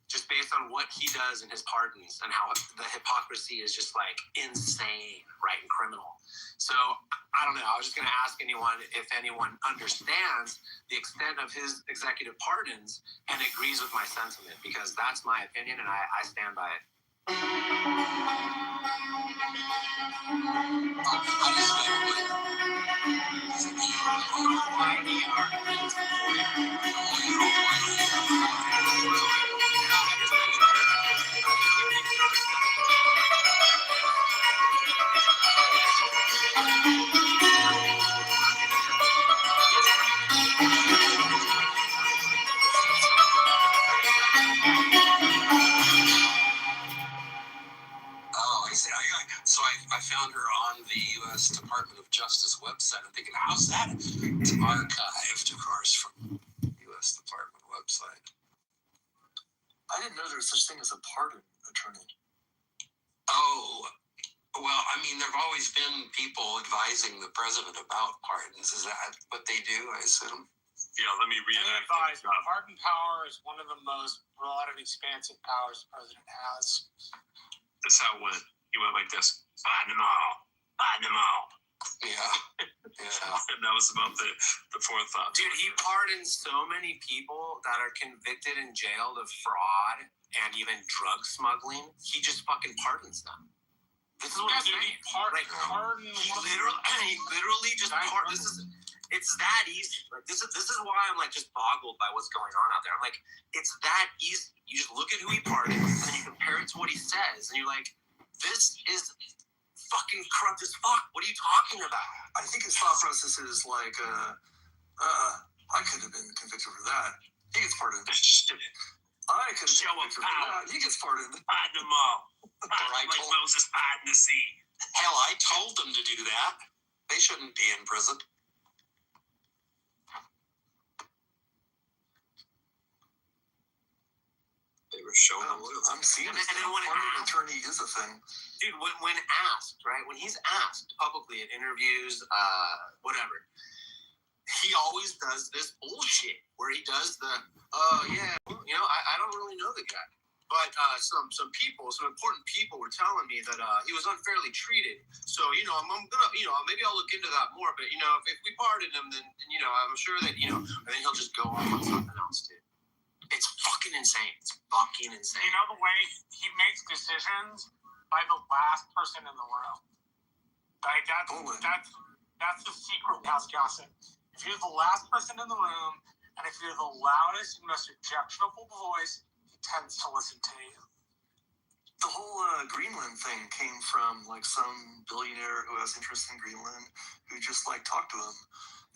Just based on what he does in his pardons and how the hypocrisy is just like insane, right, and criminal. So I don't know. I was just going to ask anyone if anyone understands the extent of his executive pardons and agrees with my sentiment, because that's my opinion and I stand by it. So I found her on the U.S. Department Justice website. I'm thinking, how's that? It's archived, of course, from U.S. Department website. I didn't know there was such thing as a pardon attorney. Oh, well, I mean, there've always been people advising the president about pardons. Is that what they do, I assume? Yeah, let me read They advise pardon power is one of the most broad and expansive powers the president has. That's how it went. He went like this. Pardon them all. Pardon them all. Yeah. And that was about the fourth thought. Dude, he pardons so many people that are convicted and jailed of fraud and even drug smuggling. He just fucking pardons them. This is what I'm saying. He literally just pardons. It's that easy. Like this is why I'm like just boggled by what's going on out there. I'm like, it's that easy. You just look at who he pardons and then you compare it to what he says, and you're like, this is fucking corrupt as fuck. What are you talking about? I think his thought process is like, I could have been convicted for that. He gets pardoned. I could have been convicted for that. He gets pardoned. Pardon them all. Like Moses pardoned the sea. Hell, I told them to do that. They shouldn't be in prison. They were showing them. I'm seeing this. Pardon attorney is a thing. Dude, when asked, right? When he's asked publicly in interviews, whatever, he always does this bullshit where he does the, I don't really know the guy. But some important people were telling me that he was unfairly treated. So, I'm gonna, maybe I'll look into that more. But, if we pardon him, then I'm sure that, and then he'll just go on with something else, dude. It's fucking insane. It's fucking insane. You know the way he makes decisions by the last person in the room. Like that's the secret house gossip. If you're the last person in the room, and if you're the loudest and most objectionable voice, he tends to listen to you. The whole Greenland thing came from like some billionaire who has interest in Greenland who just like talked to him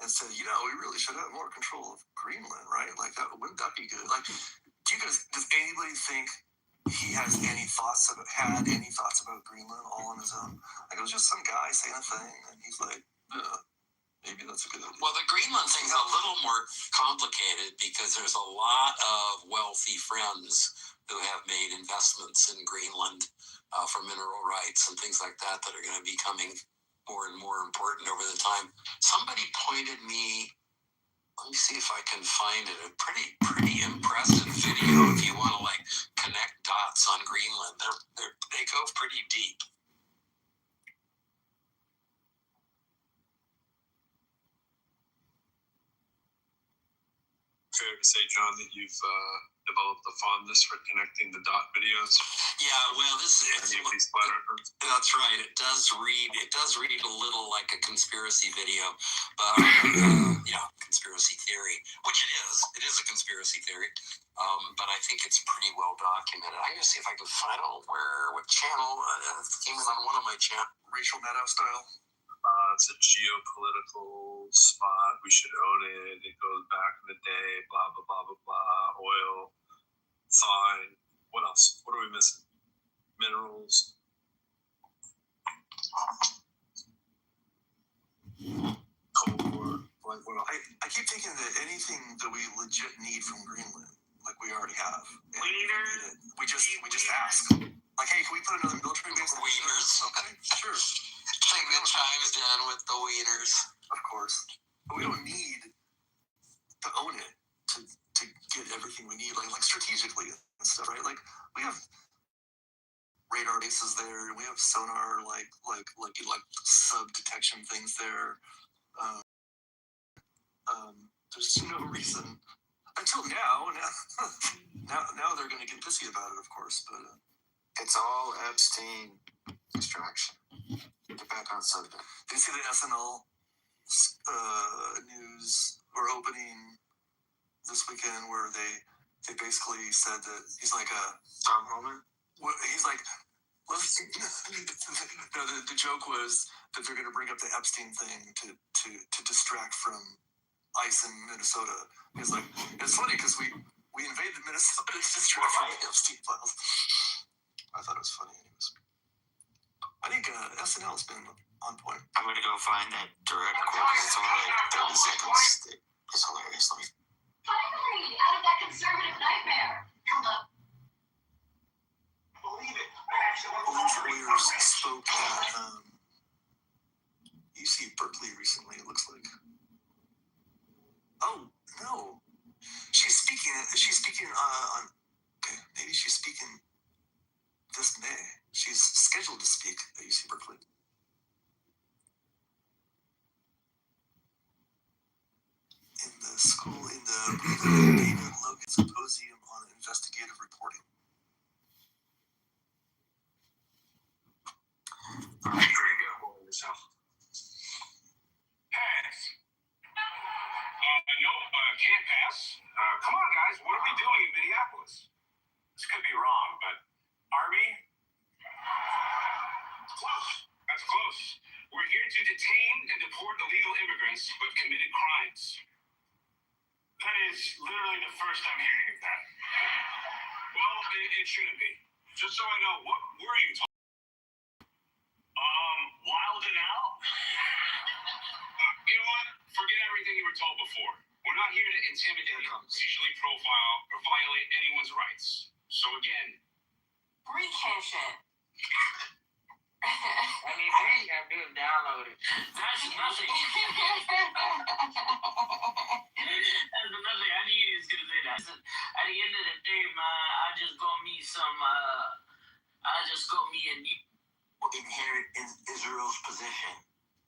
and said, we really should have more control of Greenland, right? Like, wouldn't that be good? Like, does anybody think he had any thoughts about Greenland all on his own? Like, it was just some guy saying a thing, and he's like, maybe that's a good idea. Well, the Greenland thing's a little more complicated because there's a lot of wealthy friends who have made investments in Greenland for mineral rights and things like that are going to be coming more and more important over the time. Somebody pointed me, let me see if I can find it, a pretty impressive video if you want to like connect dots on Greenland. They go pretty deep. Fair to say, John, that you've developed a fondness for connecting the dot videos. Yeah, well, that's right. It does read a little like a conspiracy video, but conspiracy theory, which it is. It is a conspiracy theory, but I think it's pretty well documented. I'm gonna see if I can find out what channel it came in on one of my channels. Rachel Maddow style. It's a geopolitical spot. We should own it. It goes back in the day. Blah blah blah blah blah. Oil, fine. What else? What are we missing? Minerals. Coal. Like what else? I keep thinking that anything that we legit need from Greenland, like we already have. We just ask. Like, hey, can we put another military base? Wieners. Okay, sure. Take the chimes down with the wieners. Of course. But we don't need to own it to get everything we need, like strategically and stuff, right? Like, we have radar bases there, we have sonar, like sub detection things there. There's no reason until now they're going to get pissy about it, of course, but it's all Epstein distraction. Get back on subject. Did you see the SNL news or opening this weekend where they basically said that he's like Tom Homer? He's like, the joke was that they're going to bring up the Epstein thing to distract from ICE in Minnesota. He's like, it's funny because we invaded Minnesota to distract from the Epstein files. I thought it was funny anyways. I think SNL has been on point. I'm gonna go find that direct quote. It's only like 30 seconds. It's hilarious. Let me. Finally, out of that conservative nightmare. Hello. Believe it. Lawyers spoke at UC Berkeley recently, it looks like. Oh, no. She's speaking on, okay, maybe she's speaking this May. She's scheduled to speak at UC Berkeley. In the Dana Logan Symposium on Investigative Reporting. All right, here we go. Pass. No, can't pass. Come on, guys. What are we doing in Minneapolis? This could be wrong, but Army? Close. That's close. We're here to detain and deport illegal immigrants who have committed crimes. That is literally the first I'm hearing of that. Well, it shouldn't be. Just so I know, what were you talking? Wilding out? You know what? Forget everything you were told before. We're not here to intimidate, racially profile, or violate anyone's rights. So again, Retention. I mean, please have been downloaded. That's nothing. That's nothing. I knew he was gonna say that. At the end of the day, man, I just go meet a new Inherit Israel's position.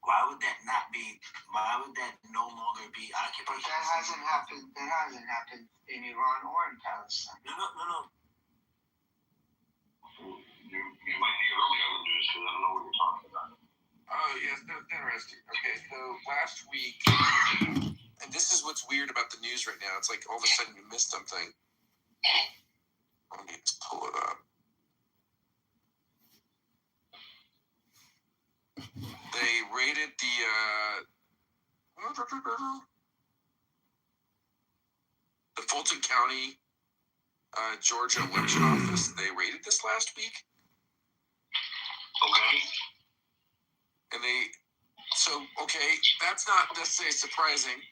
Why would that not be? Why would that no longer be occupation? But that hasn't happened. That hasn't happened in Iran or in Palestine. No. you might be early on the news because I don't know what you're talking about. Oh, yes, that's interesting. Okay, so last week, and this is what's weird about the news right now. It's like all of a sudden you missed something. Let me just pull it up. They raided the Fulton County, Georgia election office. They raided this last week. Okay. And that's not necessarily surprising,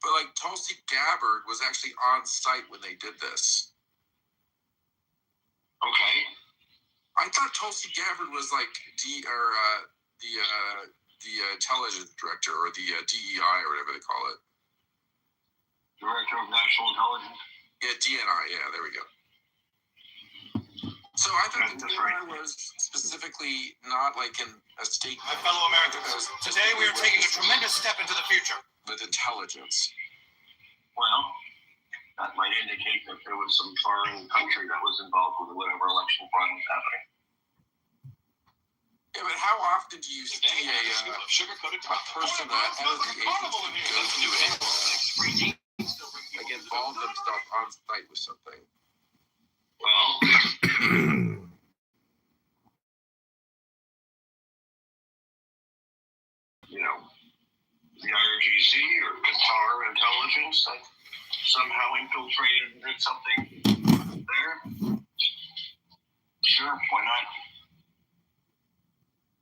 but like Tulsi Gabbard was actually on site when they did this. Okay. I thought Tulsi Gabbard was like the intelligence director or the DEI or whatever they call it. Director of National Intelligence. Yeah, DNI. Yeah, there we go. So I thought the DNI was specifically not like in a state. My fellow Americans, today we are taking a tremendous step into the future. With intelligence. Well, that might indicate that there was some foreign country that was involved with whatever election fraud was happening. Yeah, but how often do you see a person that has the agency go to like involve themselves on site with something? Well, the IRGC or Qatar intelligence that somehow infiltrated and did something there. Sure, why not?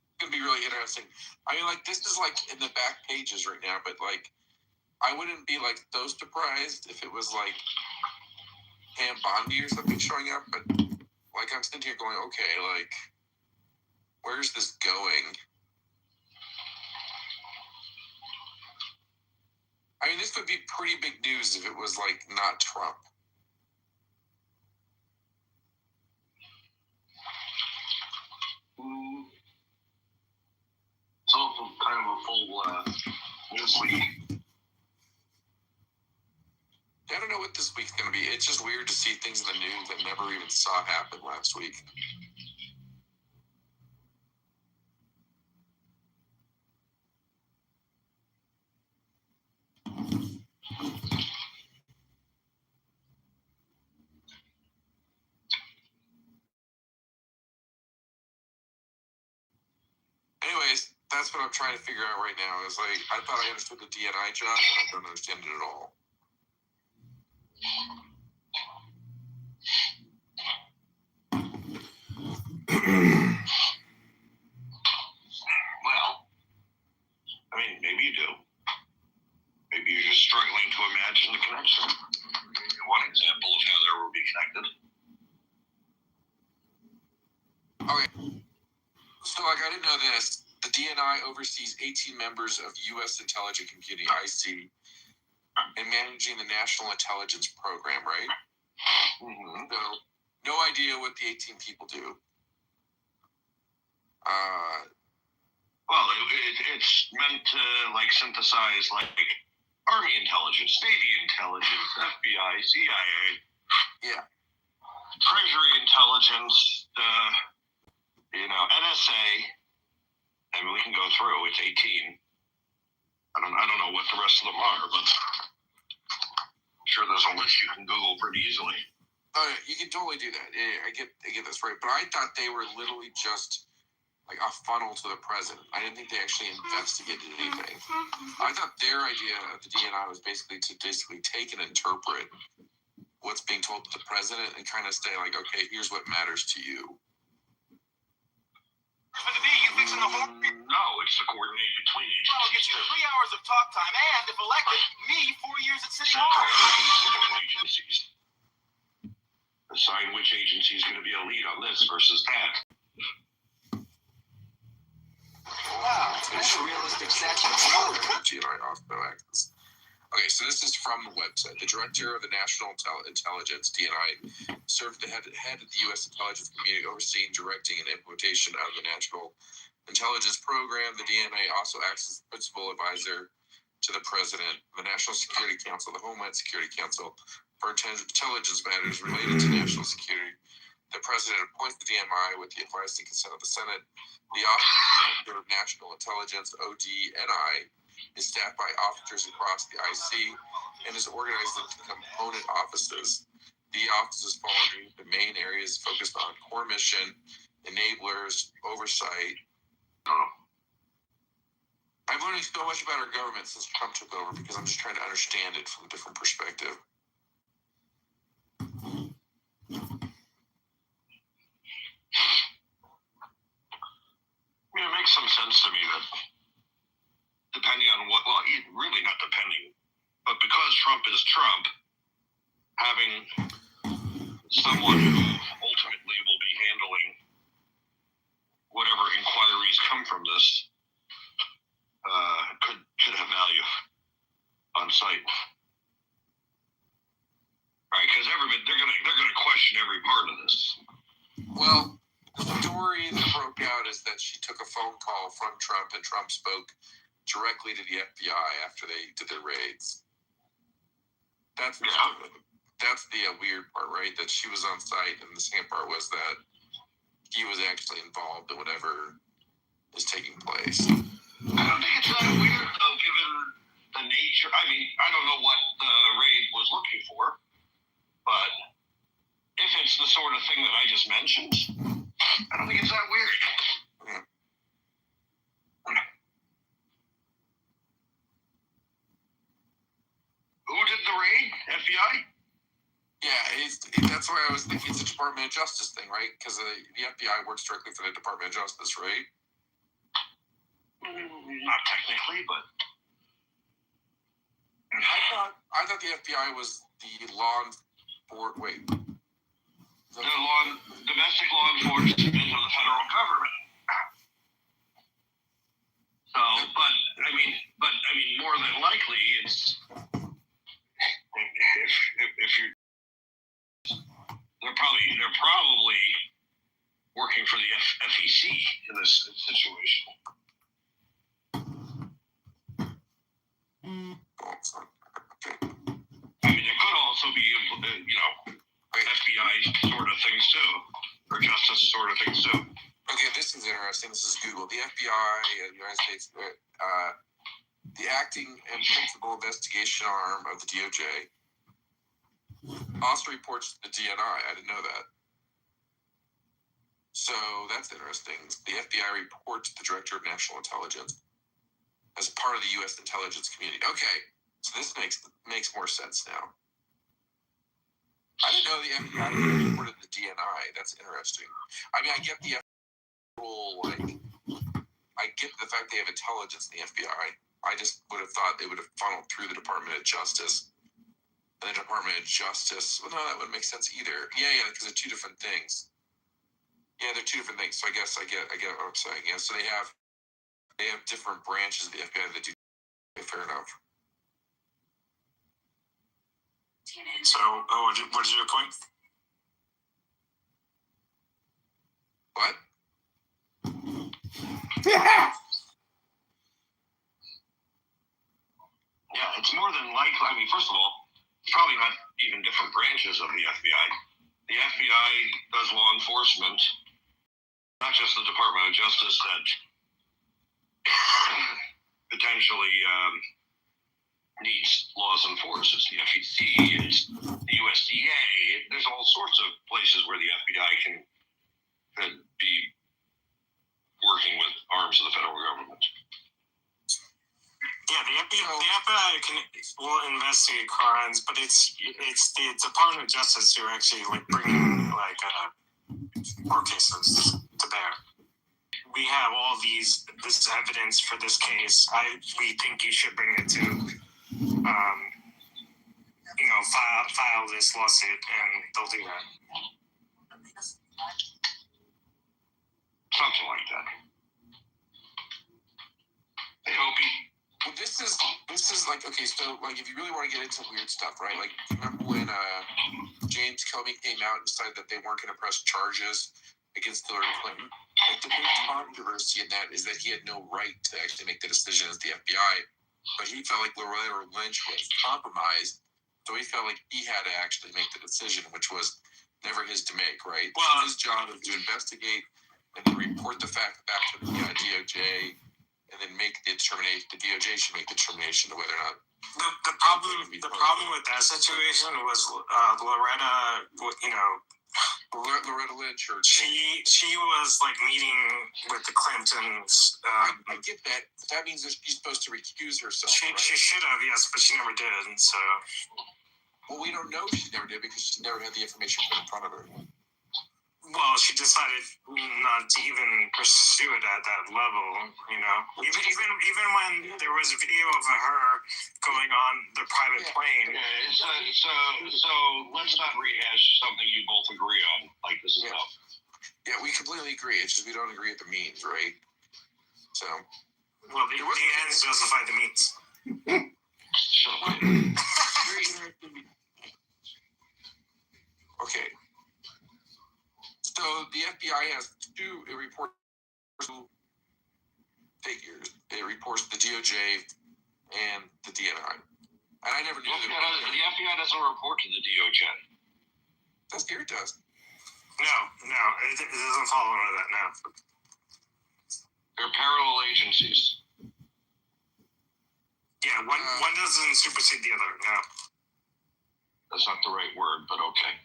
It's gonna be really interesting. I mean, like, this is like in the back pages right now, but like, I wouldn't be like so surprised if it was like Pam Bondi or something showing up, but like I'm sitting here going, okay, like, where's this going? I mean, this would be pretty big news if it was like not Trump. It's also kind of a full news week. I don't know what this week's going to be. It's just weird to see things in the news that never even saw happen last week. Anyways, that's what I'm trying to figure out right now. Is like, I thought I understood the DNI job, and I don't understand it at all. Well, imagine the connection. One example of how they will be connected. Okay. So, like, I didn't know this. The DNI oversees 18 members of U.S. intelligence community, IC, and managing the National Intelligence Program, right? Mm-hmm. So, no idea what the 18 people do. Well, it's meant to, like, synthesize, like, Army intelligence, Navy intelligence, FBI, CIA. Yeah. Treasury intelligence, NSA. I mean, we can go through. It's 18. I don't know what the rest of them are, but I'm sure there's a list you can Google pretty easily. You can totally do that. I get this right, but I thought they were literally just like a funnel to the president. I didn't think they actually investigated anything. I thought their idea of the DNI was basically to take and interpret what's being told to the president and kind of say like, okay, here's what matters to you. No, it's the coordinate between agencies. I'll get you 3 hours of talk time, and if elected, me 4 years at City Hall. Agencies. Decide which agency is going to be a lead on this versus that. Wow, that's a realistic statute. Okay, so this is from the website. The director of the National Intelligence, DNI, served the head of the U.S. intelligence community, overseeing, directing, and implementation of the National Intelligence Program. The DNI also acts as the principal advisor to the President, the National Security Council, the Homeland Security Council, for intelligence matters related to national security. The President appoints the DNI with the advice and consent of the Senate. The Office of National Intelligence, ODNI, is staffed by officers across the IC and is organized into component offices. The offices fall under the main areas focused on core mission, enablers, oversight. I've learned so much about our government since Trump took over because I'm just trying to understand it from a different perspective. I mean, it makes some sense to me that depending on really not depending, but because Trump is Trump, having someone who ultimately will be handling whatever inquiries come from this could have value on site. Right, because they're gonna question every part of this. Well, the story that broke out is that she took a phone call from Trump, and Trump spoke directly to the FBI after they did their raids. That's the weird part, right? That she was on site, and the second part was that he was actually involved in whatever is taking place. I don't think it's that weird, though, given the nature. I mean, I don't know what the raid was looking for, but if it's the sort of thing that I just mentioned, I don't think it's that weird. Who did the raid? FBI? Yeah, that's why I was thinking it's a Department of Justice thing, right? Because the FBI works directly for the Department of Justice, right? Not technically, but I thought the FBI was the law enforcement. Wait. Domestic law enforcement of the federal government. So, but I mean, more than likely, it's if you they're probably working for the FEC in this situation. I mean, there could also be, FBI sort of things too, or justice sort of things too. Okay, this is interesting. This is Google. The FBI, the United States, the acting and principal investigation arm of the DOJ, also reports to the DNI. I didn't know that. So that's interesting. The FBI reports to the Director of National Intelligence as part of the U.S. intelligence community. Okay, so this makes more sense now. I didn't know the FBI reported the DNI. That's interesting. I mean, I get the role, I get the fact they have intelligence in the FBI. I just would have thought they would have funneled through the Department of Justice and the Department of Justice. Well, no, that wouldn't make sense either. Yeah, because they're two different things. Yeah, they're two different things. So I guess I get what I'm saying. Yeah, so they have different branches of the FBI that do. Fair enough. So, what is your point? What? Yeah, it's more than likely. I mean, first of all, it's probably not even different branches of the FBI. The FBI does law enforcement, not just the Department of Justice that potentially needs laws enforced. It's the FEC, it's the USDA. There's all sorts of places where the FBI can be working with arms of the federal government. Yeah, the FBI will investigate crimes, but it's the Department of Justice who actually bring court cases to bear. We have all this evidence for this case. We think you should bring it to, file this lawsuit, and they'll do that. Something like that. Hey, Opie. Well, this is okay. So if you really want to get into weird stuff, right? Remember when James Comey came out and decided that they weren't going to press charges against Hillary Clinton? The big controversy in that is that he had no right to actually make the decision as the FBI, but he felt like Loretta Lynch was compromised, so he felt like he had to actually make the decision, which was never his to make, right? Well, his job is to investigate and then report the fact back to the DOJ. And then make the determination. The DOJ should make the determination of whether or not. The problem with that situation was Loretta. Loretta Lynch. She was meeting with the Clintons. I get that. That means that she's supposed to recuse herself. She should have, yes, but she never did. So. Well, we don't know she never did because she never had the information put in front of her. Well, she decided not to even pursue it at that level, Even when there was a video of her going on the private plane. Okay, so let's not rehash something you both agree on. This is enough. Yeah, we completely agree. It's just we don't agree at the means, right? So. Well, the ends justify the means. Okay. So the FBI has two figures. It reports the DOJ and the DNI. And I never knew that. The FBI doesn't report to the DOJ. That's here it does. No, it doesn't fall under that now. They're parallel agencies. Yeah, one doesn't supersede the other. No. That's not the right word, but okay.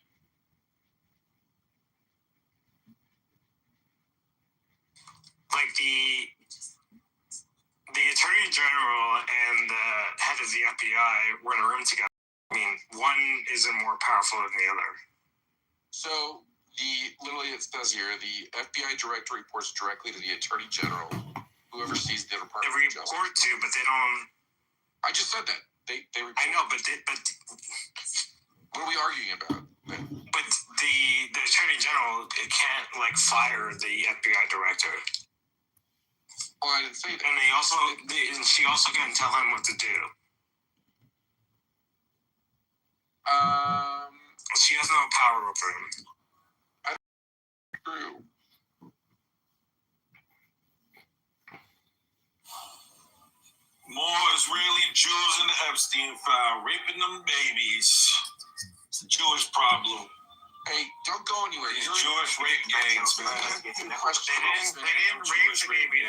The Attorney General and the head of the FBI were in a room together. I mean, one isn't more powerful than the other. So, literally it says here, the FBI director reports directly to the Attorney General, who oversees the Department of Justice. They report to, but they don't. I just said that. They report. I know, but what are we arguing about? But the Attorney General can't fire the FBI director. Oh, I didn't say that. And she also can tell him what to do. She has no power over him. True. More Israeli Jews in the Epstein file, raping them babies. It's a Jewish problem. Hey, don't go anywhere. These Jewish rape gangs, man. They didn't rape the baby.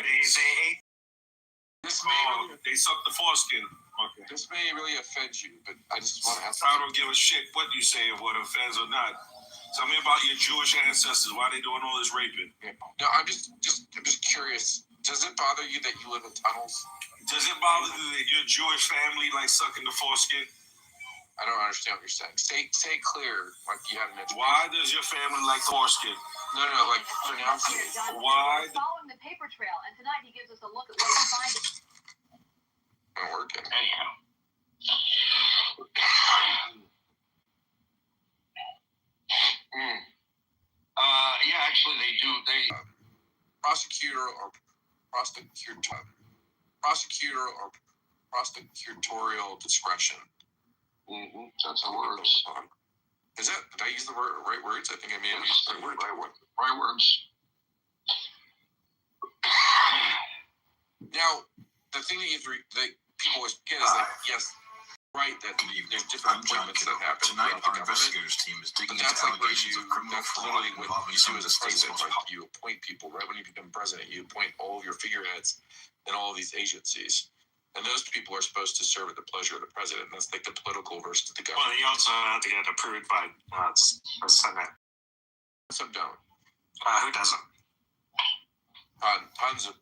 They sucked the foreskin. Okay. This may really offend you, but I just want to ask. I don't give a shit what you say or what offends or not. Tell me about your Jewish ancestors. Why are they doing all this raping? No, I'm just curious. Does it bother you that you live in tunnels? Does it bother you that your Jewish family sucking the foreskin? I don't understand what you're saying. Say clear, like you had an education. Why does your family like foreskin? No, pronounce it. Why? Following the paper trail, and tonight he gives us a look at what he finds. Not working. Anyhow. prosecutorial discretion. That's a word. Is it? Did I use the right words? I think I may have used the right word. Right words. Now, the thing that people always get is that, yes, right, that there's different appointments that happen. Tonight, our investigators team is digging into allegations of criminal fraud involving some of the state's most popular. You appoint people, right? When you become president, you appoint all of your figureheads in all of these agencies. And those people are supposed to serve at the pleasure of the president. That's like the political versus the government. Well, you also have to get approved by the Senate. Some don't. Who doesn't? Tons of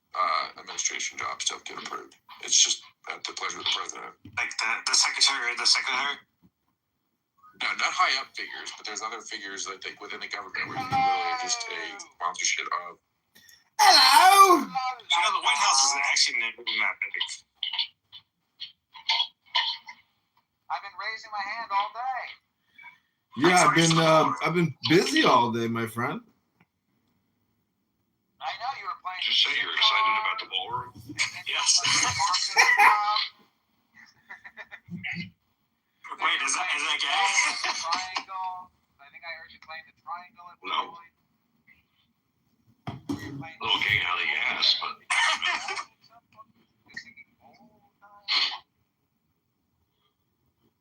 administration jobs don't get approved. It's just at the pleasure of the president. Like the secretary. No, not high up figures, but there's other figures that think within the government where you literally are just a sponsorship of. Hello. The White House is actually never been that big. I've been raising my hand all day. Yeah, I've been busy all day, my friend. I know you were playing. Just say you're excited about the ballroom. Yes. Wait, is that gay? Triangle. I think I heard you playing the triangle at one No. point. A little gay out of the ass, but.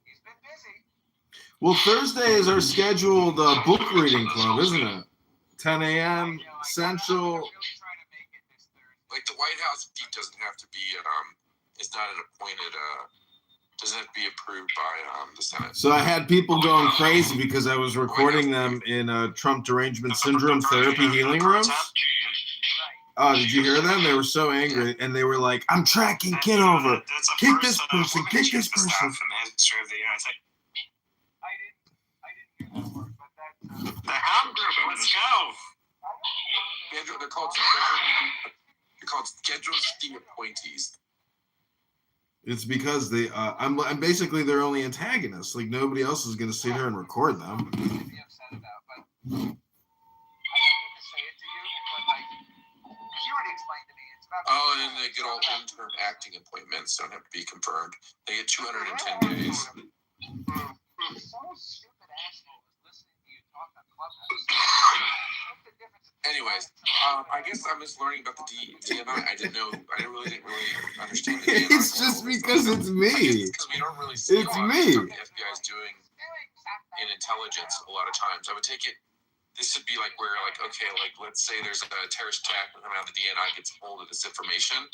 He's been busy. Well, Thursday is our scheduled book reading club, isn't it? 10 a.m. Central. Like the White House doesn't have to be it's not an appointed doesn't have to be approved by the Senate. So I had people going crazy because I was recording them in Trump derangement syndrome therapy healing rooms. Oh, did you hear them? They were so angry, and they were like, "I'm tracking Kitover. Kick this person. Kick this person." The Hound Group, let's go. They're called scheduled appointees. It's because they, I'm basically their only antagonist. Like nobody else is going to sit here and record them. Oh, and then they get all interim acting appointments. Don't have to be confirmed. They get 210 days. Anyways, I guess I'm just learning about the DNI. I didn't really understand the DNI. It's just because it's me. Because we don't really see It's a lot me. of stuff the FBI is doing in intelligence a lot of times. I would take it. This would be like where, like, okay, like let's say there's a terrorist attack and somehow the DNI gets hold of this information.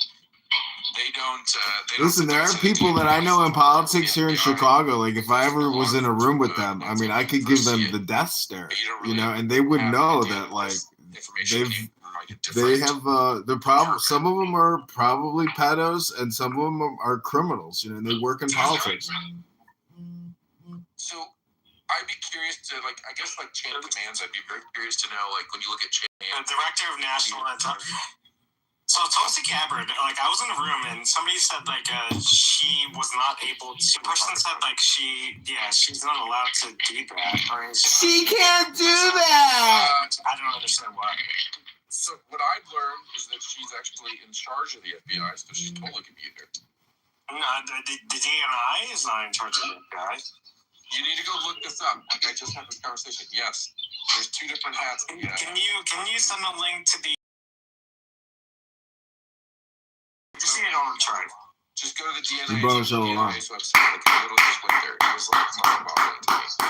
They don't. Listen, there are people that I know in politics here in Chicago. Like, if I ever was in a room with them, I mean, I could give them the death stare, you know, and they would know that, like, they have the problem. Some of them are probably pedos, and some of them are criminals, you know, and they work in politics. So, I'd be curious to, like, I guess, like, chain of commands. I'd be very curious to know, like, when you look at chain. The director of national. So Tulsi Gabbard, like I was in a room and somebody said like she was not able to. The person said like she's not allowed to do that. She can't do that. I don't understand why. So what I've learned is that she's actually in charge of the FBI, so she's totally computer. No, the DNI is not in charge of the FBI. You need to go look this up. Like I just had this conversation. Yes, there's two different hats. Can you send a link to the? Just need it on the chart. Just go to the The brother shall allow. DNI's website. Like, I literally just went there. It was like mind-boggling to me. So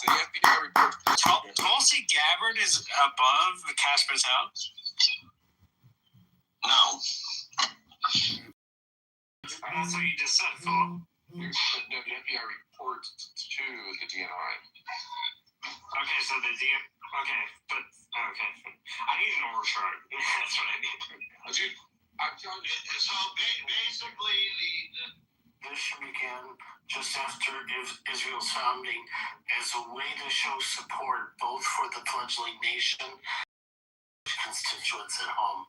the FBI report. Tulsi Gabbard is above the Casper's house. No. That's what you just said, Philip. No, the FBI reports to the DNI. Okay, so the okay, but okay. I need an order chart. That's what I need. I'm telling you. So basically, the mission began just after Israel's founding as a way to show support both for the fledgling nation and constituents at home.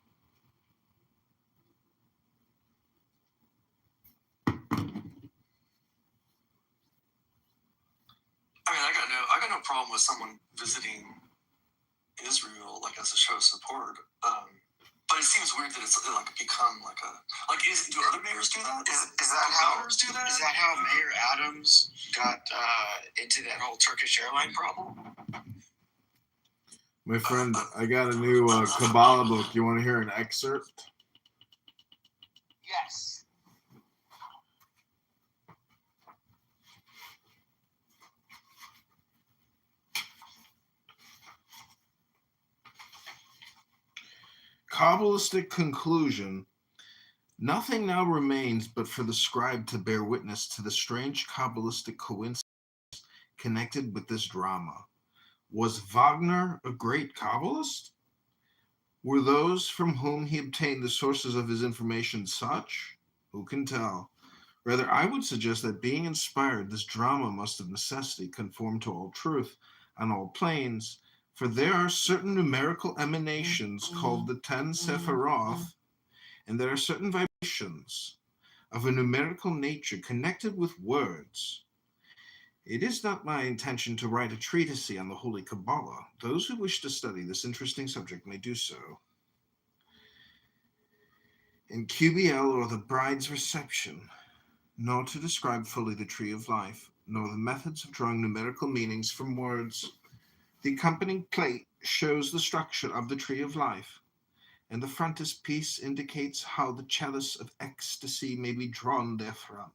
I mean, I got no problem with someone visiting Israel, like as a show of support. But But it seems weird that it's like become like a do other mayors do that? Is that how governors do that? Is that how Mayor Adams got into that whole Turkish airline problem? My friend, I got a new Kabbalah book. You want to hear an excerpt? Yes. Kabbalistic conclusion. Nothing now remains but for the scribe to bear witness to the strange Kabbalistic coincidence connected with this drama. Was Wagner a great Kabbalist? Were those from whom he obtained the sources of his information such? Who can tell? Rather, I would suggest that being inspired, this drama must of necessity conform to all truth on all planes, for there are certain numerical emanations called the 10 Sephiroth, and there are certain vibrations of a numerical nature connected with words. It is not my intention to write a treatise on the Holy Kabbalah. Those who wish to study this interesting subject may do so. In QBL, or the bride's reception, nor to describe fully the tree of life, nor the methods of drawing numerical meanings from words. The accompanying plate shows the structure of the tree of life, and the frontispiece indicates how the chalice of ecstasy may be drawn therefrom.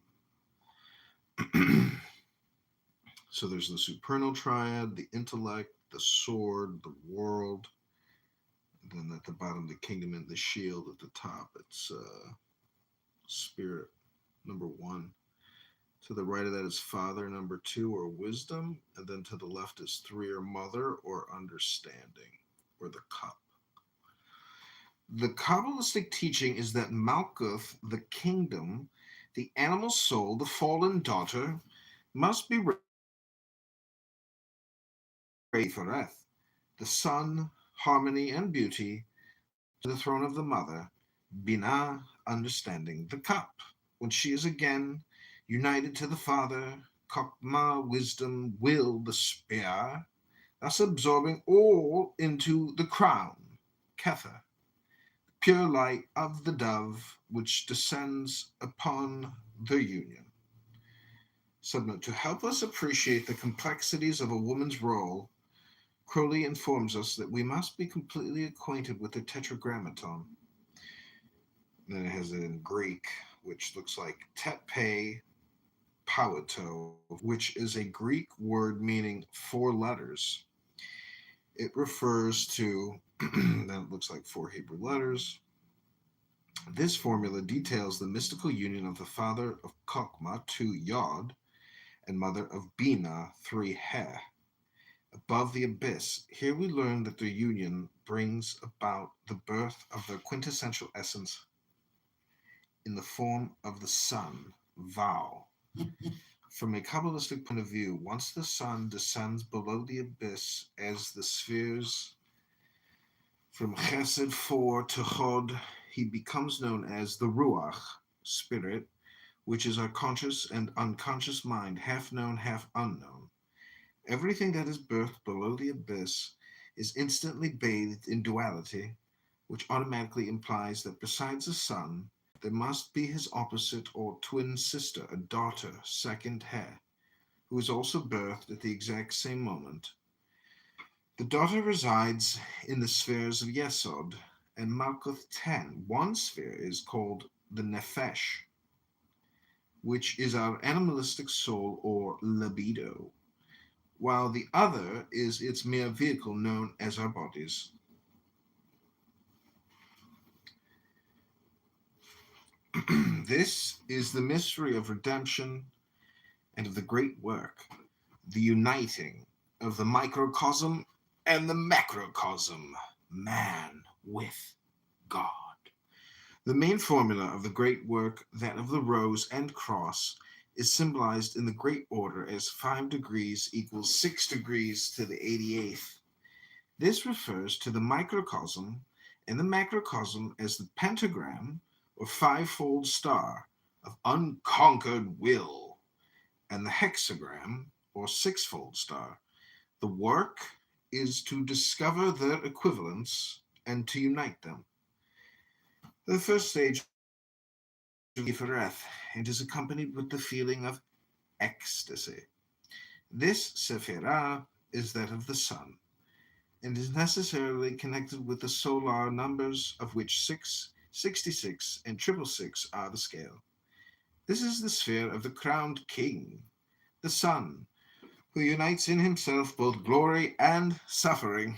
So there's the supernal triad, the intellect, the sword, the world. And then at the bottom, the kingdom and the shield. At the top, it's spirit, number 1. To the right of that is father, number 2, or wisdom. And then to the left is 3, or mother, or understanding, or the cup. The Kabbalistic teaching is that Malkuth, the kingdom, the animal soul, the fallen daughter, must be Foreth, the sun, harmony, and beauty, to the throne of the mother, Binah, understanding, the cup, when she is again united to the father, Kokma, wisdom, will, the spear, thus absorbing all into the crown, Kether, pure light of the dove, which descends upon the union. Submit. To help us appreciate the complexities of a woman's role, Crowley informs us that we must be completely acquainted with the tetragrammaton. Then it has it in Greek, which looks like tepe pauto, which is a Greek word meaning 4 letters. It refers to, then it looks like 4 Hebrew letters. This formula details the mystical union of the father of Kokma, 2 Yod, and mother of Bina, 3 He. Above the abyss, here we learn that their union brings about the birth of their quintessential essence in the form of the sun, Vau. From a Kabbalistic point of view, once the sun descends below the abyss as the spheres from Chesed 4 to Chod, he becomes known as the Ruach, spirit, which is our conscious and unconscious mind, half known, half unknown. Everything that is birthed below the abyss is instantly bathed in duality, which automatically implies that besides the sun, there must be his opposite or twin sister, a daughter, second He, who is also birthed at the exact same moment. The daughter resides in the spheres of Yesod and Malkuth 10. One sphere is called the Nefesh, which is our animalistic soul or libido, while the other is its mere vehicle known as our bodies. This is the mystery of redemption and of the great work, the uniting of the microcosm and the macrocosm, man with God. The main formula of the great work, that of the rose and cross, is symbolized in the great order as 5 degrees equals 6 degrees to the 88th. This refers to the microcosm and the macrocosm as the pentagram or 5-fold star of unconquered will, and the hexagram or 6-fold star. The work is to discover their equivalence and to unite them. The first stage of Tifereth, it is accompanied with the feeling of ecstasy. This Sephirah is that of the sun, and is necessarily connected with the solar numbers, of which 6, 66, and 666 are the scale. This is the sphere of the crowned king, the sun, who unites in himself both glory and suffering.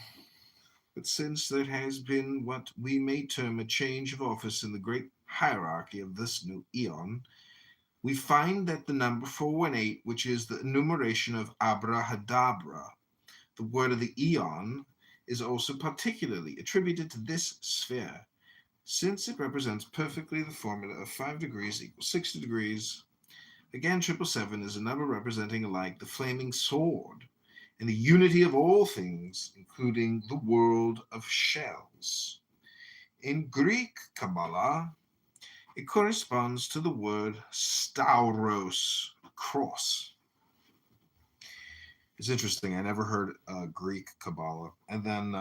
But since there has been what we may term a change of office in the great hierarchy of this new eon, we find that the number 418, which is the enumeration of Abrahadabra, the word of the eon, is also particularly attributed to this sphere, since it represents perfectly the formula of 5 degrees equals 60 degrees. Again, 777 is a number representing alike the flaming sword and the unity of all things, including the world of shells. In Greek Kabbalah, it corresponds to the word stauros, cross. It's interesting. I never heard Greek Kabbalah. And then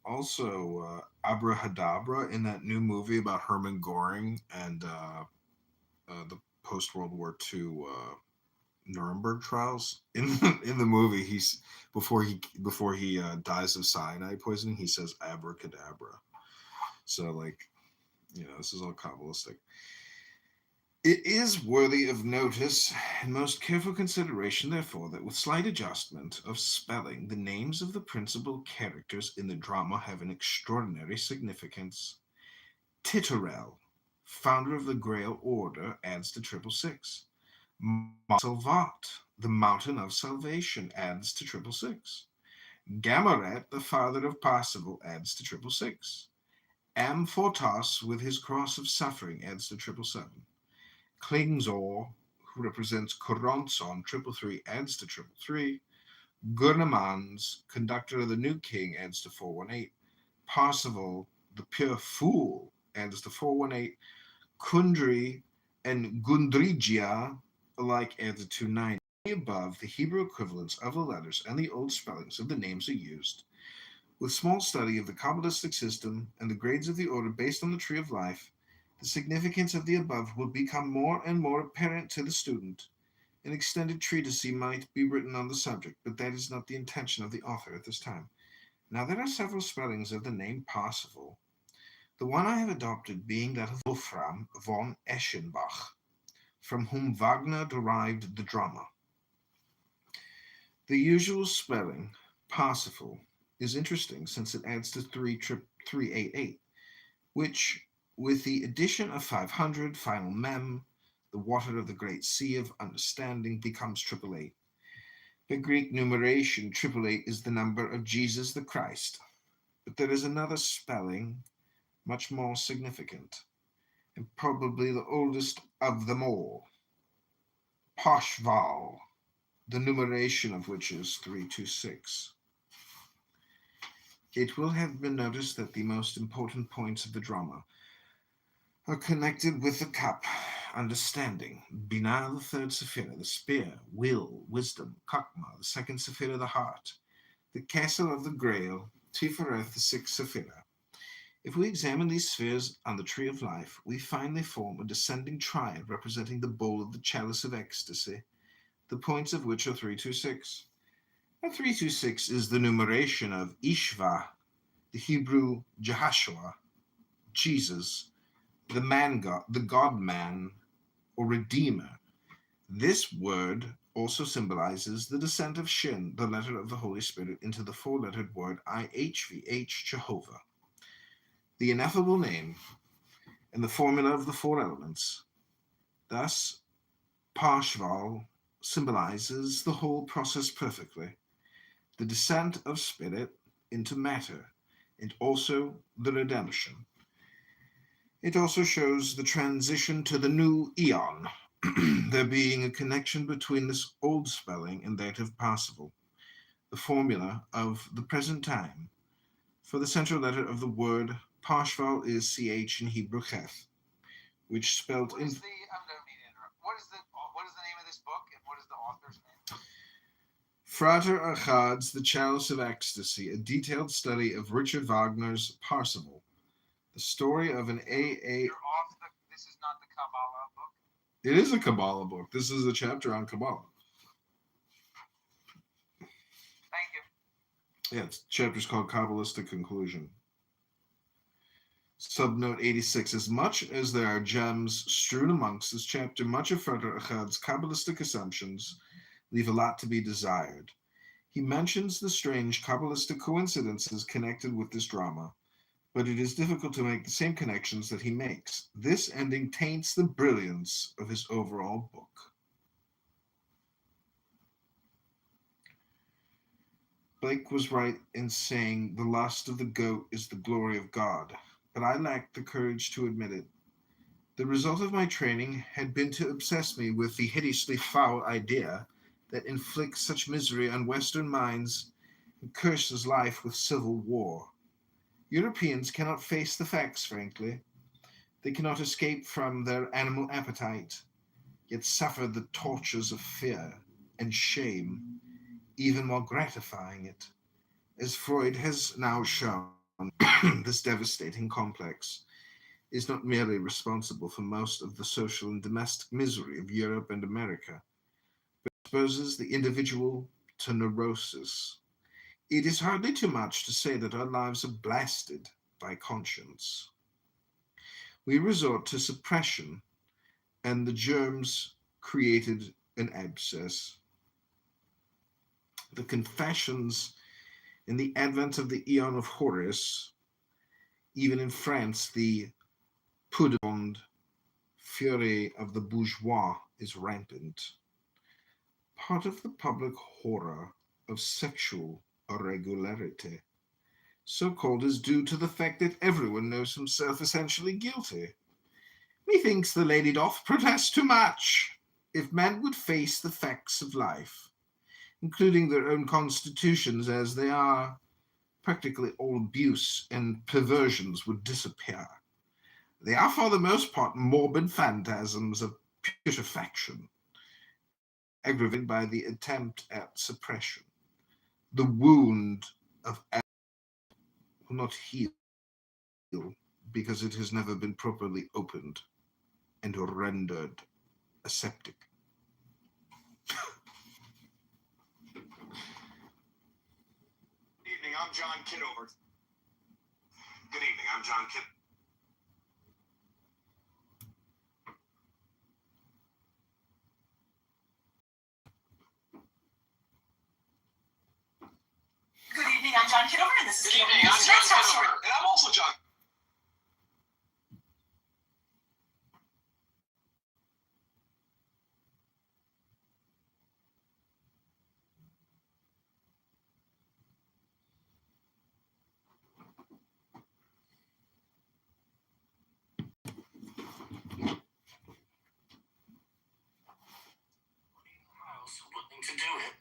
also Abrahadabra in that new movie about Hermann Goring and the post-World War II Nuremberg trials. In the movie, he's before he dies of cyanide poisoning, he says abracadabra. So this is all Kabbalistic. It is worthy of notice and most careful consideration, therefore, that with slight adjustment of spelling, the names of the principal characters in the drama have an extraordinary significance. Titurel, founder of the Grail Order, adds to 666. Salvat, the Mountain of Salvation, adds to 666. Gamoret, the father of Parsival, adds to 666. Amfortas, with his cross of suffering, adds to 777. Klingzor, who represents Koronson, 333, adds to 333. Gurnemans, conductor of the new king, adds to 418. Parsival, the pure fool, adds to 418. Kundri and Gundrigia alike add to 290. Above, the Hebrew equivalents of the letters and the old spellings of the names are used. With small study of the Kabbalistic system and the grades of the order based on the tree of life, the significance of the above will become more and more apparent to the student. An extended treatise might be written on the subject, but that is not the intention of the author at this time. Now there are several spellings of the name Parsifal, the one I have adopted being that of Wolfram von Eschenbach, from whom Wagner derived the drama. The usual spelling, Parsifal, is interesting since it adds to 388, which, with the addition of 500 final mem, the water of the great sea of understanding, becomes 888. The Greek numeration 888 is the number of Jesus the Christ, but there is another spelling much more significant, and probably the oldest of them all, Pashval, the numeration of which is 326. It will have been noticed that the most important points of the drama are connected with the cup, understanding, Binah, the third Sephirah, the spear, will, wisdom, Kakma, the second Sephirah, the heart, the castle of the Grail, Tifereth, the sixth Sephirah. If we examine these spheres on the tree of life, we find they form a descending triad representing the bowl of the chalice of ecstasy, the points of which are 326. Now 326 is the numeration of Ishva, the Hebrew Jehoshua, Jesus, the man God, the God-man, or Redeemer. This word also symbolizes the descent of Shin, the letter of the Holy Spirit, into the four-lettered word IHVH, Jehovah. The ineffable name and the formula of the four elements. Thus, Parshval symbolizes the whole process perfectly, the descent of spirit into matter, and also the redemption. It also shows the transition to the new eon, there being a connection between this old spelling and that of Parsival, the formula of the present time. For the central letter of the word Parshval is CH in Hebrew Cheth, which spelled in... What is the name of this book, and what is the author's name? Frater Achad's The Chalice of Ecstasy, a detailed study of Richard Wagner's Parsival, the story of an AA. You're off the. This is not the Kabbalah book. It is a Kabbalah book. This is a chapter on Kabbalah. Thank you. Yeah, it's chapter's called Kabbalistic Conclusion. Subnote 86. As much as there are gems strewn amongst this chapter, much of Friedrich Achad's Kabbalistic assumptions leave a lot to be desired. He mentions the strange Kabbalistic coincidences connected with this drama, but it is difficult to make the same connections that he makes. This ending taints the brilliance of his overall book. Blake was right in saying the lust of the goat is the glory of God, but I lacked the courage to admit it. The result of my training had been to obsess me with the hideously foul idea that inflicts such misery on Western minds and curses life with civil war. Europeans cannot face the facts, frankly. They cannot escape from their animal appetite, yet suffer the tortures of fear and shame, even while gratifying it. As Freud has now shown, this devastating complex is not merely responsible for most of the social and domestic misery of Europe and America, but exposes the individual to neurosis. It is hardly too much to say that our lives are blasted by conscience. We resort to suppression, and the germs created an abscess. The confessions in the advent of the Aeon of Horus, even in France, the pudibond fury of the bourgeois is rampant. Part of the public horror of sexual irregularity, so-called, is due to the fact that everyone knows himself essentially guilty. Methinks the lady doth protest too much. If men would face the facts of life, including their own constitutions as they are, practically all abuse and perversions would disappear. They are for the most part morbid phantasms of putrefaction, aggravated by the attempt at suppression. The wound of will not heal because it has never been properly opened and rendered aseptic. Good evening, I'm John Kitover. Good evening, I'm John Kitover. Good evening, I'm John Kitover, and this is Good evening, I'm John Kitover, and I'm also John. Willing to do it,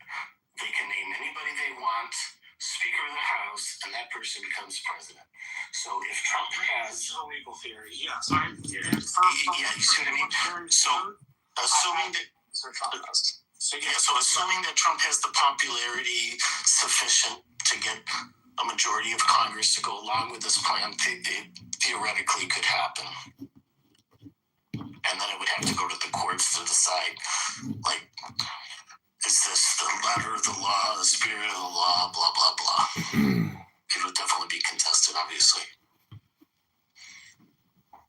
they can name anybody they want, Speaker of the House, and that person becomes president. So if Trump has a legal theory, yes. Yeah, you see what I mean? So assuming that assuming that Trump has the popularity sufficient to get a majority of Congress to go along with this plan, it theoretically could happen. And then it would have to go to the courts to decide, like, is this the letter of the law, the spirit of the law, blah, blah, blah. It would definitely be contested, obviously.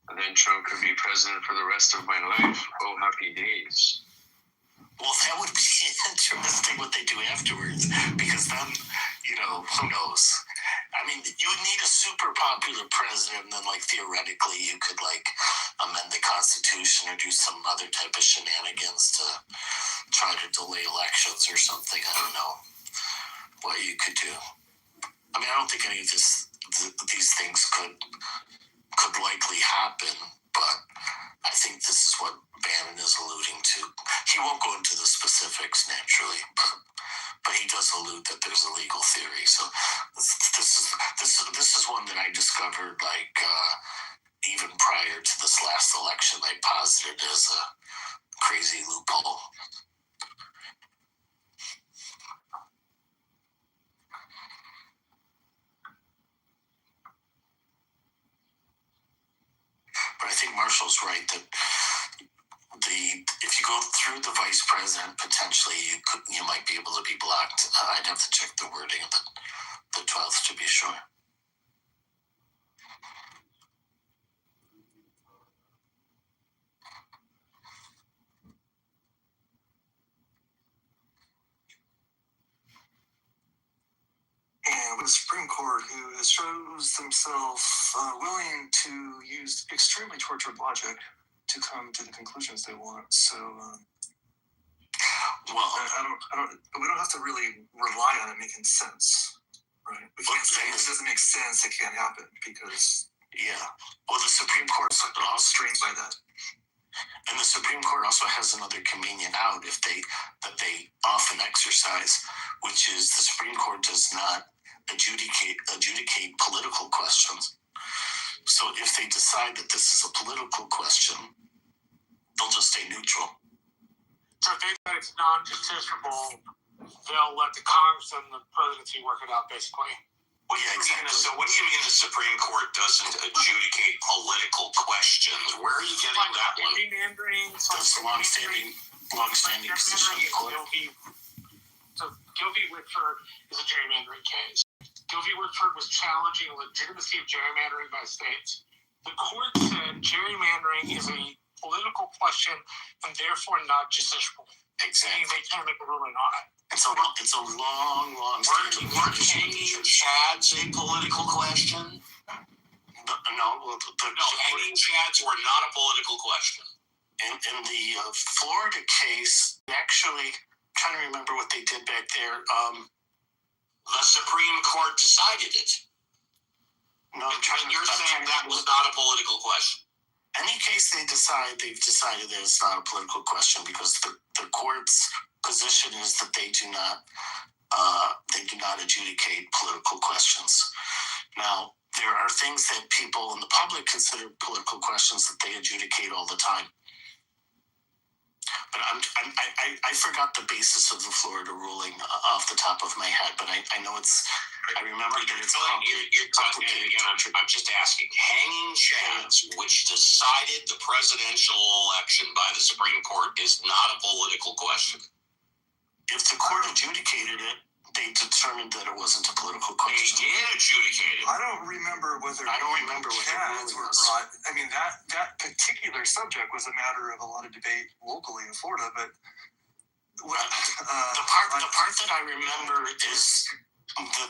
And then Trump could be president for the rest of my life. Oh, happy days. Well, that would be interesting what they do afterwards, because then, who knows? I mean, you would need a super popular president, and then, theoretically, you could, amend the Constitution or do some other type of shenanigans to try to delay elections or something. I don't know what you could do. I mean, I don't think any of these things could likely happen, but I think this is what Bannon is alluding to. He won't go into the specifics, naturally, but he does allude that there's a legal theory. So this is one that I discovered even prior to this last election. I posited as a crazy loophole. go through the vice president, potentially you might be able to be blocked. I'd have to check the wording of the 12th to be sure. And with the Supreme Court, who shows themselves willing to use extremely tortured logic to come to the conclusions they want. So, well, we don't have to really rely on it making sense, right? We can't say if it doesn't make sense, it can't happen because well, the Supreme Court's all strained by that. And the Supreme Court also has another convenient out that they often exercise, which is the Supreme Court does not adjudicate political questions. So if they decide that this is a political question, they'll just stay neutral. So if they decide it's non-justiciable, they'll let the Congress and the presidency work it out, basically. Well, yeah, exactly. So what do you mean the Supreme Court doesn't adjudicate political questions? Where are you getting that one? Gerrymandering. That's the long-standing position of the court. So Gilvey-Whitford is a gerrymandering case. Gilvey-Whitford was challenging the legitimacy of gerrymandering by states. The court said gerrymandering is a political question and therefore not justiciable. Exactly. They can't make a ruling on it. It's a long Weren't hanging chads a political question? Hanging chads were not a political question. In the Florida case, actually, I'm trying to remember what they did back there. The Supreme Court decided it. No, you're saying that was not a political question. Any case they've decided that it's not a political question because the court's position is that they do not adjudicate political questions. Now, there are things that people in the public consider political questions that they adjudicate all the time. But I forgot the basis of the Florida ruling off the top of my head, but I know I remember that it's complicated. I'm just asking. Hanging chads, which decided the presidential election by the Supreme Court, is not a political question. If the court adjudicated it, they determined that it wasn't a political question. They did adjudicate it. I don't remember what the chads were brought. I mean, that particular subject was a matter of a lot of debate locally in Florida, but the part that I remember is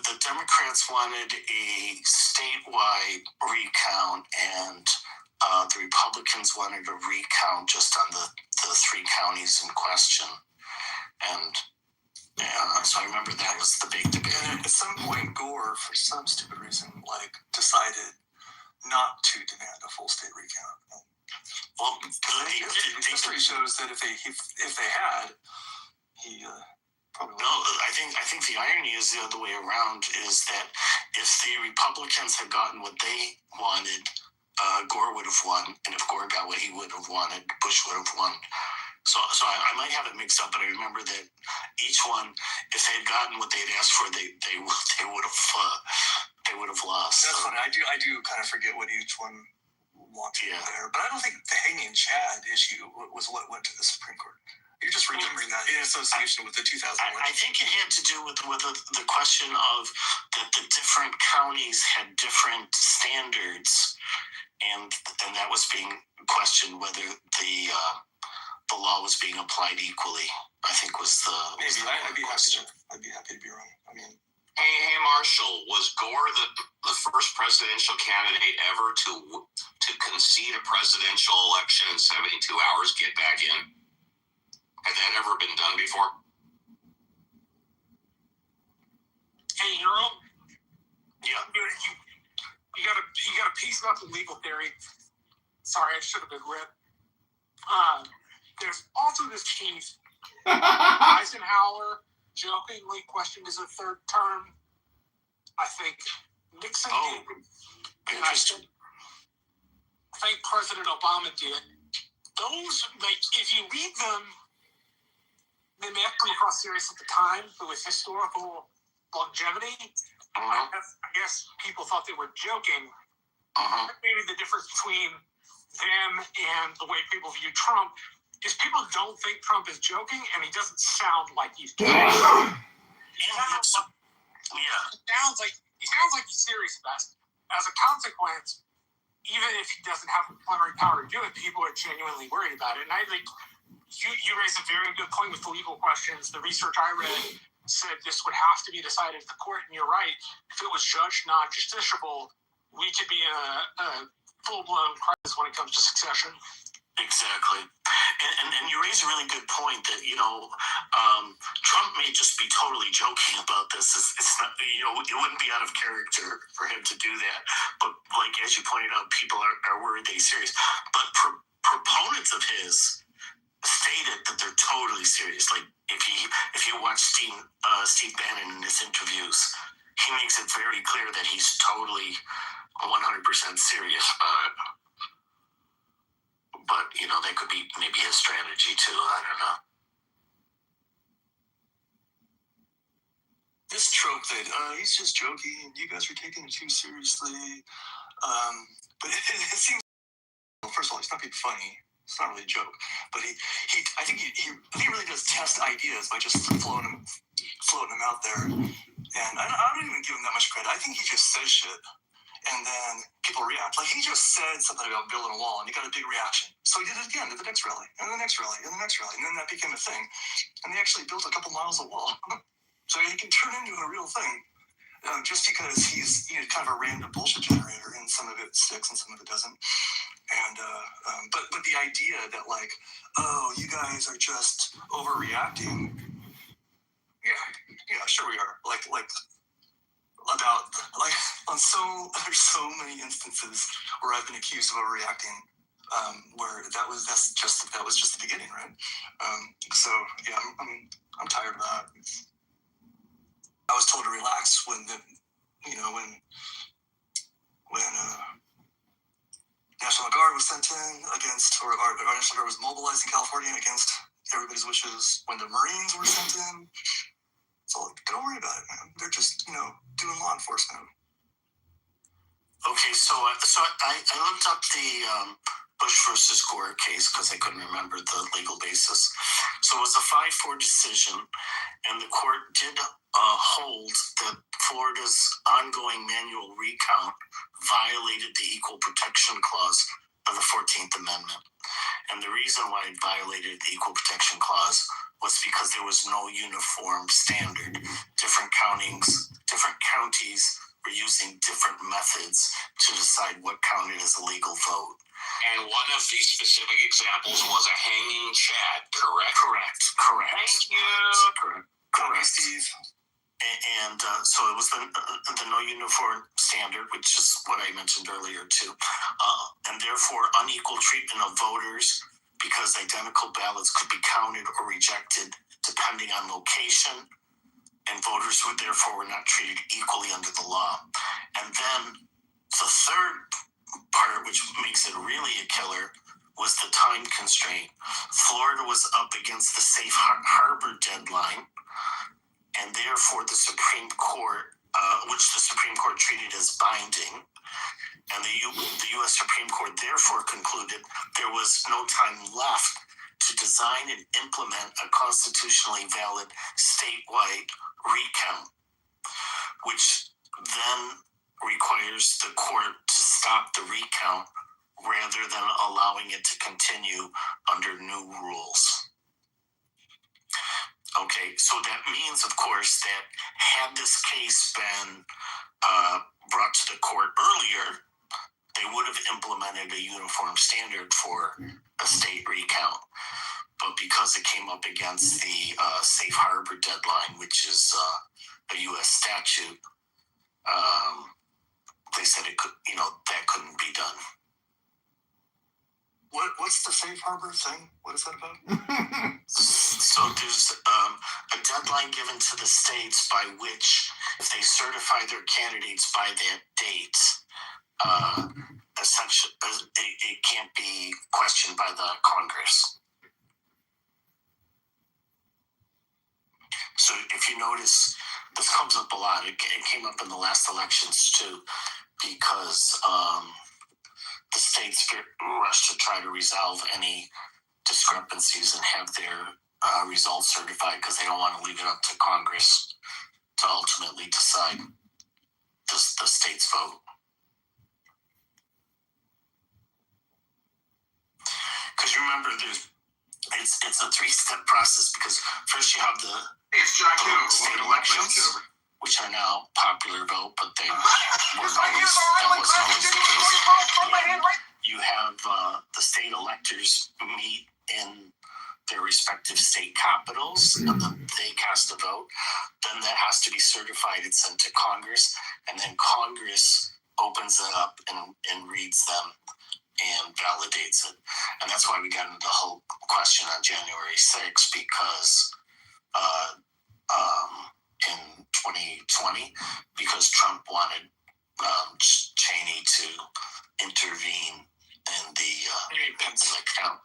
the Democrats wanted a statewide recount, and the Republicans wanted a recount just on the three counties in question. And so I remember that was the big debate. And at some point, Gore, for some stupid reason, decided not to demand a full state recount. Well, history shows that if they had, he probably would. No, I think the irony is the other way around. Is that if the Republicans had gotten what they wanted, Gore would have won, and if Gore got what he would have wanted, Bush would have won. So I might have it mixed up, but I remember that each one, if they had gotten what they had asked for, they would have lost. That's funny. I do kind of forget what each one wanted there, but I don't think the hanging chad issue was what went to the Supreme Court. You're just remembering that in association with the 2000 election. I think it had to do with the question of that the different counties had different standards, and that was being questioned whether the law was being applied equally. I think was the maybe I'd be happy to be wrong. I mean, hey Marshall, was Gore the first presidential candidate ever to concede a presidential election in 72 hours, get back in? Had that ever been done before? Hey, Earl. Yeah. You got a piece about the legal theory. Sorry, I should have been read. There's also this case. Eisenhower jokingly questioned his third term. I think Nixon did. And I think President Obama did. Those, if you read them, they may have come across serious at the time, but with historical longevity, I guess people thought they were joking. Maybe the difference between them and the way people view Trump is people don't think Trump is joking, and he doesn't sound like he's joking. He sounds like he's serious about it. As a consequence, even if he doesn't have the plenary power to do it, people are genuinely worried about it. And I think you raised a very good point with the legal questions. The research I read said this would have to be decided at the court, and you're right. If it was judged non-justiciable, we could be in a full-blown crisis when it comes to succession. Exactly. And you raise a really good point that, Trump may just be totally joking about this. It's not, it wouldn't be out of character for him to do that. But like, as you pointed out, people are worried that he's serious. But proponents of his stated that they're totally serious. Like, if you watch Steve Bannon in his interviews, he makes it very clear that he's totally 100% serious about it. But, that could be maybe his strategy too. I don't know. This trope that he's just joking, you guys are taking it too seriously. But it seems, well, first of all, he's not being funny. It's not really a joke. But I think he really does test ideas by just floating them out there. And I don't even give him that much credit. I think he just says shit. And then people react. Like, he just said something about building a wall, and he got a big reaction. So he did it again at the next rally, and the next rally, and the next rally. And then that became a thing. And they actually built a couple miles of wall. So he can turn into a real thing. Just because he's kind of a random bullshit generator, and some of it sticks and some of it doesn't. And but the idea that, like, oh, you guys are just overreacting. Yeah, sure we are. Like there's so many instances where I've been accused of overreacting, where that was just the beginning, right? So yeah, I'm tired of that. I was told to relax when National Guard was sent in against, or our National Guard was mobilized in California against everybody's wishes. When the Marines were sent in, so don't worry about it, man. They're just doing law enforcement. Okay, so I looked up the Bush versus Gore case because I couldn't remember the legal basis. So it was a 5-4 decision, and the court did hold that Florida's ongoing manual recount violated the Equal Protection Clause of the 14th Amendment. And the reason why it violated the Equal Protection Clause was because there was no uniform standard. Different counties were using different methods to decide what counted as a legal vote. And one of the specific examples was a hanging Chad, correct? Correct. Thank you. Correct. Steve. And so it was the no uniform standard, which is what I mentioned earlier too. And therefore unequal treatment of voters, because identical ballots could be counted or rejected depending on location, and voters who therefore were not treated equally under the law. And then the third part, which makes it really a killer, was the time constraint. Florida was up against the safe harbor deadline, and therefore the Supreme Court, which the Supreme Court treated as binding, and the U.S. Supreme Court therefore concluded there was no time left to design and implement a constitutionally valid statewide recount, which then requires the court to stop the recount rather than allowing it to continue under new rules. Okay, so that means, of course, that had this case been brought to the court earlier, they would have implemented a uniform standard for a state recount. But because it came up against the safe harbor deadline, which is a U.S. statute, they said it could, that couldn't be done. What's the safe harbor thing? What is that about? So there's a deadline given to the states by which, if they certify their candidates by that date, essentially it can't be questioned by the Congress. So if you notice, this comes up a lot. It came up in the last elections too, because the states rushed to try to resolve any discrepancies and have their results certified because they don't want to leave it up to Congress to ultimately decide the state's vote. Because remember, it's a 3-step process because first you have the state elections, which are now popular vote, but that wasn't always the case. You have the state electors meet in their respective state capitals, and then they cast a vote. Then that has to be certified and sent to Congress, and then Congress opens it up and reads them and validates it. And that's why we got into the whole question on January 6th, because in 2020, because Trump wanted Cheney to intervene in the count.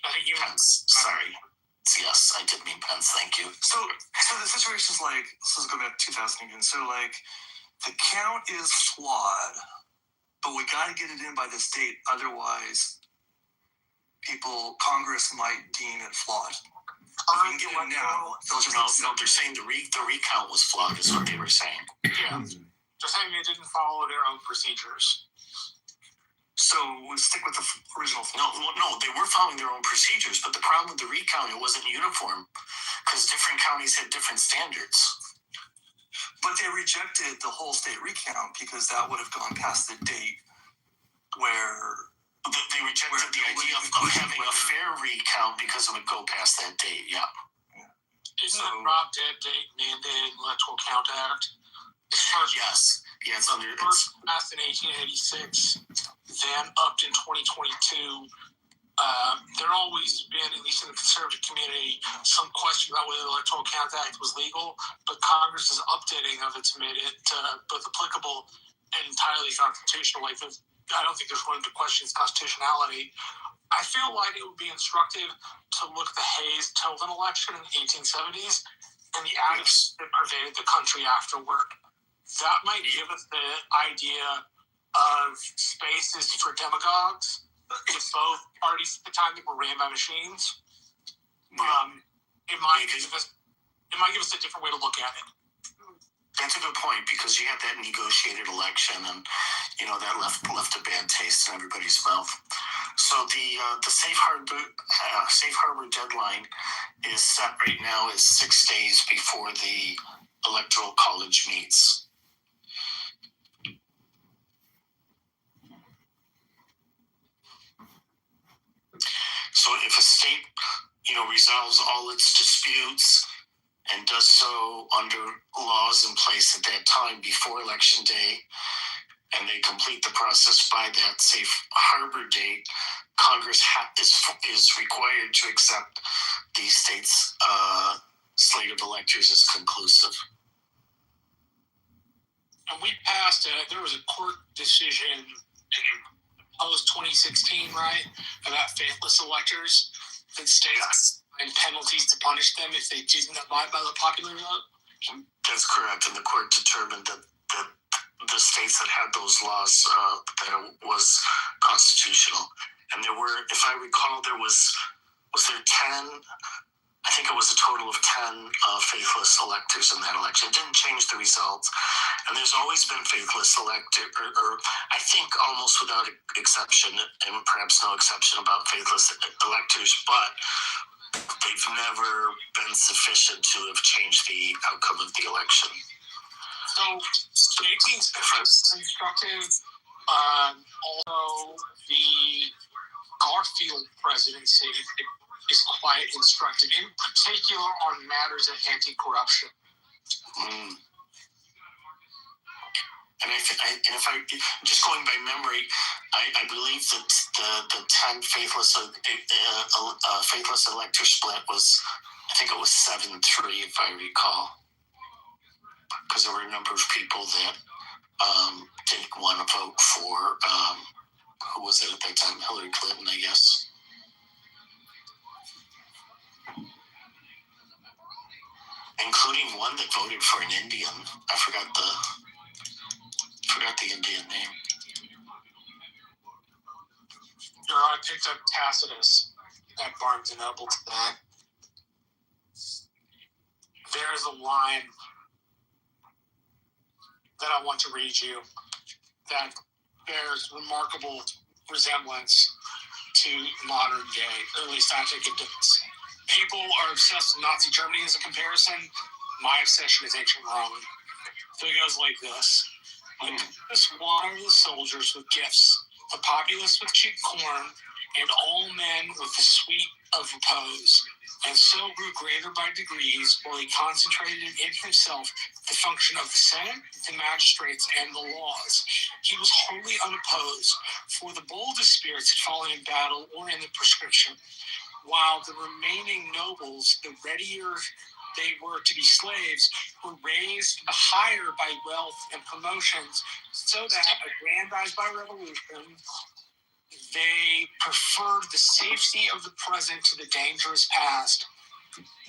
I think you Pence. Sorry. Yes, I did mean Pence. Thank you. So the situation's like, let's go back to 2000 again. So like, the count is flawed, but we got to get it in by this date. Otherwise, Congress might deem it flawed. If we can get it now, they'll just no, they're saying the recount was flawed, is what they were saying. Yeah. They're saying they didn't follow their own procedures. So we'll stick with the original. No, they were following their own procedures, but the problem with the recount, it wasn't uniform because different counties had different standards. But they rejected the whole state recount because that would have gone past the date where they rejected the idea of having a fair recount because it would go past that date. Yeah. Isn't the drop dead date mandated Electoral Count Act? Yes. Yeah, it's first passed in 1886, then upped in 2022. There always been, at least in the conservative community, some question about whether the Electoral Count Act was legal, but Congress's updating of it's made it both applicable and entirely constitutional. Like, I don't think there's room to question its constitutionality. I feel like it would be instructive to look at the Hayes-Tilden election in the 1870s and the attitudes that pervaded the country afterward. That might give us the idea of spaces for demagogues if both parties at the time that were ran by machines. It might give us a different way to look at it. That's a good point because you had that negotiated election, and that left a bad taste in everybody's mouth. So the safe harbor deadline is set right now as 6 days before the Electoral College meets. So if a state, resolves all its disputes and does so under laws in place at that time before Election Day, and they complete the process by that safe harbor date, Congress is required to accept the state's slate of electors as conclusive. And we passed there was a court decision post 2016, right, about faithless electors that states and penalties to punish them if they didn't abide by the popular vote. That's correct, and the court determined that the states that had those laws that it was constitutional. And there were, if I recall, was there 10? I think it was a total of 10 faithless electors in that election. It didn't change the results. And there's always been faithless electors, or I think almost without exception, and perhaps no exception about faithless electors, but they've never been sufficient to have changed the outcome of the election. So, 1860 is instructive. Although the Garfield presidency is quite instructive, in particular on matters of anti-corruption. And if I just going by memory, I believe that the 10 faithless elector split was, I think it was 7-3, if I recall, because there were a number of people that didn't want to vote for who was it at that time? Hillary Clinton, I guess. Including one that voted for an Indian. I forgot the Indian name. I picked up Tacitus. at Barnes & Noble today. There's a line that I want to read you that bears remarkable resemblance to modern day early scientific evidence. People are obsessed with Nazi Germany as a comparison. My obsession is ancient Rome. So it goes like this. The populace water the soldiers with gifts, the populace with cheap corn, and all men with the sweet of repose. And so grew greater by degrees, while he concentrated in himself the function of the Senate, the magistrates, and the laws. He was wholly unopposed, for the boldest spirits had fallen in battle or in the prescription, while the remaining nobles, the readier they were to be slaves, were raised higher by wealth and promotions, so that, aggrandized by revolution, they preferred the safety of the present to the dangerous past,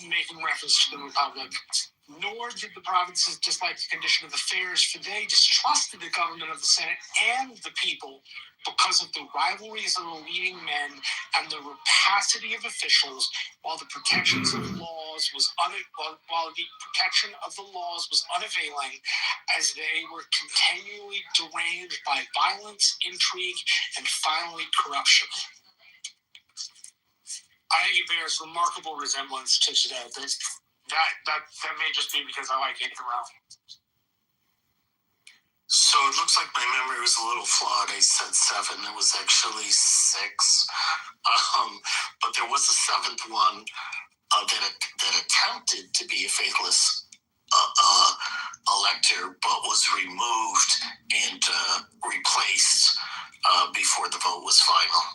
making reference to the Republic. Nor did the provinces dislike the condition of affairs, for they distrusted the government of the Senate and the people because of the rivalries of the leading men and the rapacity of officials, while the protection of the laws was unavailing, as they were continually deranged by violence, intrigue, and finally corruption. I think it bears remarkable resemblance to today. That may just be because I like ancient Rome. So it looks like my memory was a little flawed. I said 7. It was actually 6. But there was a 7th one that attempted to be a faithless elector, but was removed and replaced before the vote was final.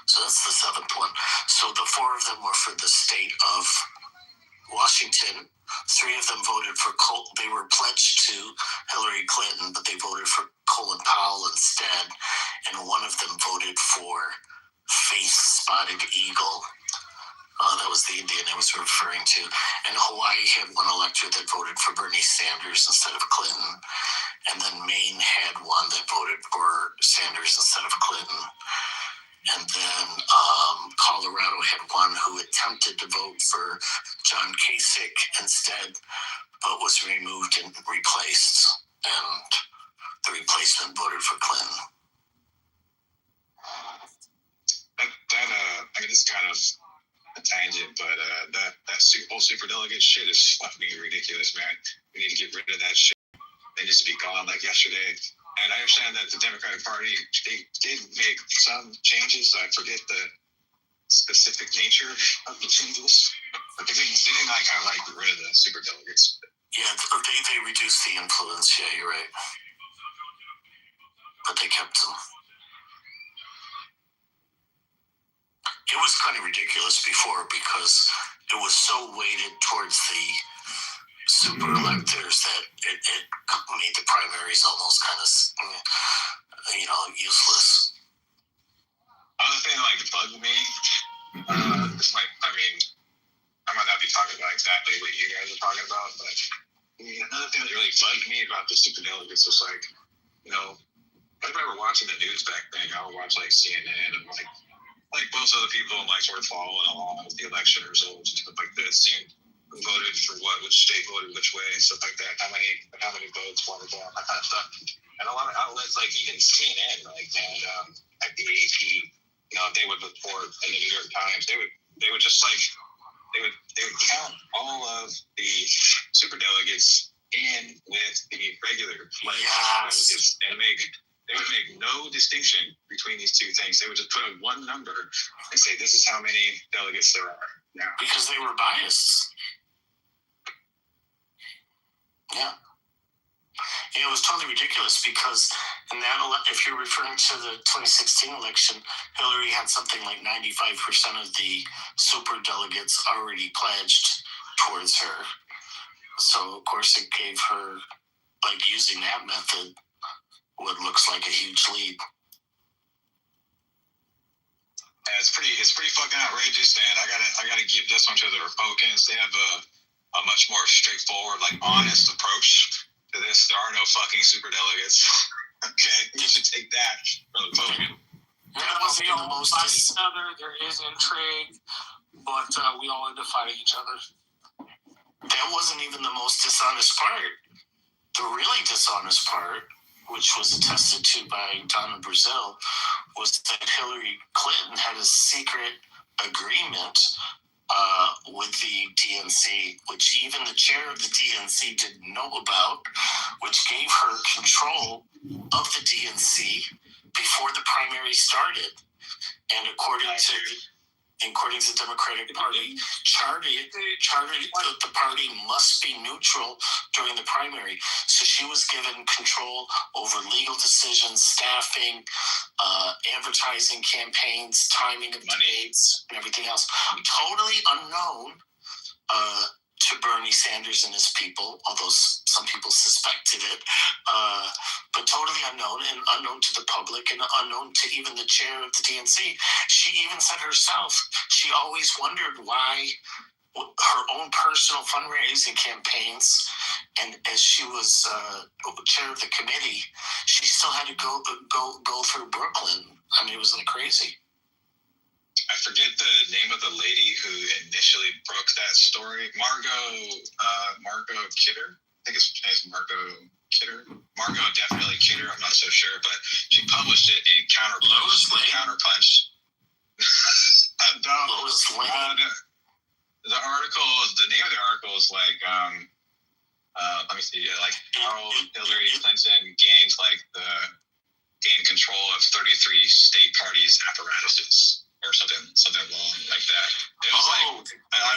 So that's the 7th one. So the 4 of them were for the state of Washington. 3 of them voted for they were pledged to Hillary Clinton, but they voted for Colin Powell instead. And 1 of them voted for Face-Spotted Eagle. That was the Indian I was referring to. And Hawaii had 1 elector that voted for Bernie Sanders instead of Clinton. And then Maine had 1 that voted for Sanders instead of Clinton. And then Colorado had 1 who attempted to vote for John Kasich instead, but was removed and replaced. And the replacement voted for Clinton. I mean, it's kind of a tangent, but that whole superdelegate shit is fucking ridiculous, man. We need to get rid of that shit. They just be gone like yesterday. And I understand that the Democratic Party, they did make some changes. I forget the specific nature of the changes. But they didn't like outright get rid of the superdelegates. Yeah, they reduced the influence. Yeah, you're right. But they kept them. It was kind of ridiculous before because it was so weighted towards the super electors that it made the primaries almost kind of, useless. Another thing that bugged me, I might not be talking about exactly what you guys are talking about, but another thing that really bugged me about the superdelegates was I remember watching the news back then. I would watch CNN and like most other people and sort of following along with the election results and stuff like this, seeing who voted for what, which state voted which way, stuff like that. How many votes, what was that kind of stuff. And a lot of outlets even CNN, and the AP, they would report, and the New York Times, they would just they would count all of the superdelegates in with the regular delegates, and they would make no distinction between these two things. They would just put in one number and say, this is how many delegates there are now. Because they were biased. Yeah. It was totally ridiculous because in that, if you're referring to the 2016 election, Hillary had something like 95% of the super delegates already pledged towards her. So, of course, it gave her, using that method, what looks like a huge lead. Yeah, it's pretty fucking outrageous, and I gotta give this one to the Republicans. They have a much more straightforward, honest approach to this. There are no fucking superdelegates. Okay, you should take that from the Republican. wasn't We the all most fight each other. There is intrigue, but we all end up fighting each other. that wasn't even the most dishonest part. The really dishonest part, which was attested to by Donna Brazil, was that Hillary Clinton had a secret agreement with the DNC, which even the chair of the DNC didn't know about, which gave her control of the DNC before the primary started. And according to the Democratic Party charter, the party must be neutral during the primary. So she was given control over legal decisions, staffing, advertising campaigns, timing of debates, and everything else. Totally unknown to Bernie Sanders and his people, although some people suspected it, but totally unknown, and unknown to the public, and unknown to even the chair of the DNC. She even said herself, she always wondered why her own personal fundraising campaigns, and as she was chair of the committee, she still had to go through Brooklyn. I mean, it was like crazy. I forget the name of the lady who initially broke that story. Margot Kidder? I think it's Margot Kidder. Margot definitely Kidder, I'm not so sure, but she published it in Counterpunch. The article, the name of the article is like, let me see, like how Hillary Clinton gained control of 33 state parties' apparatuses. Or something along like that. It was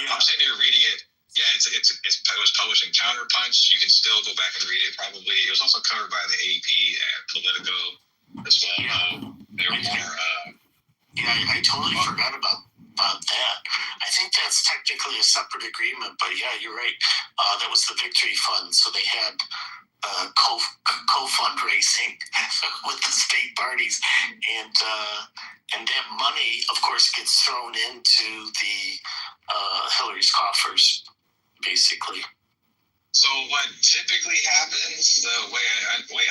I'm sitting here reading it. Yeah, it was published in Counterpunch. You can still go back and read it. Probably it was also covered by the AP and Politico as well. They were more. I totally forgot about that. I think that's technically a separate agreement, but yeah, you're right. That was the Victory Fund, so they had co-fundraising with the state parties, and that money, of course, gets thrown into the Hillary's coffers, basically. So what typically happens, the way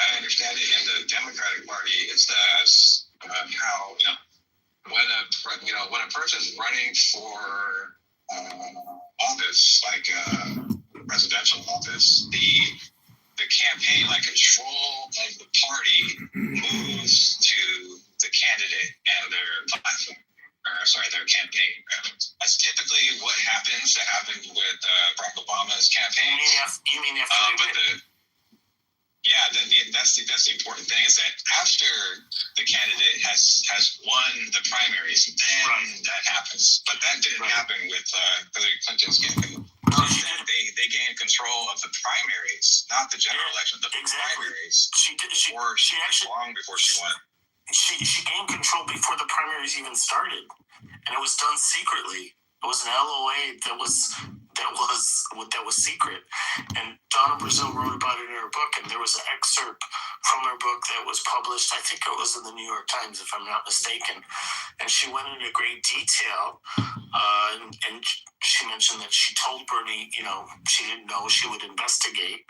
I understand it in the Democratic Party, is that how when a person's running for office, like presidential office, the campaign, like control of the party, moves to the candidate and their platform, their campaign. That's typically what happens. That happened with Barack Obama's campaign. You mean after that's the important thing, is that after the candidate has won the primaries, then that happens. But that didn't happen with Hillary Clinton's campaign. They gained control of the primaries, not the general election. The primaries. Long before she won. She gained control before the primaries even started, and it was done secretly. It was an LOA that was secret. And Donna Brazil wrote about it in her book, and there was an excerpt from her book that was published. I think it was in the New York Times, if I'm not mistaken. And she went into great detail, and she mentioned that she told Bernie, she didn't know, she would investigate.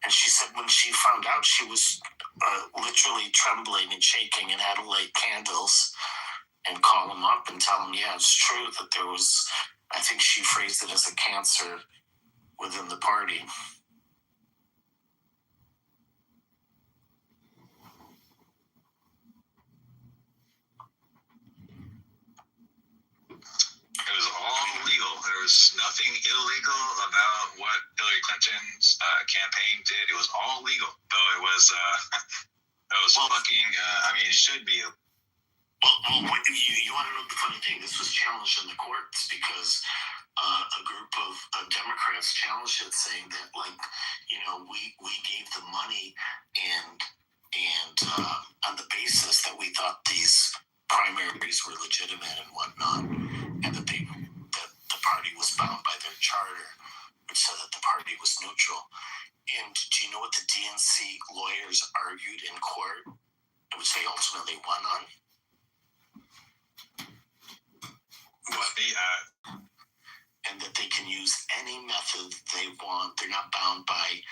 And she said when she found out, she was literally trembling and shaking and had to light candles and call him up and tell him, yeah, it's true that there was, I think she phrased it as a cancer within the party. It was all legal. There was nothing illegal about what Hillary Clinton's campaign did. It was all legal, though it was fucking. It should be. Well, you want to know the funny thing? This was challenged in the courts because a group of Democrats challenged it, saying that, we gave the money and on the basis that we thought these primaries were legitimate and whatnot, and that the party was bound by their charter, which said that the party was neutral. And do you know what the DNC lawyers argued in court, which they ultimately won on? And that they can use use any method they want. They're not bound by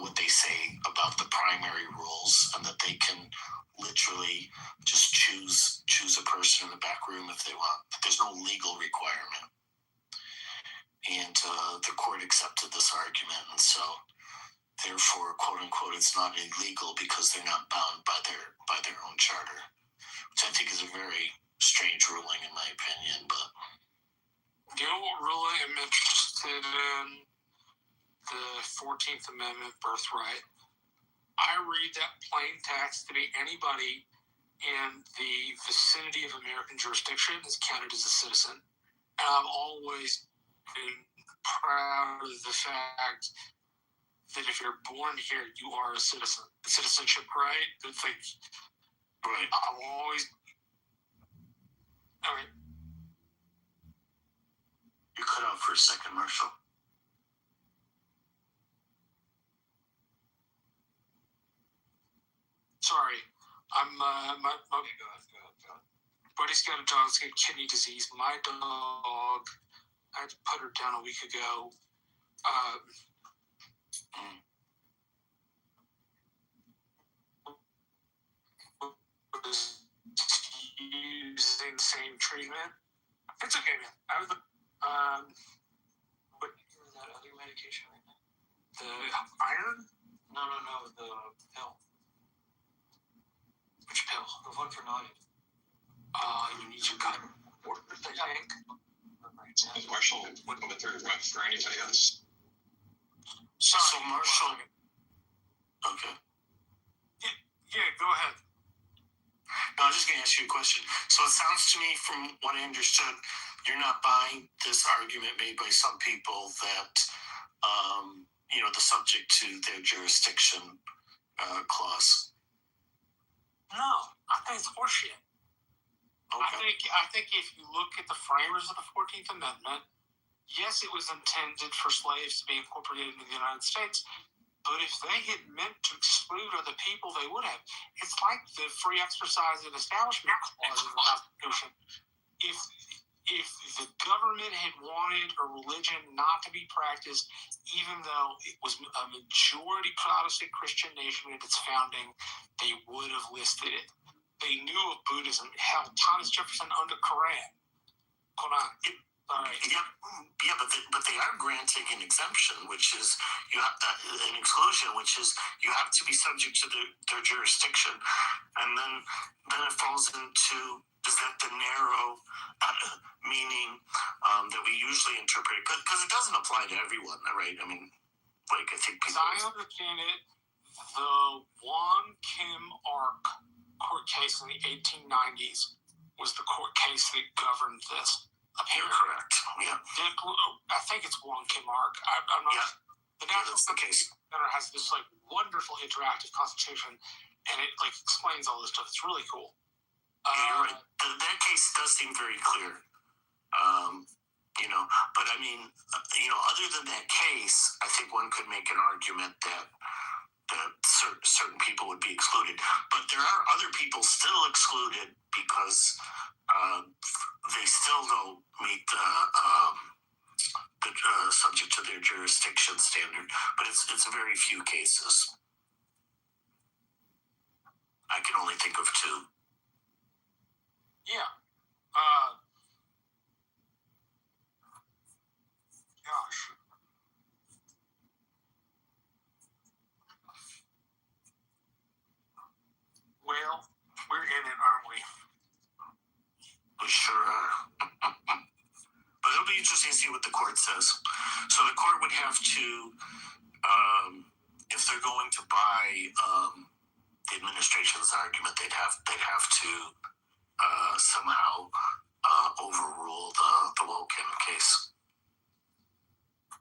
what they say about the primary rules, and that they can literally just choose a person in the back room if they want. But there's no legal requirement. And the court accepted this argument, and so therefore, quote unquote, it's not illegal because they're not bound by their own charter, which I think is a very strange ruling in my opinion. But you know what really I'm interested in? The 14th Amendment birthright. I read that plain text to be anybody in the vicinity of American jurisdiction is counted as a citizen. And I've always been proud of the fact that if you're born here, you are a citizen. Citizenship, right? It's like, right. I've always. All right. You cut out for a second, Marshall. Sorry, I'm my buddy's got a dog that's got kidney disease. My dog, I had to put her down a week ago. Was using the same treatment. It's okay, man. I was what is that other medication right now? The iron? No, the pill. Which pill? The one for nausea. You need to cut order, I think. Is Marshall with the third rep for anybody else? So Marshall. Okay. Yeah, go ahead. No, I was just going to ask you a question. So it sounds to me, from what I understood, you're not buying this argument made by some people that, the subject to their jurisdiction clause. No, I think it's horseshit. Okay. I think if you look at the framers of the 14th Amendment, yes, it was intended for slaves to be incorporated into the United States, but if they had meant to exclude other people, they would have. It's like the free exercise and establishment clause in the Constitution. If the government had wanted a religion not to be practiced, even though it was a majority Protestant Christian nation at its founding, they would have listed it. They knew of Buddhism. Hell, Thomas Jefferson under Quran. All right. Yeah, but they are granting an exemption, which is an exclusion, which is you have to be subject to their jurisdiction, and then it falls into, is that the narrow meaning that we usually interpret, because it doesn't apply to everyone, right? I mean, like, I think people. As I understand it, the Wong Kim Ark court case in the 1890s was the court case that governed this. You're correct. Yeah. I think it's Wong Kim Ark. I'm not. Yeah. The National That's the case. Center has this wonderful interactive constitution, and it explains all this stuff. It's really cool. You're right. That case does seem very clear. But I mean, other than that case, I think one could make an argument that certain people would be excluded. But there are other people still excluded because they still don't meet the subject to their jurisdiction standard. But it's very few cases. I can only think of two. Yeah. Gosh. Well, we're in it, aren't we? We sure are. But it'll be interesting to see what the court says. So the court would have to, if they're going to buy the administration's argument, they'd have to somehow overrule the Woken case.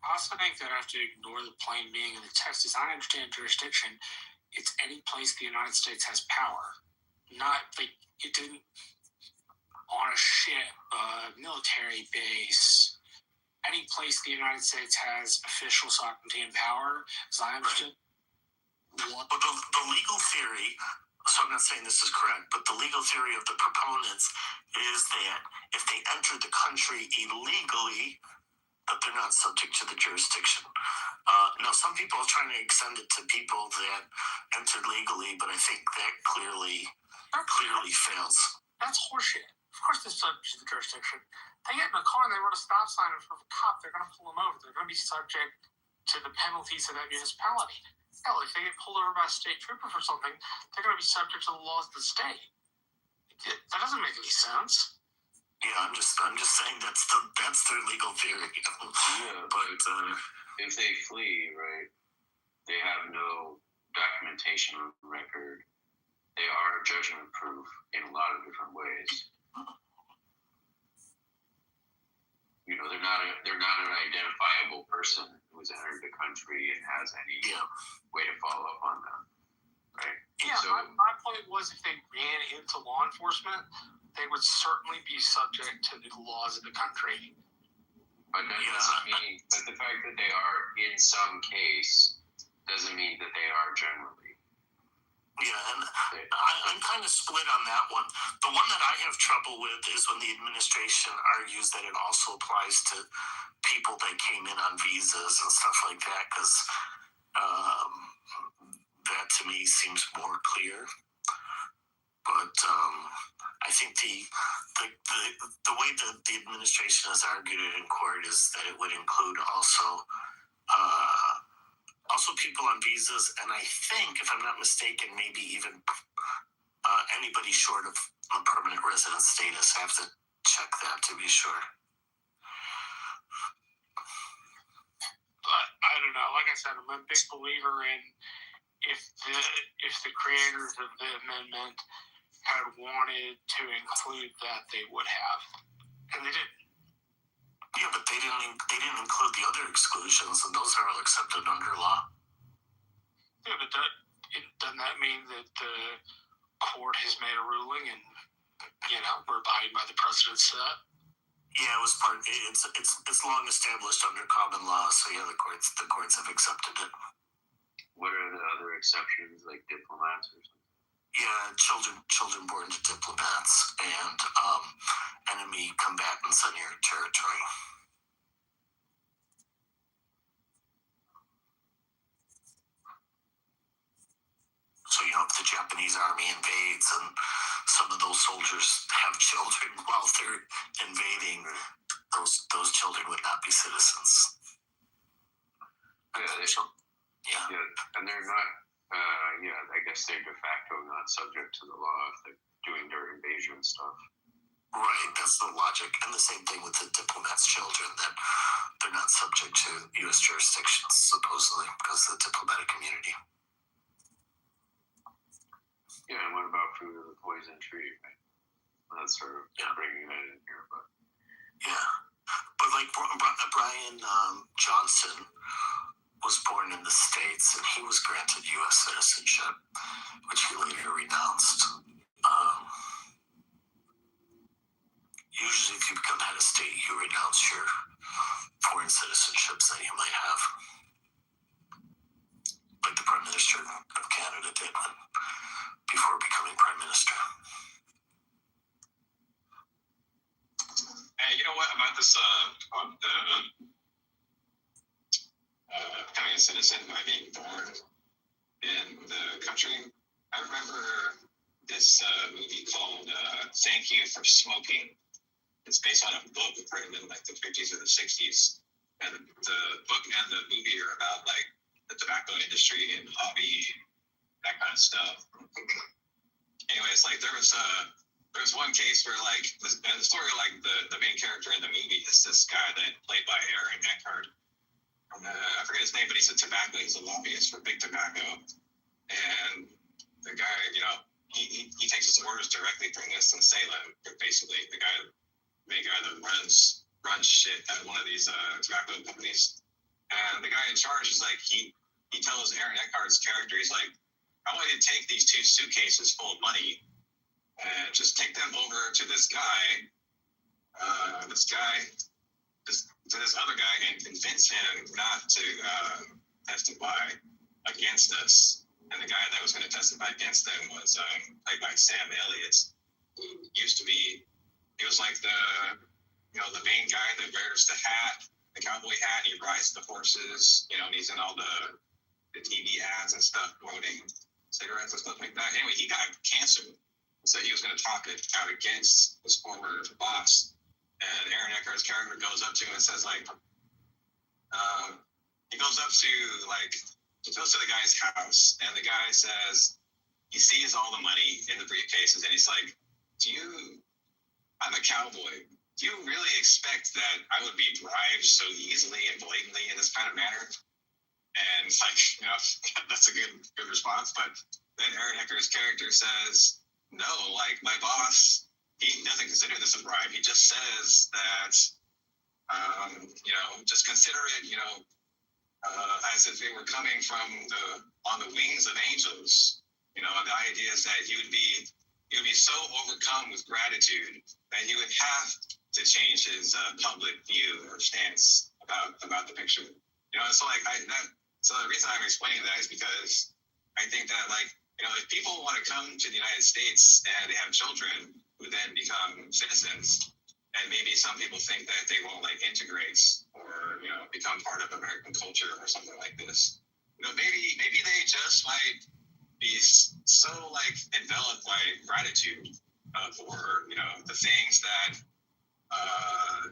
I also think they have to ignore the plain meaning of the text. As I understand jurisdiction, it's any place the United States has power. Not it didn't on a ship, a military base, any place the United States has official sovereignty and power, as I understand. But the legal theory, so I'm not saying this is correct, but the legal theory of the proponents is that if they enter the country illegally, that they're not subject to the jurisdiction. Now, some people are trying to extend it to people that entered legally, but I think that clearly fails. That's horseshit. Of course they're subject to the jurisdiction. They get in a car and they run a stop sign in front of a cop, they're going to pull them over. They're going to be subject to the penalties of that municipality. Hell, if they get pulled over by a state trooper for something, they're going to be subject to the laws of the state. That doesn't make any sense. Yeah, I'm just saying that's their legal theory. Yeah, but if they flee, right, they have no documentation on record. They are judgment proof in a lot of different ways. You know, they're not an identifiable person who's entered the country and has any way to follow up on them, right? Yeah, so, my point was if they ran into law enforcement, they would certainly be subject to the laws of the country. But that doesn't mean that the fact that they are in some case doesn't mean that they are generally. Yeah, and I'm kind of split on that one. The one that I have trouble with is when the administration argues that it also applies to people that came in on visas and stuff like that, because that to me seems more clear. But I think the way that the administration has argued it in court is that it would include also people on visas, and I think, if I'm not mistaken, maybe even anybody short of a permanent resident status. I have to check that to be sure. But I don't know. Like I said, I'm a big believer in if the creators of the amendment had wanted to include that, they would have, and they didn't. Yeah, but they didn't include the other exclusions, and those are all accepted under law. Yeah, but doesn't that mean that the court has made a ruling and, we're abiding by the precedent set? Yeah, it was it's long established under common law, so yeah, the courts have accepted it. What are the other exceptions, like diplomats or something? Yeah, children born to diplomats and enemy combatants on your territory. So, if the Japanese army invades and some of those soldiers have children while they're invading, those children would not be citizens. Yeah, and they're not, I guess they're de facto not subject to the law if they're doing their invasion stuff. Right, that's the logic. And the same thing with the diplomats' children, that they're not subject to U.S. jurisdictions, supposedly, because of the diplomatic community. Yeah, and what about fruit of the poison tree? Right? That's sort of bringing that in here, but yeah, but like Brian Johnson was born in the States, and he was granted U.S. citizenship, which he later renounced. Usually, if you become head of state, you renounce your foreign citizenships that you might have, like the Prime Minister of Canada did before becoming Prime Minister. Hey, you know what about this becoming a citizen by being born in the country? I remember this movie called Thank You for Smoking. It's based on a book written in like the 50s or the 60s. And the book and the movie are about like the tobacco industry and hobby, that kind of stuff. Anyways, like there was one case where like the story, like the main character in the movie is this guy that played by Aaron Eckhart. I forget his name, but he's a lobbyist for big tobacco. And the guy, he takes his orders directly from Winston-Salem, basically the main guy that runs shit at one of these tobacco companies. And the guy in charge is like, he tells Aaron Eckhart's character, he's like, I want you to take these 2 suitcases full of money and just take them over to this other guy, and convince him not to testify against us. And the guy that was going to testify against them was played by Sam Elliott, who used to be, he was like the main guy that wears the hat the cowboy hat, and he rides the horses, you know, and he's in all the TV ads and stuff, promoting cigarettes and stuff like that. Anyway, he got cancer, so he was going to talk it out against his former boss. And Aaron Eckhart's character goes up to him and says, like, he goes to the guy's house, and the guy says, he sees all the money in the briefcases, and he's like, I'm a cowboy. Do you really expect that I would be bribed so easily and blatantly in this kind of manner? And it's like, you know, that's a good response. But then Aaron Eckhart's character says, no, like, my boss, he doesn't consider this a bribe. He just says that, you know, just consider it, you know, as if they were coming from on the wings of angels. You know, the idea is that he would be so overcome with gratitude that he would have to change his public view or stance about the picture. You know, so like so the reason I'm explaining that is because I think that, like, you know, if people want to come to the United States and they have children who then become citizens, and maybe some people think that they won't like integrate or, you know, become part of American culture or something like this. You know, maybe they just might be so like enveloped by gratitude for, you know, the things that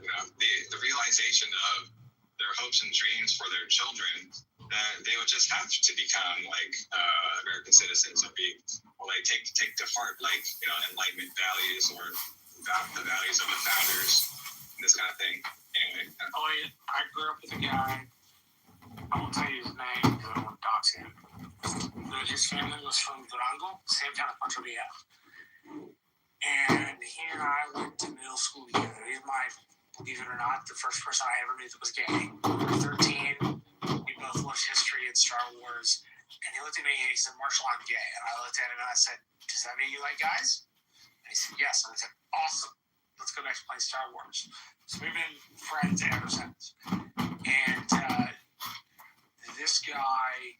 you know, the realization of their hopes and dreams for their children, that they would just have to become like American citizens or like take to heart, like, you know, Enlightenment values or the values of the founders and this kind of thing. Anyway, I grew up with a guy. I won't tell you his name because I don't want to dox him. But his family was from Durango, same town as Pancho Villa. And he and I went to middle school together. He's my, believe it or not, the first person I ever knew that was gay. We were 13. We both loved history and Star Wars. And he looked at me and he said, Marshall, I'm gay. And I looked at him and I said, does that mean you like guys? And he said, yes. And I said, awesome. Let's go back to playing Star Wars. So we've been friends ever since. And this guy,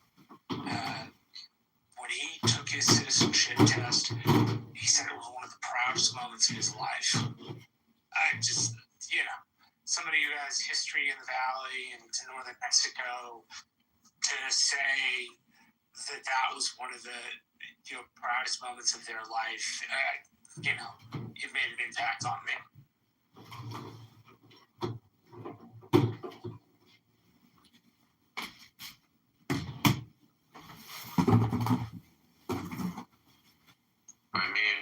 when he took his citizenship test, he said it was one of the proudest moments of his life. I just, you know, somebody who has history in the Valley and to northern Mexico, to say that was one of the, you know, proudest moments of their life, you know, it made an impact on me. I mean,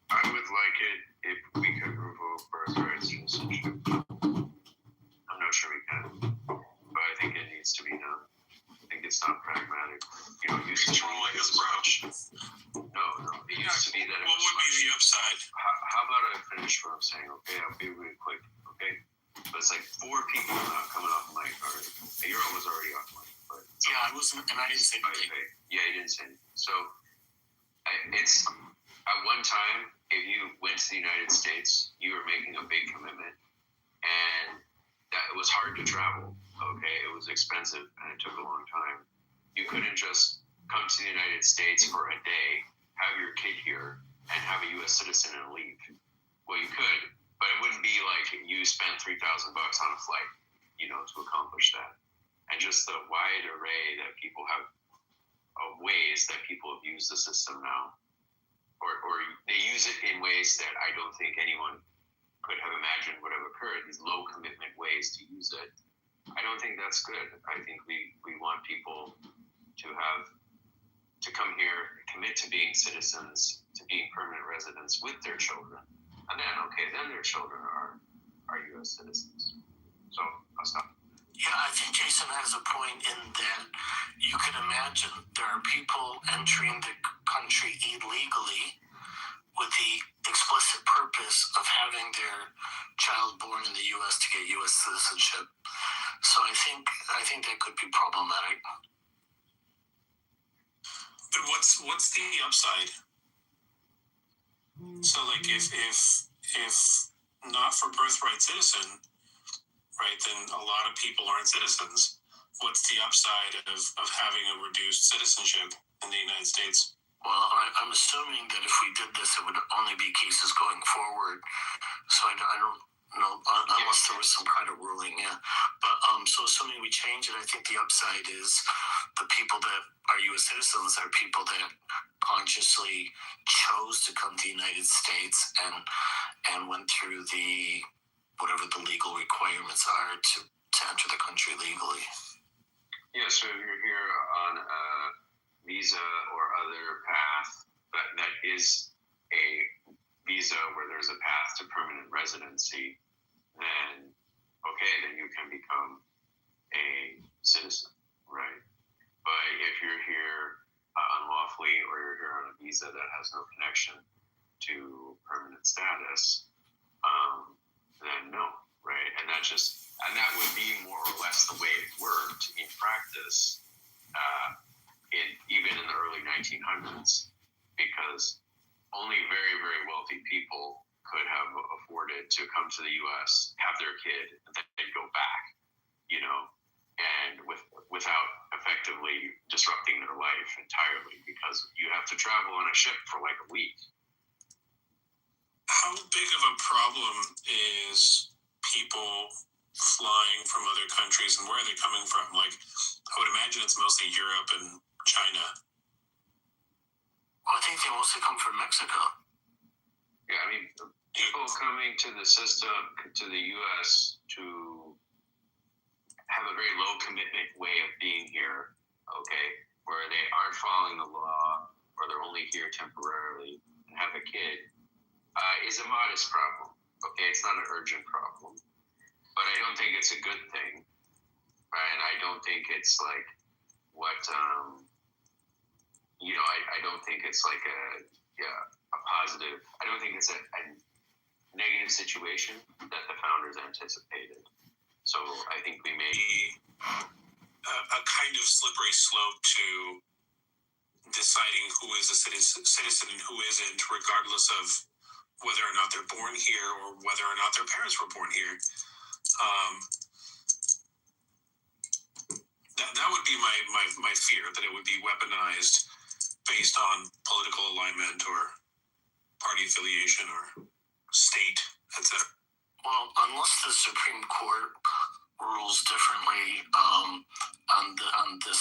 I would like it if we could revoke birthright citizenship. I'm not sure we can, but I think it needs to be done. I think it's not pragmatic. You know, it used to be his approach. No, it used to be that. What would be the upside? How about I finish what I'm saying? Okay, I'll be really quick. Okay, but it's like 4 people not coming off mic already. You're almost already off mic. But yeah, I wasn't, and I didn't say anything. Yeah, you didn't say anything. So it's at one time, if you went to the United States, you were making a big commitment, and that it was hard to travel. Okay, it was expensive and it took a long time. You couldn't just come to the United States for a day, have your kid here, and have a U.S. citizen and leave. Well, you could, but it wouldn't be like you spent $3,000 on a flight, you know, to accomplish that. And just the wide array that people have of ways that people have used the system now, or they use it in ways that I don't think anyone could have imagined would have occurred. These low commitment ways to use it. I don't think that's good. I think we want people to come here, commit to being citizens, to being permanent residents with their children, and then their children are U.S. citizens. So I'll stop. Yeah, I think Jason has a point in that you can imagine there are people entering the country illegally with the explicit purpose of having their child born in the U.S. to get U.S. citizenship. So I think that could be problematic. But what's the upside? So like if not for birthright citizen, right, then a lot of people aren't citizens. What's the upside of having a reduced citizenship in the United States? Well, I'm assuming that if we did this, it would only be cases going forward. So I don't No, unless there was some kind of ruling, yeah. But so assuming we change it, I think the upside is the people that are U.S. citizens are people that consciously chose to come to the United States and went through the whatever the legal requirements are to enter the country legally. Yeah, so if you're here on a visa or other path that is a visa where there's a path to permanent residency, then you can become a citizen, right? But if you're here unlawfully or you're here on a visa that has no connection to permanent status, then no, right? And that would be more or less the way it worked in practice, even in the early 1900s, because only very, very wealthy people could have afforded to come to the U.S., have their kid, and then go back, and without effectively disrupting their life entirely, because you have to travel on a ship for like a week. How big of a problem is people flying from other countries, and where are they coming from? Like, I would imagine it's mostly Europe and China. Well, I think they mostly come from Mexico. Yeah, I mean, people coming to the system, to the U.S. to have a very low commitment way of being here, okay, where they aren't following the law, or they're only here temporarily and have a kid, is a modest problem. Okay, it's not an urgent problem, but I don't think it's a good thing, right? And I don't think it's like what, I don't think it's like a positive. I don't think it's a negative situation that the founders anticipated. So I think we may a kind of slippery slope to deciding who is a citizen and who isn't, regardless of whether or not they're born here or whether or not their parents were born here. That would be my fear, that it would be weaponized based on political alignment or party affiliation or state, etc. Well, unless the Supreme Court rules differently on this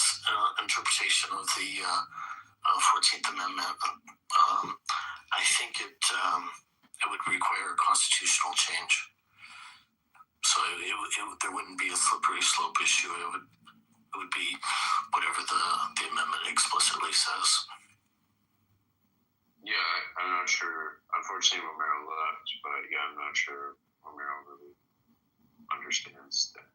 interpretation of the 14th Amendment, I think it would require a constitutional change. So there wouldn't be a slippery slope issue. It would be whatever the amendment explicitly says. Yeah, I'm not sure. Unfortunately, Romero left, but yeah, I'm not sure Romero really understands that.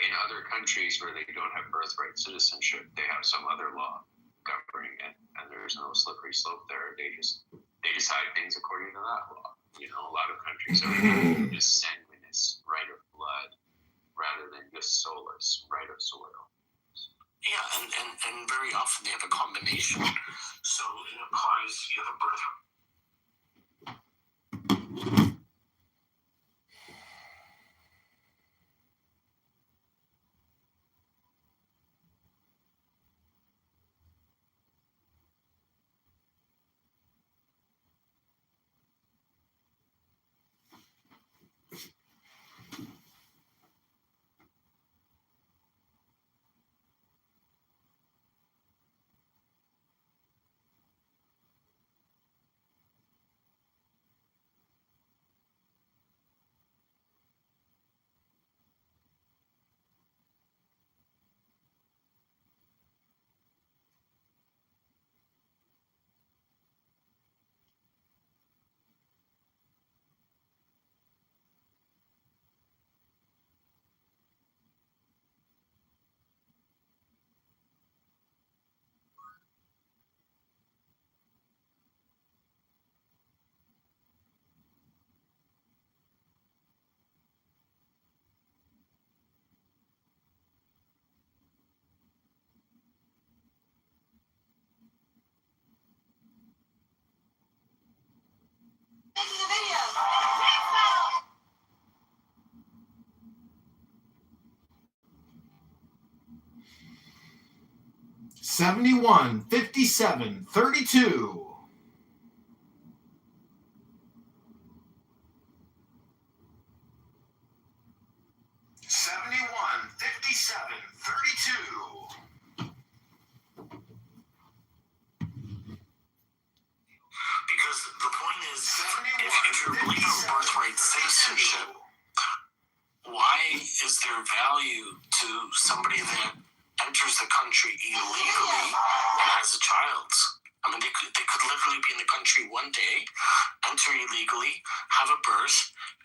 In other countries where they don't have birthright citizenship, they have some other law governing it, and there's no slippery slope there. They decide things according to that law. A lot of countries are just sanguinis, right of blood, rather than just solus, right of soil. Yeah, and very often they have a combination. So it implies you have a birthright. Making a video. 71, 57, 32. 732. Because the point is, if you're believing in birthright citizenship, why is there value to somebody that enters the country illegally and has a child? I mean, they could literally be in the country one day, enter illegally, have a birth,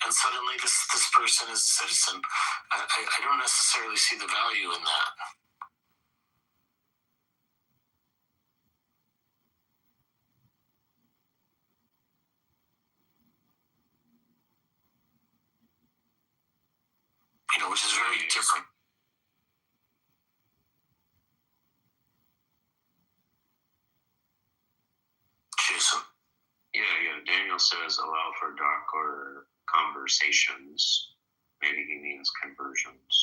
and suddenly this person is a citizen. I don't necessarily see the value in that. Which is very different. Jason? Yeah. Daniel says allow for darker conversations. Maybe he means conversions.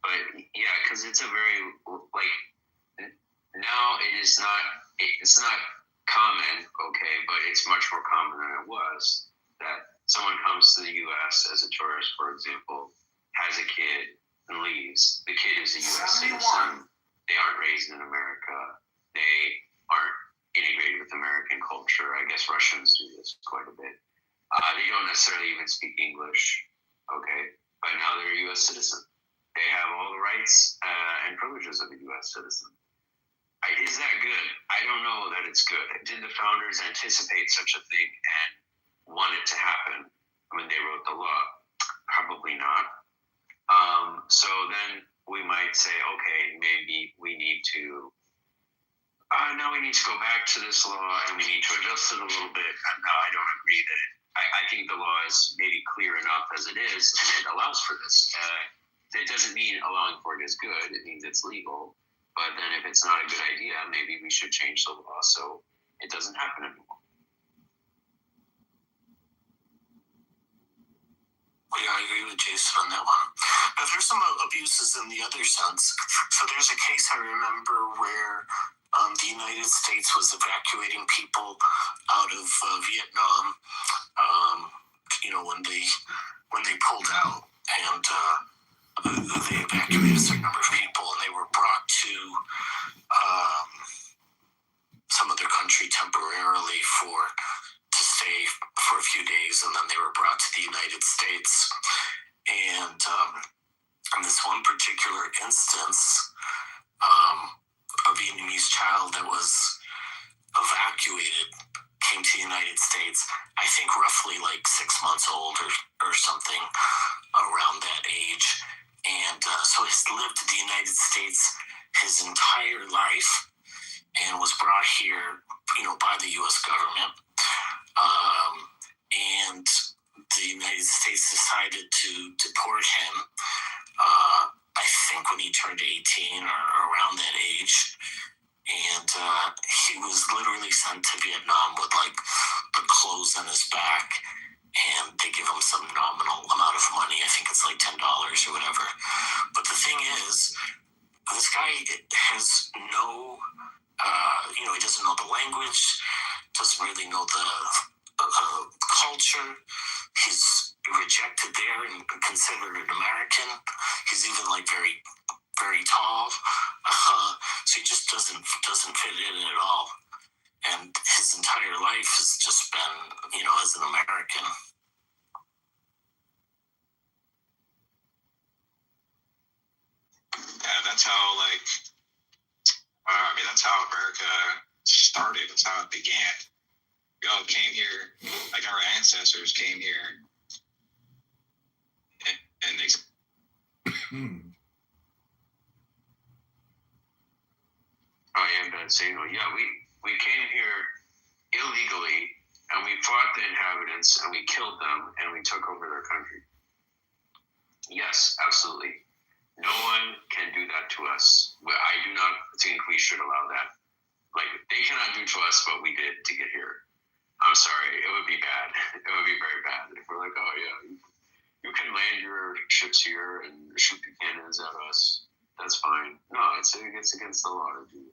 But yeah, because it's a very, now it's not common, okay, but it's much more common than it was that someone comes to the U.S. as a tourist, for example, has a kid and leaves. The kid is a U.S. citizen. They aren't raised in America. They aren't integrated with American culture. I guess Russians do this quite a bit. They don't necessarily even speak English, okay, but now they're a U.S. citizen. They have all the rights and privileges of a U.S. citizen. Is that good? I don't know that it's good. Did the founders anticipate such a thing and want it to happen when they wrote the law? Probably not. So then we might say, okay, maybe we need to go back to this law and we need to adjust it a little bit. No, I don't agree that I think the law is maybe clear enough as it is and it allows for this. It doesn't mean allowing for it is good. It means it's legal. But then if it's not a good idea, maybe we should change the law so it doesn't happen anymore. Yeah, I agree with Jason on that one. But there's some abuses in the other sense. So there's a case I remember where the United States was evacuating people out of Vietnam, when they pulled out, and they evacuated a certain number of people, and they were brought to some other country temporarily to stay for a few days, and then they were brought to the United States. And in this one particular instance, a Vietnamese child that was evacuated came to the United States, I think roughly like 6 months old or something around that age. And so he's lived in the United States his entire life and was brought here, by the U.S. government. And the United States decided to deport him, I think when he turned 18 or around that age. And he was literally sent to Vietnam with like the clothes on his back, and they give him some nominal amount of money. I think it's like $10 or whatever. But the thing is, this guy has no, he doesn't know the language, doesn't really know the culture. He's rejected there and considered an American. He's even like very, very tall. So he just doesn't fit in at all. And his entire life has just been, as an American. Yeah, that's how that's how America started. That's how it began. We all came here, like our ancestors came here, and they. I am Ben Siegel. Yeah, we came here illegally, and we fought the inhabitants, and we killed them, and we took over their country. Yes, absolutely. No one can do that to us. I do not think we should allow that. Like, they cannot do to us what we did to get here. I'm sorry, it would be bad. It would be very bad if we're like, oh yeah, you can land your ships here and shoot the cannons at us. That's fine. No, it's against the law to do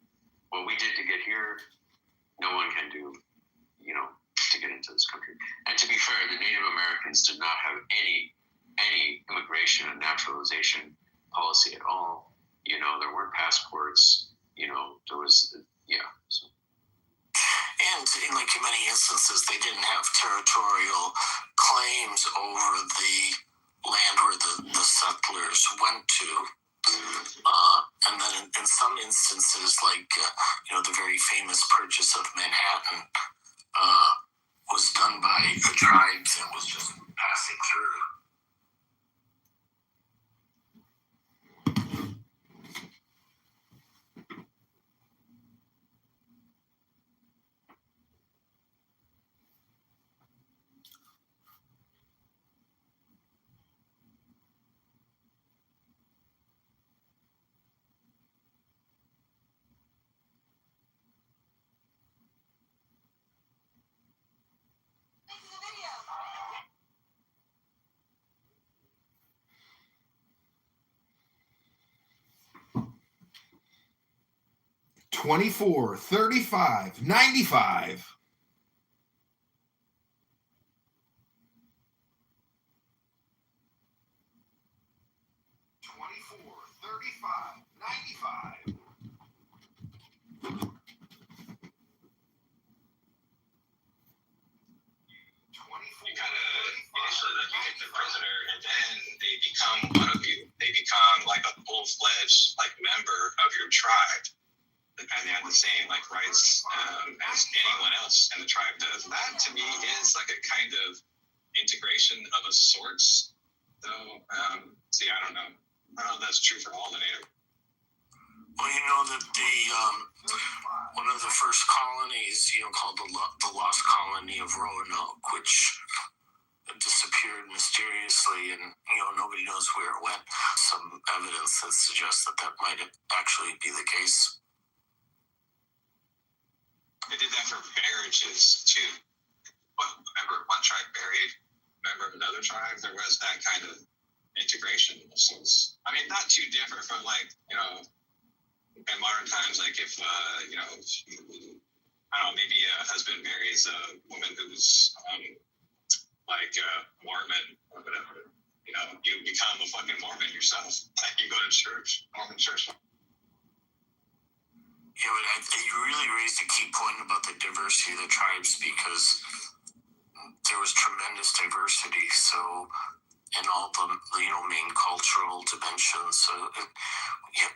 what we did to get here. No one can do, to get into this country. And to be fair, the Native Americans did not have any any immigration and naturalization policy at all. You know, there weren't passports. You know, there was, yeah. So. And in many instances, they didn't have territorial claims over the land where the settlers went to. And then in some instances, the very famous purchase of Manhattan was done by the tribes and was just passing through. $24, $35, $95. You kind of initially you get the prisoner, and then they become one of you. They become like a full-fledged member of your tribe, and they have the same rights as anyone else in the tribe does. That to me is a kind of integration of a sorts. Though, see, I don't know. I don't know if that's true for all the Native. Well, you know that one of the first colonies, called the Lost Colony of Roanoke, which disappeared mysteriously, and nobody knows where it went. Some evidence that suggests that might actually be the case. They did that for marriages too. Remember, one tribe buried a member of another tribe. There was that kind of integration of sorts. I mean, not too different from in modern times, if I don't know, maybe a husband marries a woman who's Mormon or whatever. You become a fucking Mormon yourself. You go to church, Mormon church. Yeah, but you really raised a key point about the diversity of the tribes, because there was tremendous diversity. So, in all the main cultural dimensions,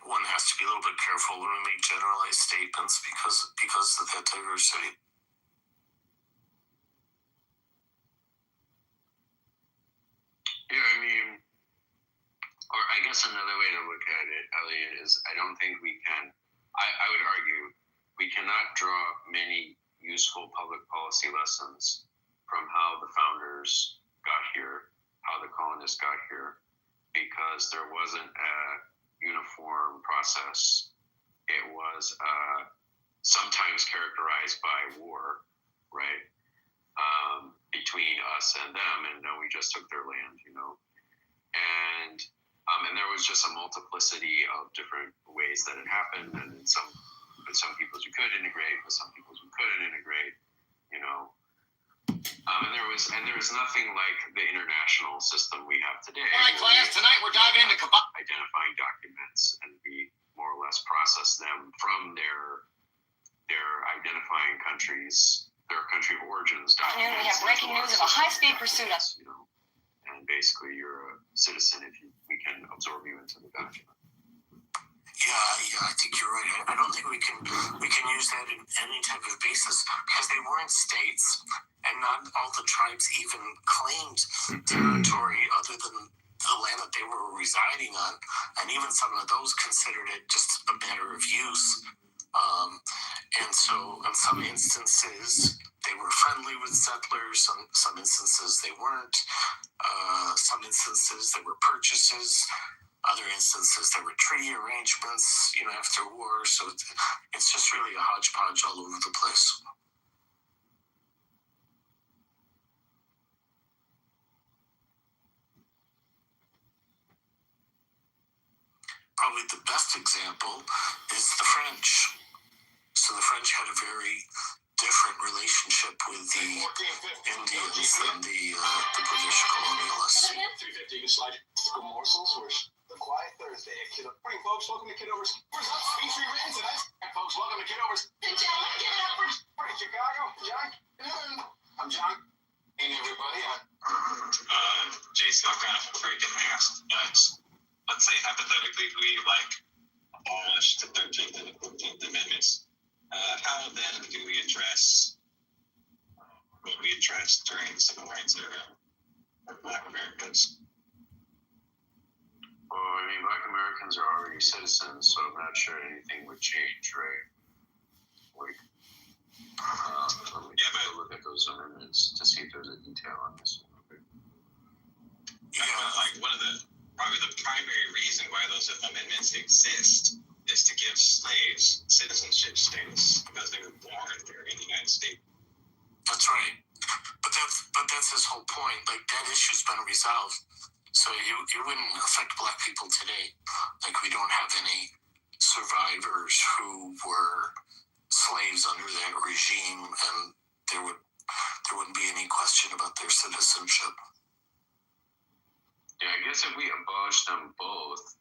one has to be a little bit careful when we make generalized statements because of that diversity. Yeah, I mean, or I guess another way to look at it, Elliot, is I don't think we can. I would argue we cannot draw many useful public policy lessons from how the founders got here, how the colonists got here, because there wasn't a uniform process. It was sometimes characterized by war, right, between us and them, and no, we just took their land, and there was just a multiplicity of different ways that it happened, and with some peoples you could integrate, with some peoples you couldn't integrate, and there was nothing like the international system we have today. All right, class, tonight we're diving into identifying documents, and we more or less process them from their identifying countries, their country of origins documents. We have breaking news of a high-speed pursuit of. And basically, you're a citizen if we can absorb you into the document. Yeah, I think you're right. I don't think we can use that in any type of basis, because they weren't states, and not all the tribes even claimed territory other than the land that they were residing on, and even some of those considered it just a matter of use. And so, in some instances, they were friendly with settlers. Some instances, they weren't. Some instances, there were purchases. Other instances, there were treaty arrangements, after war. So it's just really a hodgepodge all over the place. Probably the best example is the French. So the French had a very different relationship with the Indians than the British colonialists. 350, you slide some morsels. The Quiet Thursday at Kitover. Morning, folks. Welcome to Kitover's. Where's up? Feature event tonight. And folks, welcome to Kitover's. Give it up for Chicago. John. I'm John. Hey, everybody. Jason, I'm kind of afraid to ask, but let's say hypothetically we abolished the 13th and the 14th Amendments. How then do we address what we addressed during the Civil Rights era for Black Americans? Well, I mean, Black Americans are already citizens, so I'm not sure anything would change, right? Let me look at those amendments to see if there's a detail on this one. Okay. Probably the primary reason why those amendments exist is to give slaves citizenship status because they were born there in the United States. That's right. But that's his whole point. Like, that issue's been resolved. So it wouldn't affect Black people today. Like, we don't have any survivors who were slaves under that regime, and there wouldn't be any question about their citizenship. Yeah, I guess if we abolish them both,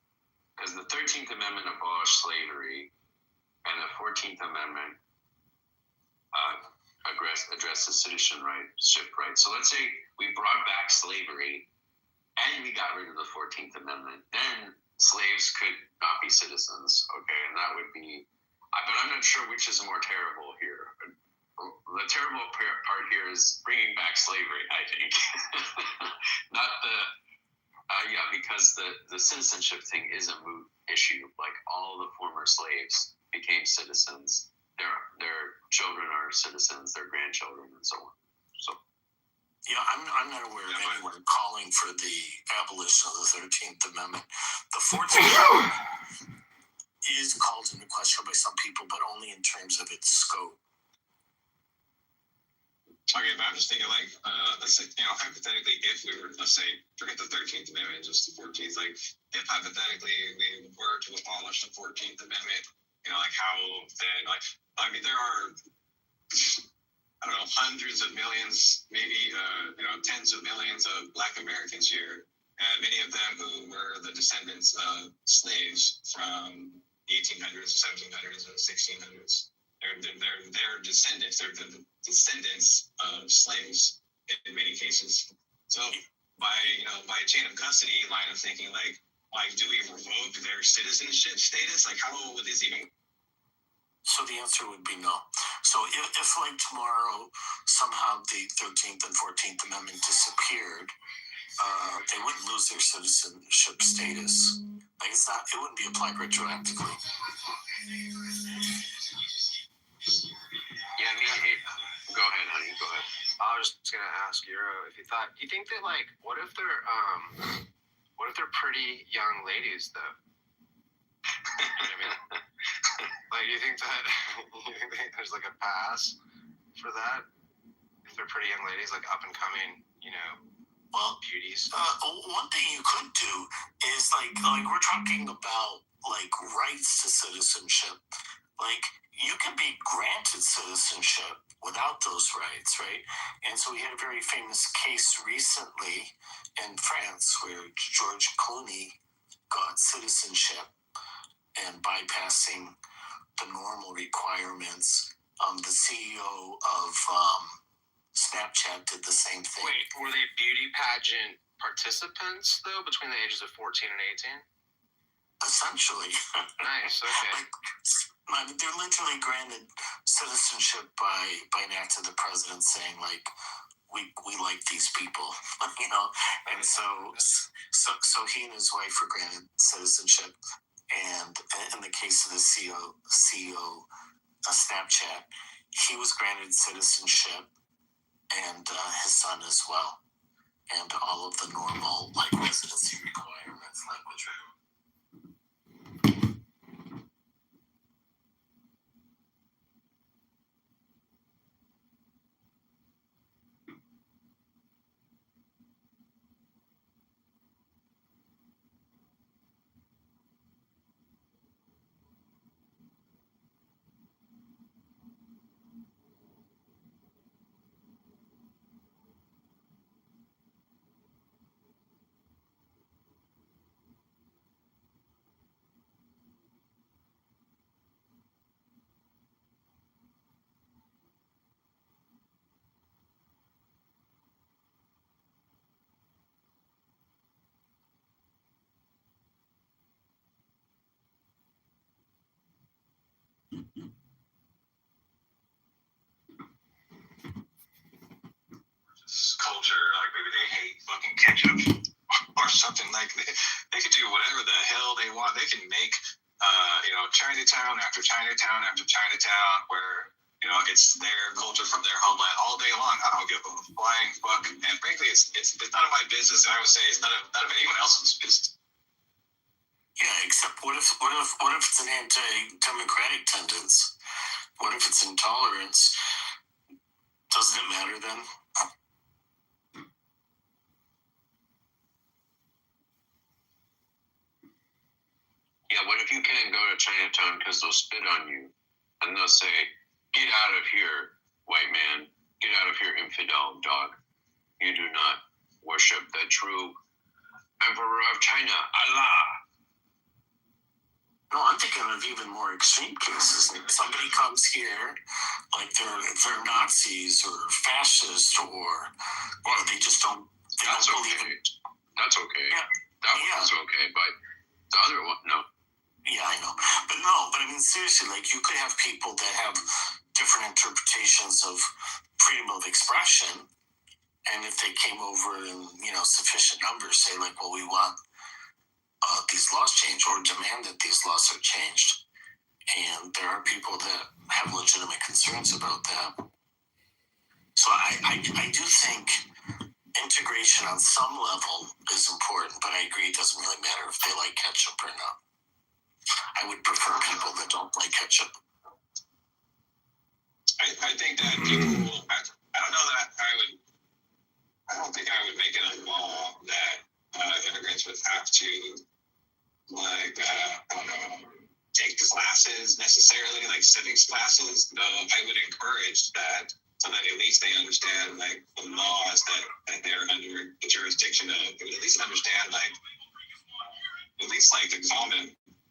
because the 13th Amendment abolished slavery, and the 14th Amendment addresses citizenship rights. So let's say we brought back slavery, and we got rid of the 14th Amendment, then slaves could not be citizens, okay? And that would be, but I'm not sure which is more terrible here. The terrible part here is bringing back slavery, I think. Not because the citizenship thing is a moot issue. Like, all the former slaves became citizens. Their children are citizens, their grandchildren, and so on. So. Yeah, I'm not aware of anyone calling for the abolition of the 13th Amendment. The 14th Amendment is called into question by some people, but only in terms of its scope. Okay, but I'm just thinking, let's say, hypothetically, if we were, let's say, forget the 13th Amendment, just the 14th, if hypothetically we were to abolish the 14th Amendment, how then, there are, I don't know, hundreds of millions, maybe, tens of millions of Black Americans here, and many of them who were the descendants of slaves from the 1800s, 1700s, and 1600s. They're descendants. They're the descendants of slaves in many cases. So by chain of custody line of thinking, do we revoke their citizenship status? How would this even? So the answer would be no. So if tomorrow somehow the 13th and 14th Amendment disappeared, they wouldn't lose their citizenship status. It wouldn't be applied retroactively. Yeah, go ahead, honey. Go ahead. I was just gonna ask Euro if you thought. Do you think that what if they're pretty young ladies though? You know what I mean? Do you think that there's a pass for that if they're pretty young ladies, up and coming, beauties? One thing you could do is we're talking about rights to citizenship. You can be granted citizenship without those rights, right? And so we had a very famous case recently in France where George Clooney got citizenship and bypassing the normal requirements. The CEO of Snapchat did the same thing. Wait, were they beauty pageant participants though, between the ages of 14 and 18? Essentially. Nice. Okay. They're literally granted citizenship by an act of the president saying we like these people, and so he and his wife were granted citizenship, and in the case of the CEO of Snapchat, he was granted citizenship, and his son as well, and all of the normal residency requirements, language. culture. Like maybe they hate fucking ketchup or something. Like they could do whatever the hell they want. They can make Chinatown after Chinatown after Chinatown where it's their culture from their homeland all day long. I don't give a flying fuck. And frankly, it's none of my business. And I would say it's none of anyone else's business. Yeah, except what if it's an anti-democratic tendency? What if it's intolerance? Doesn't it matter then? Yeah, what if you can't go to Chinatown because they'll spit on you and they'll say, "Get out of here, white man. Get out of here, infidel dog. You do not worship the true emperor of China, Allah." No, I'm thinking of even more extreme cases. Like somebody comes here, like they're Nazis or fascist, or they just don't. That's okay. That's okay. Yeah. That one's okay, but the other one, no. Yeah, I know. But I mean, seriously, like you could have people that have different interpretations of freedom of expression, and if they came over in, sufficient numbers, say like, well, we want these laws changed or demand that these laws are changed. And there are people that have legitimate concerns about that. So I do think integration on some level is important, but I agree it doesn't really matter if they like ketchup or not. I would prefer people that don't like ketchup. I think that people, I don't know that I don't think I would make it a law that immigrants would have to, take classes necessarily, like civics classes. No, I would encourage that so that at least they understand, the laws that they're under the jurisdiction of. They would at least understand, the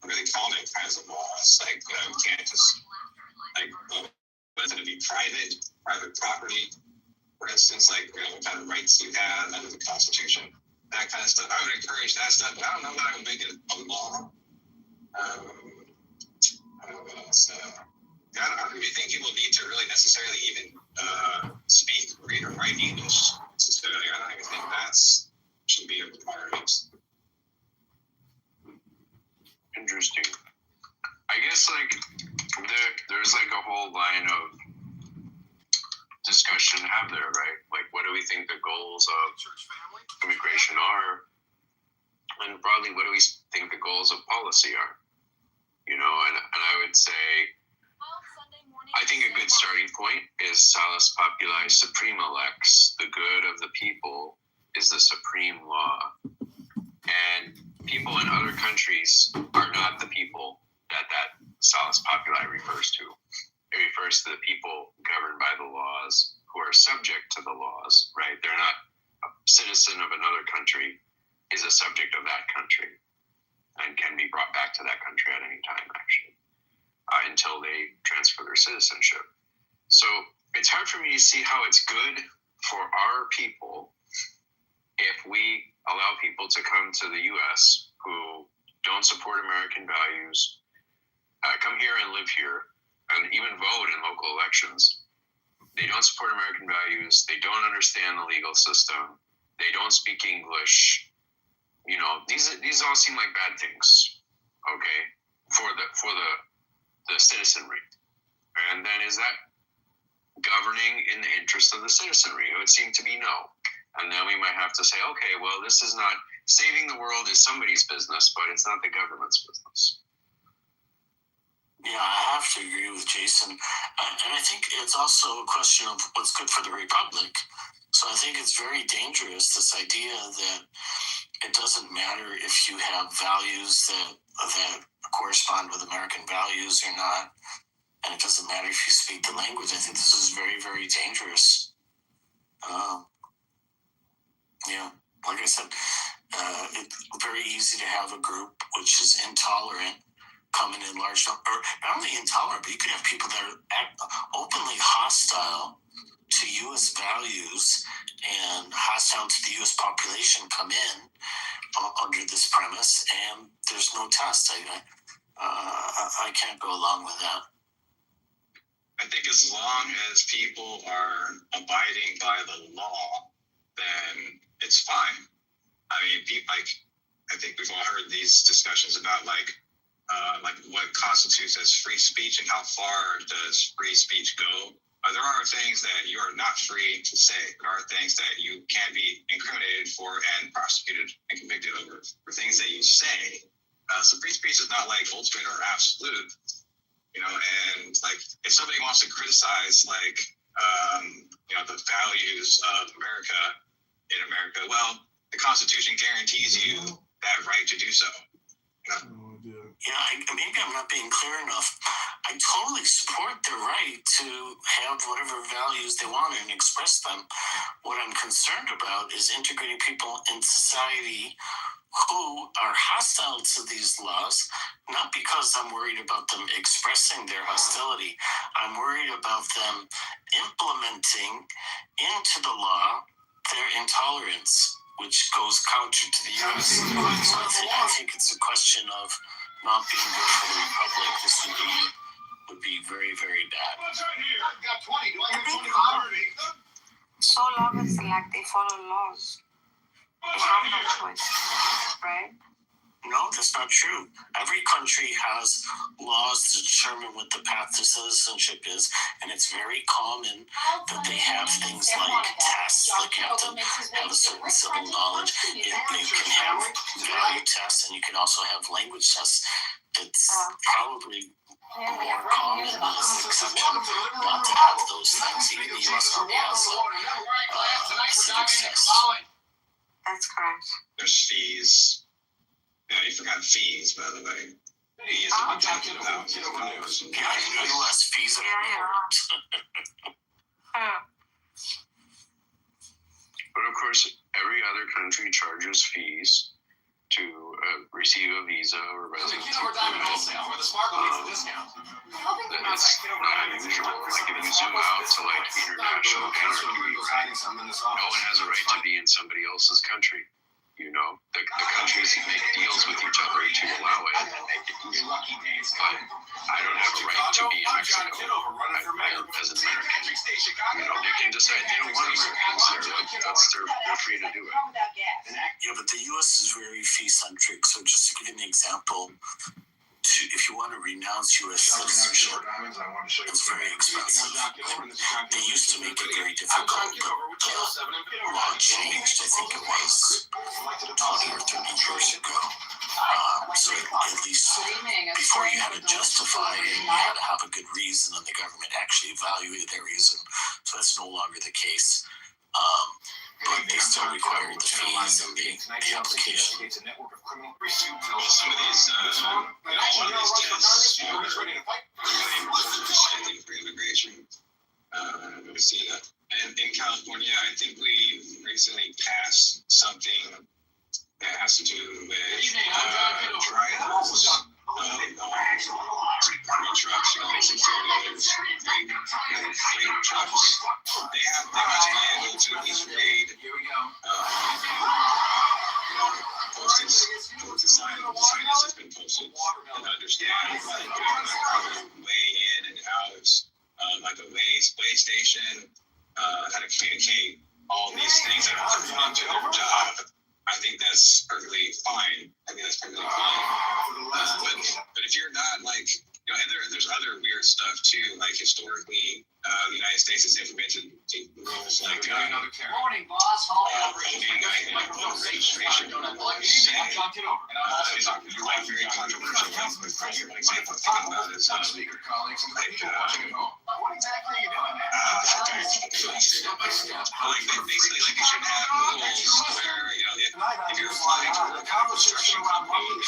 really common kinds of laws. You can't just, what is it to be private property, for instance, what kind of rights you have under the Constitution, that kind of stuff. I would encourage that stuff, but I don't know that I would make it a law. I don't know what else. I don't really think people need to really necessarily even speak, read, or write English necessarily. I don't even think should be a requirement. Interesting. I guess there's a whole line of discussion to have there, right? What do we think the goals of immigration are? And broadly, what do we think the goals of policy are? And I would say, I think a good starting point is Salus Populi Suprema Lex. The good of the people is the supreme law. And people in other countries are not the people that Salus Populi refers to. It refers to the people governed by the laws who are subject to the laws, right? They're not a citizen of another country is a subject of that country and can be brought back to that country at any time, actually, until they transfer their citizenship. So it's hard for me to see how it's good for our people if we allow people to come to the U.S. who don't support American values, come here and live here, and even vote in local elections. They don't support American values. They don't understand the legal system. They don't speak English. These all seem like bad things, okay, for the citizenry. And then is that governing in the interest of the citizenry? It would seem to be no. And then we might have to say, okay, well, this is not saving the world is somebody's business, but it's not the government's business. Yeah, I have to agree with Jason. And I think it's also a question of what's good for the Republic. So I think it's very dangerous, this idea that it doesn't matter if you have values that correspond with American values or not, and it doesn't matter if you speak the language. I think this is very, very dangerous. Like I said, it's very easy to have a group which is intolerant coming in large numbers, or not only intolerant, but you could have people that are openly hostile to U.S. values and hostile to the U.S. population come in under this premise, and there's no test. I can't go along with that. I think as long as people are abiding by the law, then it's fine. I mean, I think we've all heard these discussions about like what constitutes as free speech and how far does free speech go. There are things that you are not free to say. There are things that you can be incriminated for and prosecuted and convicted over for things that you say. So free speech is not like ultimate or absolute, and like if somebody wants to criticize like, the values of America in America, well, the Constitution guarantees you that right to do so. Maybe I'm not being clear enough. I totally support their right to have whatever values they want and express them. What I'm concerned about is integrating people in society who are hostile to these laws, not because I'm worried about them expressing their hostility. I'm worried about them implementing into the law their intolerance, which goes counter to the U.S. So I think it's a question of not being good for the Republic. This would be very, very bad. So long as they follow laws. They have no choice, right? No, that's not true. Every country has laws to determine what the path to citizenship is, and it's very common that they have things like tests, like you have to have a certain civil knowledge. You can have value tests, and you can also have language tests. It's probably more common as an exception not to have those things. Even the U.S. Army has a civics test. That's correct. There's fees. Yeah, you forgot fees, by the way. Fees that we talked about. U.S. fees are important. But of course, every other country charges fees to receive a visa or residency permit. It's not unusual. Like if you zoom out to like international hierarchy, no one has a right to be in somebody else's country. The countries make deals with each other to allow it and make it easy. But I don't have a right to be in Mexico as an American. They can decide they don't want Americans there. They're free to do it. Yeah, but the U.S. is very fee-centric. So just to give you an example, if you want to renounce U.S. citizenship, it's very expensive. They used to make it very difficult, but the law changed. I think it was 20 or 30 years ago. So at least before you had to justify it, you had to have a good reason, and the government actually evaluated that reason. So that's no longer the case. But they still require the fees and the application. Some of these, one of these tests, for immigration. Let me see that. And in California, I think we recently passed something that has to do with drivers. Trucks, basic trailers, freight trucks. They must be able to at least read the sign has been posted and understand how to weigh in and out, like a way station, how to communicate all these things that are pertinent to their job. I think that's perfectly fine. But if you're not like, and there's other weird stuff too. Like historically, the United States has implemented rules like Morning, boss. voter registration. Very controversial. One example I'm thinking about is basically, like you should have rules where if you're applying to work at a construction company, you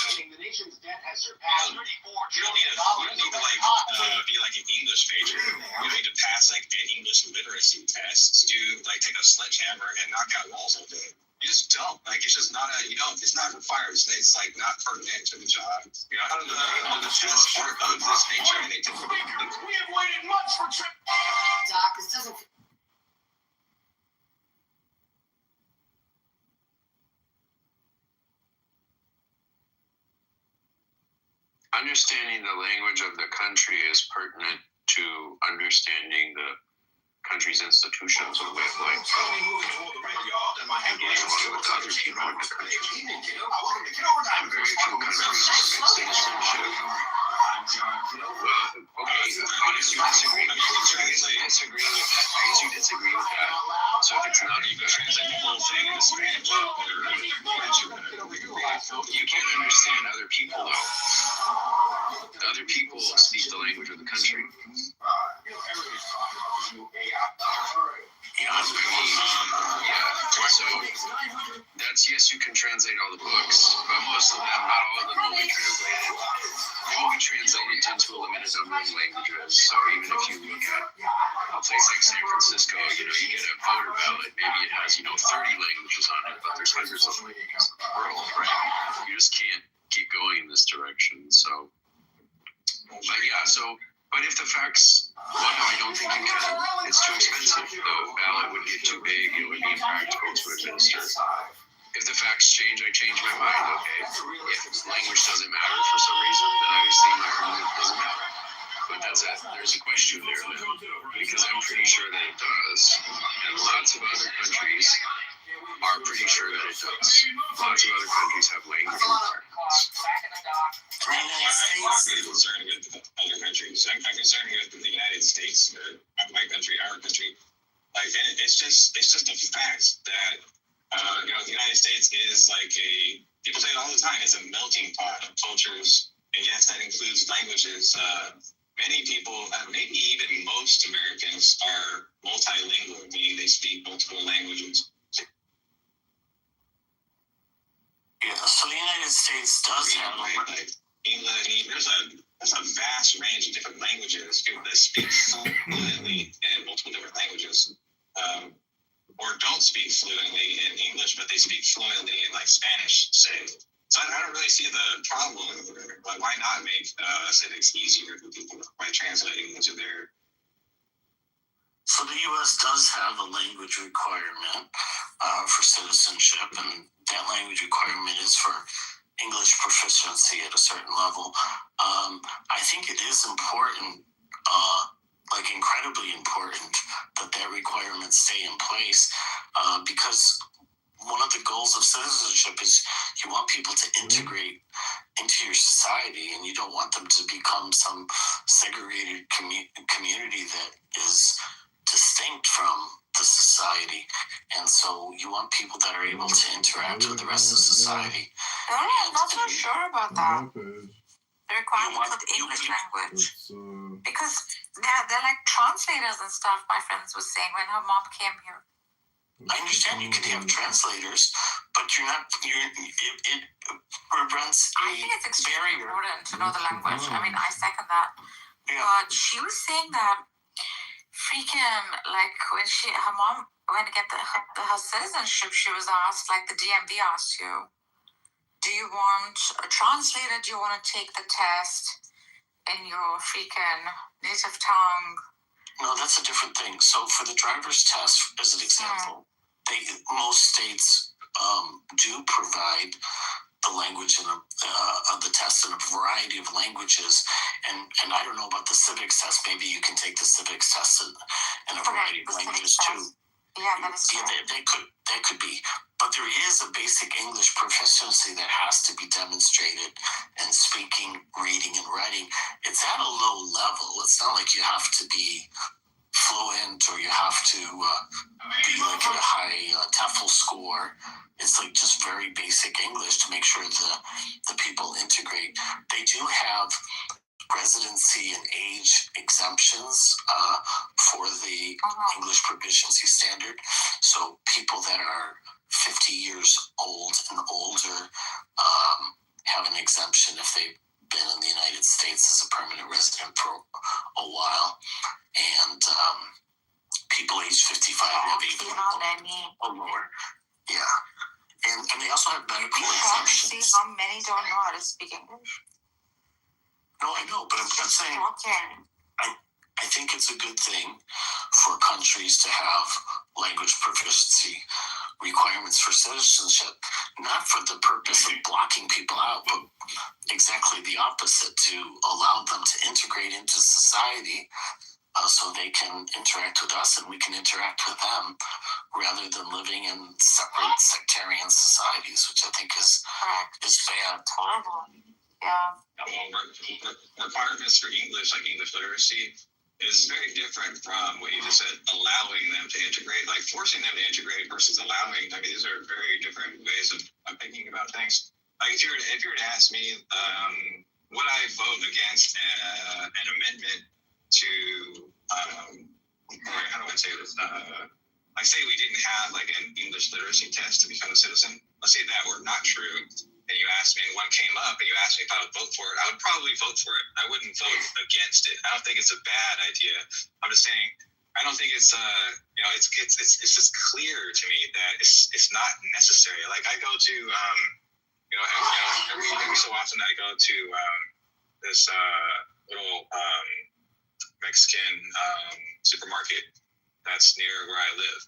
don't need to be like an English major. You don't need to pass like an English literacy test to take a sledgehammer and knock out walls all day. You just don't. It's just not it's not required. It's like not pertinent to the job. The tests are of this nature and they typically We have waited months for trip. Doc, this doesn't. Understanding the language of the country is pertinent to understanding the country's institutions or way of life. Engaging with other people in the country. And very few countries permit citizenship. Well, okay, as you disagree with that, so if it's not, you can translate the whole thing in Spanish. You can't understand other people, though. The other people speak the language of the country. Yeah, so that's, yes, you can translate all the books, but most of them, not all of them will be translated. They will be translated into a limited number of languages. So even if you look at a place like San Francisco, you get a voter ballot, maybe it has, 30 languages on it, but there's hundreds of languages in the world, right? You just can't keep going in this direction. So, but yeah, but if the facts, well, no, I don't think you can. It's too expensive. The ballot would get too big. It would be impractical to administer. If the facts change, I change my mind. Okay. If language doesn't matter for some reason, then obviously my argument doesn't matter. But that's it. There's a question there then, because I'm pretty sure that it does, and lots of other countries are pretty sure that it does. Lots of other countries have language requirements. I'm concerned with other countries. I'm concerned with the United States, my country, our country. Like, and it's just a fact that the United States is like people say it all the time. It's a melting pot of cultures, and yes, that includes languages. Many people, maybe even most Americans, are multilingual, meaning they speak multiple languages. Yeah, so the United States does have English. There's a vast range of different languages. People that speak fluently in multiple different languages, or don't speak fluently in English, but they speak fluently in like Spanish, say. So I don't really see the problem. But why not make civics easier for people by translating into their? So the U.S. does have a language requirement for citizenship, and that language requirement is for English proficiency at a certain level. I think it is important, incredibly important, that requirement stay in place because one of the goals of citizenship is you want people to integrate into your society, and you don't want them to become some segregated community that is distinct from the society. And so you want people that are able to interact with the rest of society. I'm not so sure about that. The requirement for the English language. Because they're like translators and stuff, my friends was saying when her mom came here. I understand you could have translators, but it prevents I think it's extremely important to know the language. I mean, I second that. Yeah. But she was saying that freaking, like, when her mom went to get her citizenship, she was asked, like the DMV asked you, do you want a translator? Do you want to take the test in your freaking native tongue? No, that's a different thing. So for the driver's test, as an example, most states do provide the language of the test in a variety of languages. And I don't know about the civics test. Maybe you can take the civics test in a variety of languages too. Yeah, that is true. That could be. But there is a basic English proficiency that has to be demonstrated in speaking, reading, and writing. It's at a low level. It's not like you have to be fluent or you have to be like at a high TOEFL score. It's like just very basic English to make sure the people integrate. They do have residency and age exemptions for the English proficiency standard. So people that are 50 years old and older have an exemption if they've been in the United States as a permanent resident for a while. And people age 55 have even or more. Yeah. And they also have medical exemptions. See how many don't know how to speak English. No, I know, but I'm saying I think it's a good thing for countries to have language proficiency requirements for citizenship, not for the purpose of blocking people out, but exactly the opposite, to allow them to integrate into society so they can interact with us and we can interact with them, rather than living in separate sectarian societies, which I think is bad. Horrible. Yeah. Requirements for English, like English literacy, is very different from what you just said, allowing them to integrate, like forcing them to integrate versus allowing. I mean, these are very different ways of thinking about things. Like if you were to ask me, would I vote against an amendment to, or how do I say this? Like say we didn't have like an English literacy test to become a citizen. Let's say that were not true. And you asked me, and one came up, and you asked me if I would vote for it. I would probably vote for it. I wouldn't vote against it. I don't think it's a bad idea. I'm just saying, I don't think it's it's just clear to me that it's not necessary. Like I go to every so often I go to this little Mexican supermarket that's near where I live,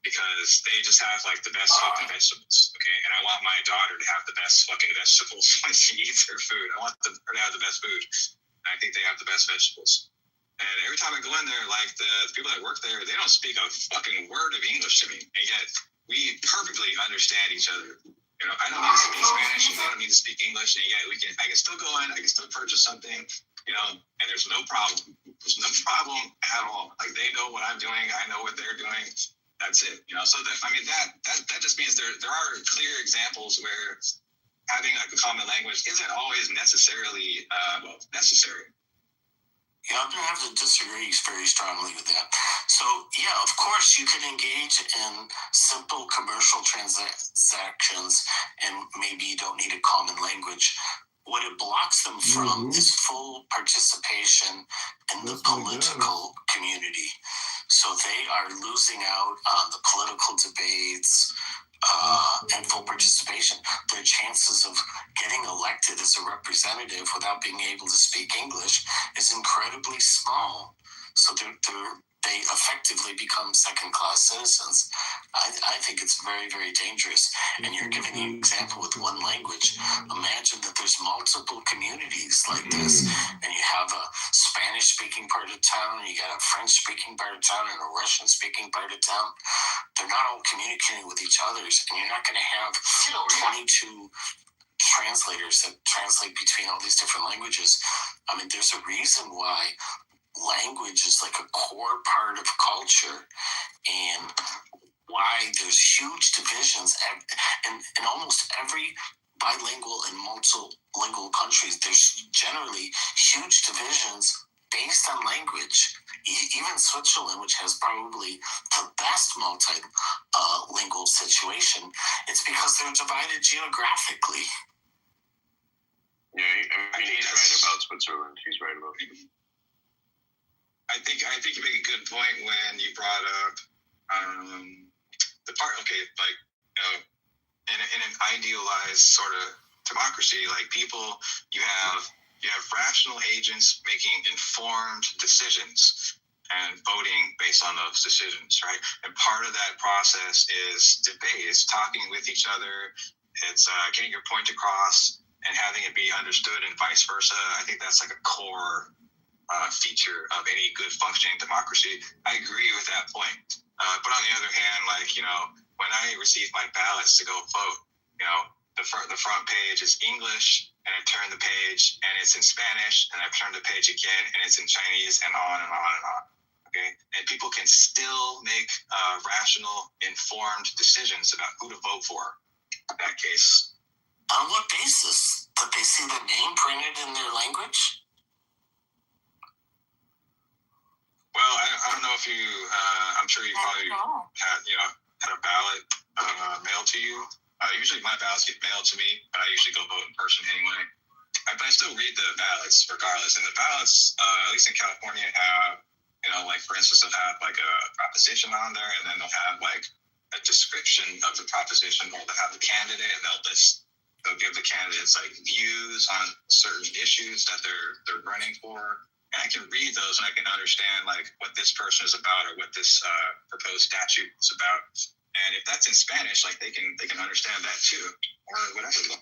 because they just have like the best fucking vegetables, okay? And I want my daughter to have the best fucking vegetables when she eats her food. I want her to have the best food. And I think they have the best vegetables. And every time I go in there, like the people that work there, they don't speak a fucking word of English to me. And yet we perfectly understand each other. You know, I don't need to speak Spanish, and they don't need to speak English, and yet I can still go in, I can still purchase something, you know, and there's no problem. There's no problem at all. Like they know what I'm doing, I know what they're doing. That's it, you know. So that that just means there are clear examples where having like a common language isn't always necessarily necessary. Yeah, I'm gonna have to disagree very strongly with that. So yeah, of course you can engage in simple commercial transactions, and maybe you don't need a common language. What it blocks them from is full participation in the political community. So they are losing out on the political debates and full participation. Their chances of getting elected as a representative without being able to speak English is incredibly small. So they effectively become second-class citizens. I think it's very, very dangerous. And you're giving an example with one language. Imagine that there's multiple communities like this, and you have a Spanish-speaking part of town, and you got a French-speaking part of town, and a Russian-speaking part of town. They're not all communicating with each other, and you're not going to have 22 translators that translate between all these different languages. I mean, there's a reason why language is like a core part of culture, and why there's huge divisions. And in almost every bilingual and multilingual countries, there's generally huge divisions based on language. Even Switzerland, which has probably the best multilingual situation, it's because they're divided geographically. Yeah, I mean, he's right about Switzerland. He's right about it. I think you make a good point when you brought up the part. Okay, like in an idealized sort of democracy, like people, you have rational agents making informed decisions and voting based on those decisions, right? And part of that process is debate. It's talking with each other. It's getting your point across and having it be understood, and vice versa. I think that's like a core feature of any good functioning democracy. I agree with that point. But on the other hand, like, you know, when I receive my ballots to go vote, you know, the front page is English, and I turn the page and it's in Spanish, and I turn the page again and it's in Chinese, and on and on and on. Okay, and people can still make rational, informed decisions about who to vote for in that case. On what basis? That they see the name printed in their language? Well, I don't know if you, I'm sure you probably had a ballot mailed to you. Usually my ballots get mailed to me, but I usually go vote in person anyway. But I still read the ballots regardless. And the ballots, at least in California, have, you know, like for instance, they'll have like a proposition on there, and then they'll have like a description of the proposition, or they'll have the candidate, and they'll give the candidates like views on certain issues that they're running for. And I can read those, and I can understand like what this person is about, or what this proposed statute is about. And if that's in Spanish, like they can understand that too, or whatever.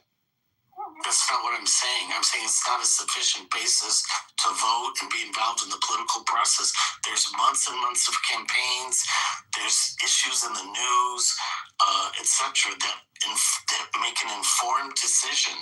That's not what I'm saying. I'm saying it's not a sufficient basis to vote and be involved in the political process. There's months and months of campaigns. There's issues in the news, etc. that make an informed decision.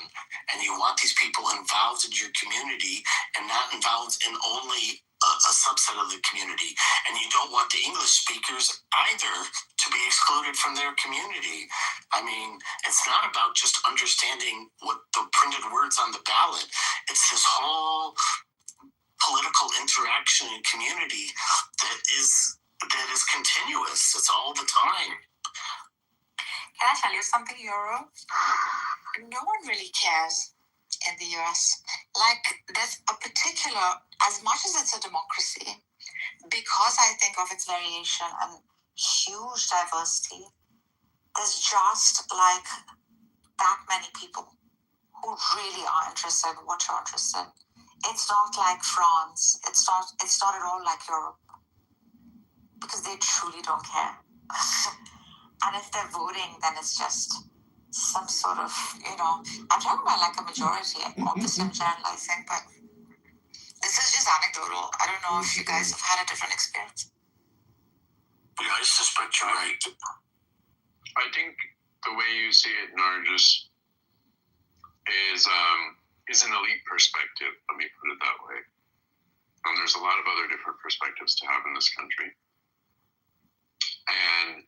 And you want these people involved in your community and not involved in only a subset of the community. And you don't want the English speakers either to be excluded from their community. I mean, it's not about just understanding what the printed words on the ballot. It's this whole political interaction and community that is continuous. It's all the time. Can I tell you something, Euro? No one really cares in the US. Like, there's a particular, as much as it's a democracy, because I think of its variation and huge diversity, there's just like that many people who really are interested in what you're interested in. It's not like France. It's not at all like Europe, because they truly don't care. And if they're voting, then it's just some sort of, I'm talking about like a majority. Obviously, I'm generalizing, but this is just anecdotal. I don't know if you guys have had a different experience. Yeah, I suspect you're right. I think the way you see it, Nargis, is an elite perspective. Let me put it that way. And there's a lot of other different perspectives to have in this country. And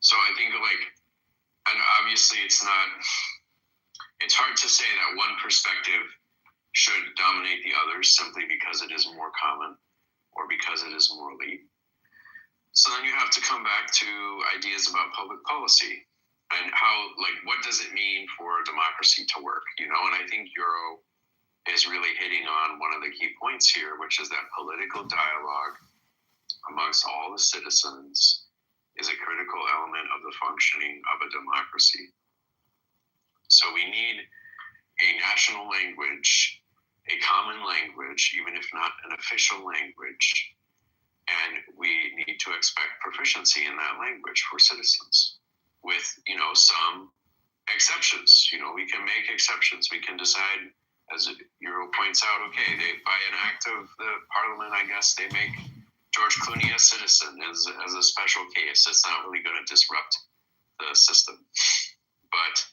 so I think and obviously it's hard to say that one perspective should dominate the others simply because it is more common or because it is more elite. So then you have to come back to ideas about public policy and how, what does it mean for democracy to work, And I think Euro is really hitting on one of the key points here, which is that political dialogue amongst all the citizens is a critical element of the functioning of a democracy. So we need a national language, a common language, even if not an official language, and we need to expect proficiency in that language for citizens with, some exceptions. We can make exceptions. We can decide, as Euro points out, okay, by an act of the parliament, I guess they make George Clooney a citizen as a special case. It's not really going to disrupt the system. But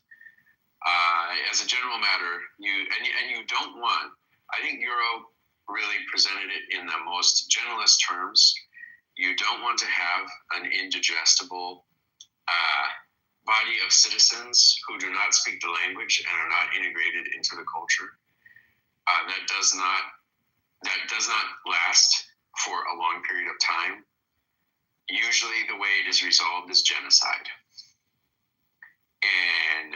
as a general matter, you don't want, I think Euro really presented it in the most generalist terms. You don't want to have an indigestible body of citizens who do not speak the language and are not integrated into the culture. That does not last for a long period of time. Usually the way it is resolved is genocide. And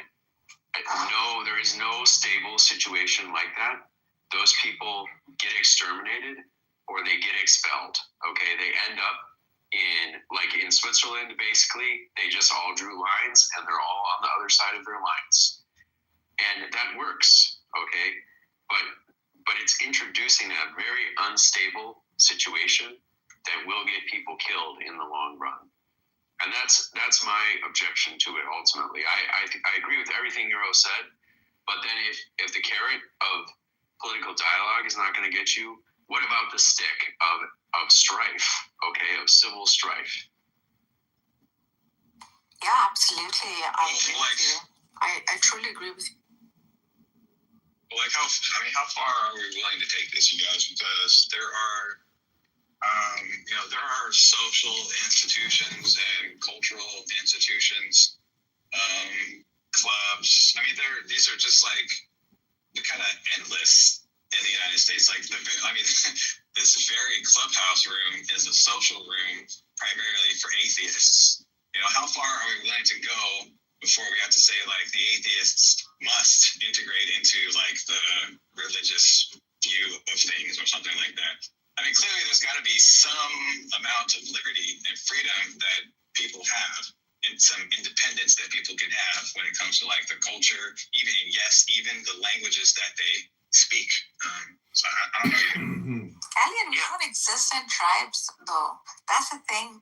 no, there is no stable situation like that. Those people get exterminated or they get expelled. Okay, they end up in Switzerland, basically, they just all drew lines and they're all on the other side of their lines. And that works, okay? But it's introducing a very unstable situation that will get people killed in the long run. And that's my objection to it ultimately. I agree with everything Euro said, but then if the carrot of political dialogue is not going to get you, what about the stick of strife, okay, of civil strife? Yeah, absolutely. I agree with you. I truly agree with you. How far are we willing to take this, you guys? Because there are social institutions and cultural institutions, clubs. These are just kind of endless in the United States. This very clubhouse room is a social room primarily for atheists. How far are we willing to go before we have to say the atheists must integrate into the religious view of things or something like that? Clearly there's got to be some amount of liberty and freedom that people have and some independence that people can have when it comes to the culture, even the languages that they speak. So I don't know. Alien, we don't exist in tribes, though. That's the thing.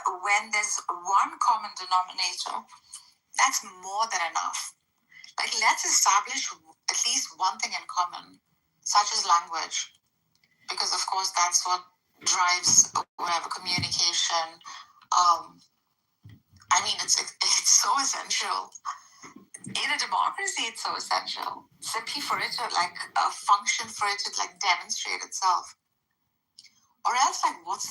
When there's one common denominator, that's more than enough. Like, let's establish at least one thing in common, such as language, because of course that's what drives whatever communication. I mean, it's so essential. In a democracy, it's so essential. Simply for it to function, for it to demonstrate itself. Or else, what's the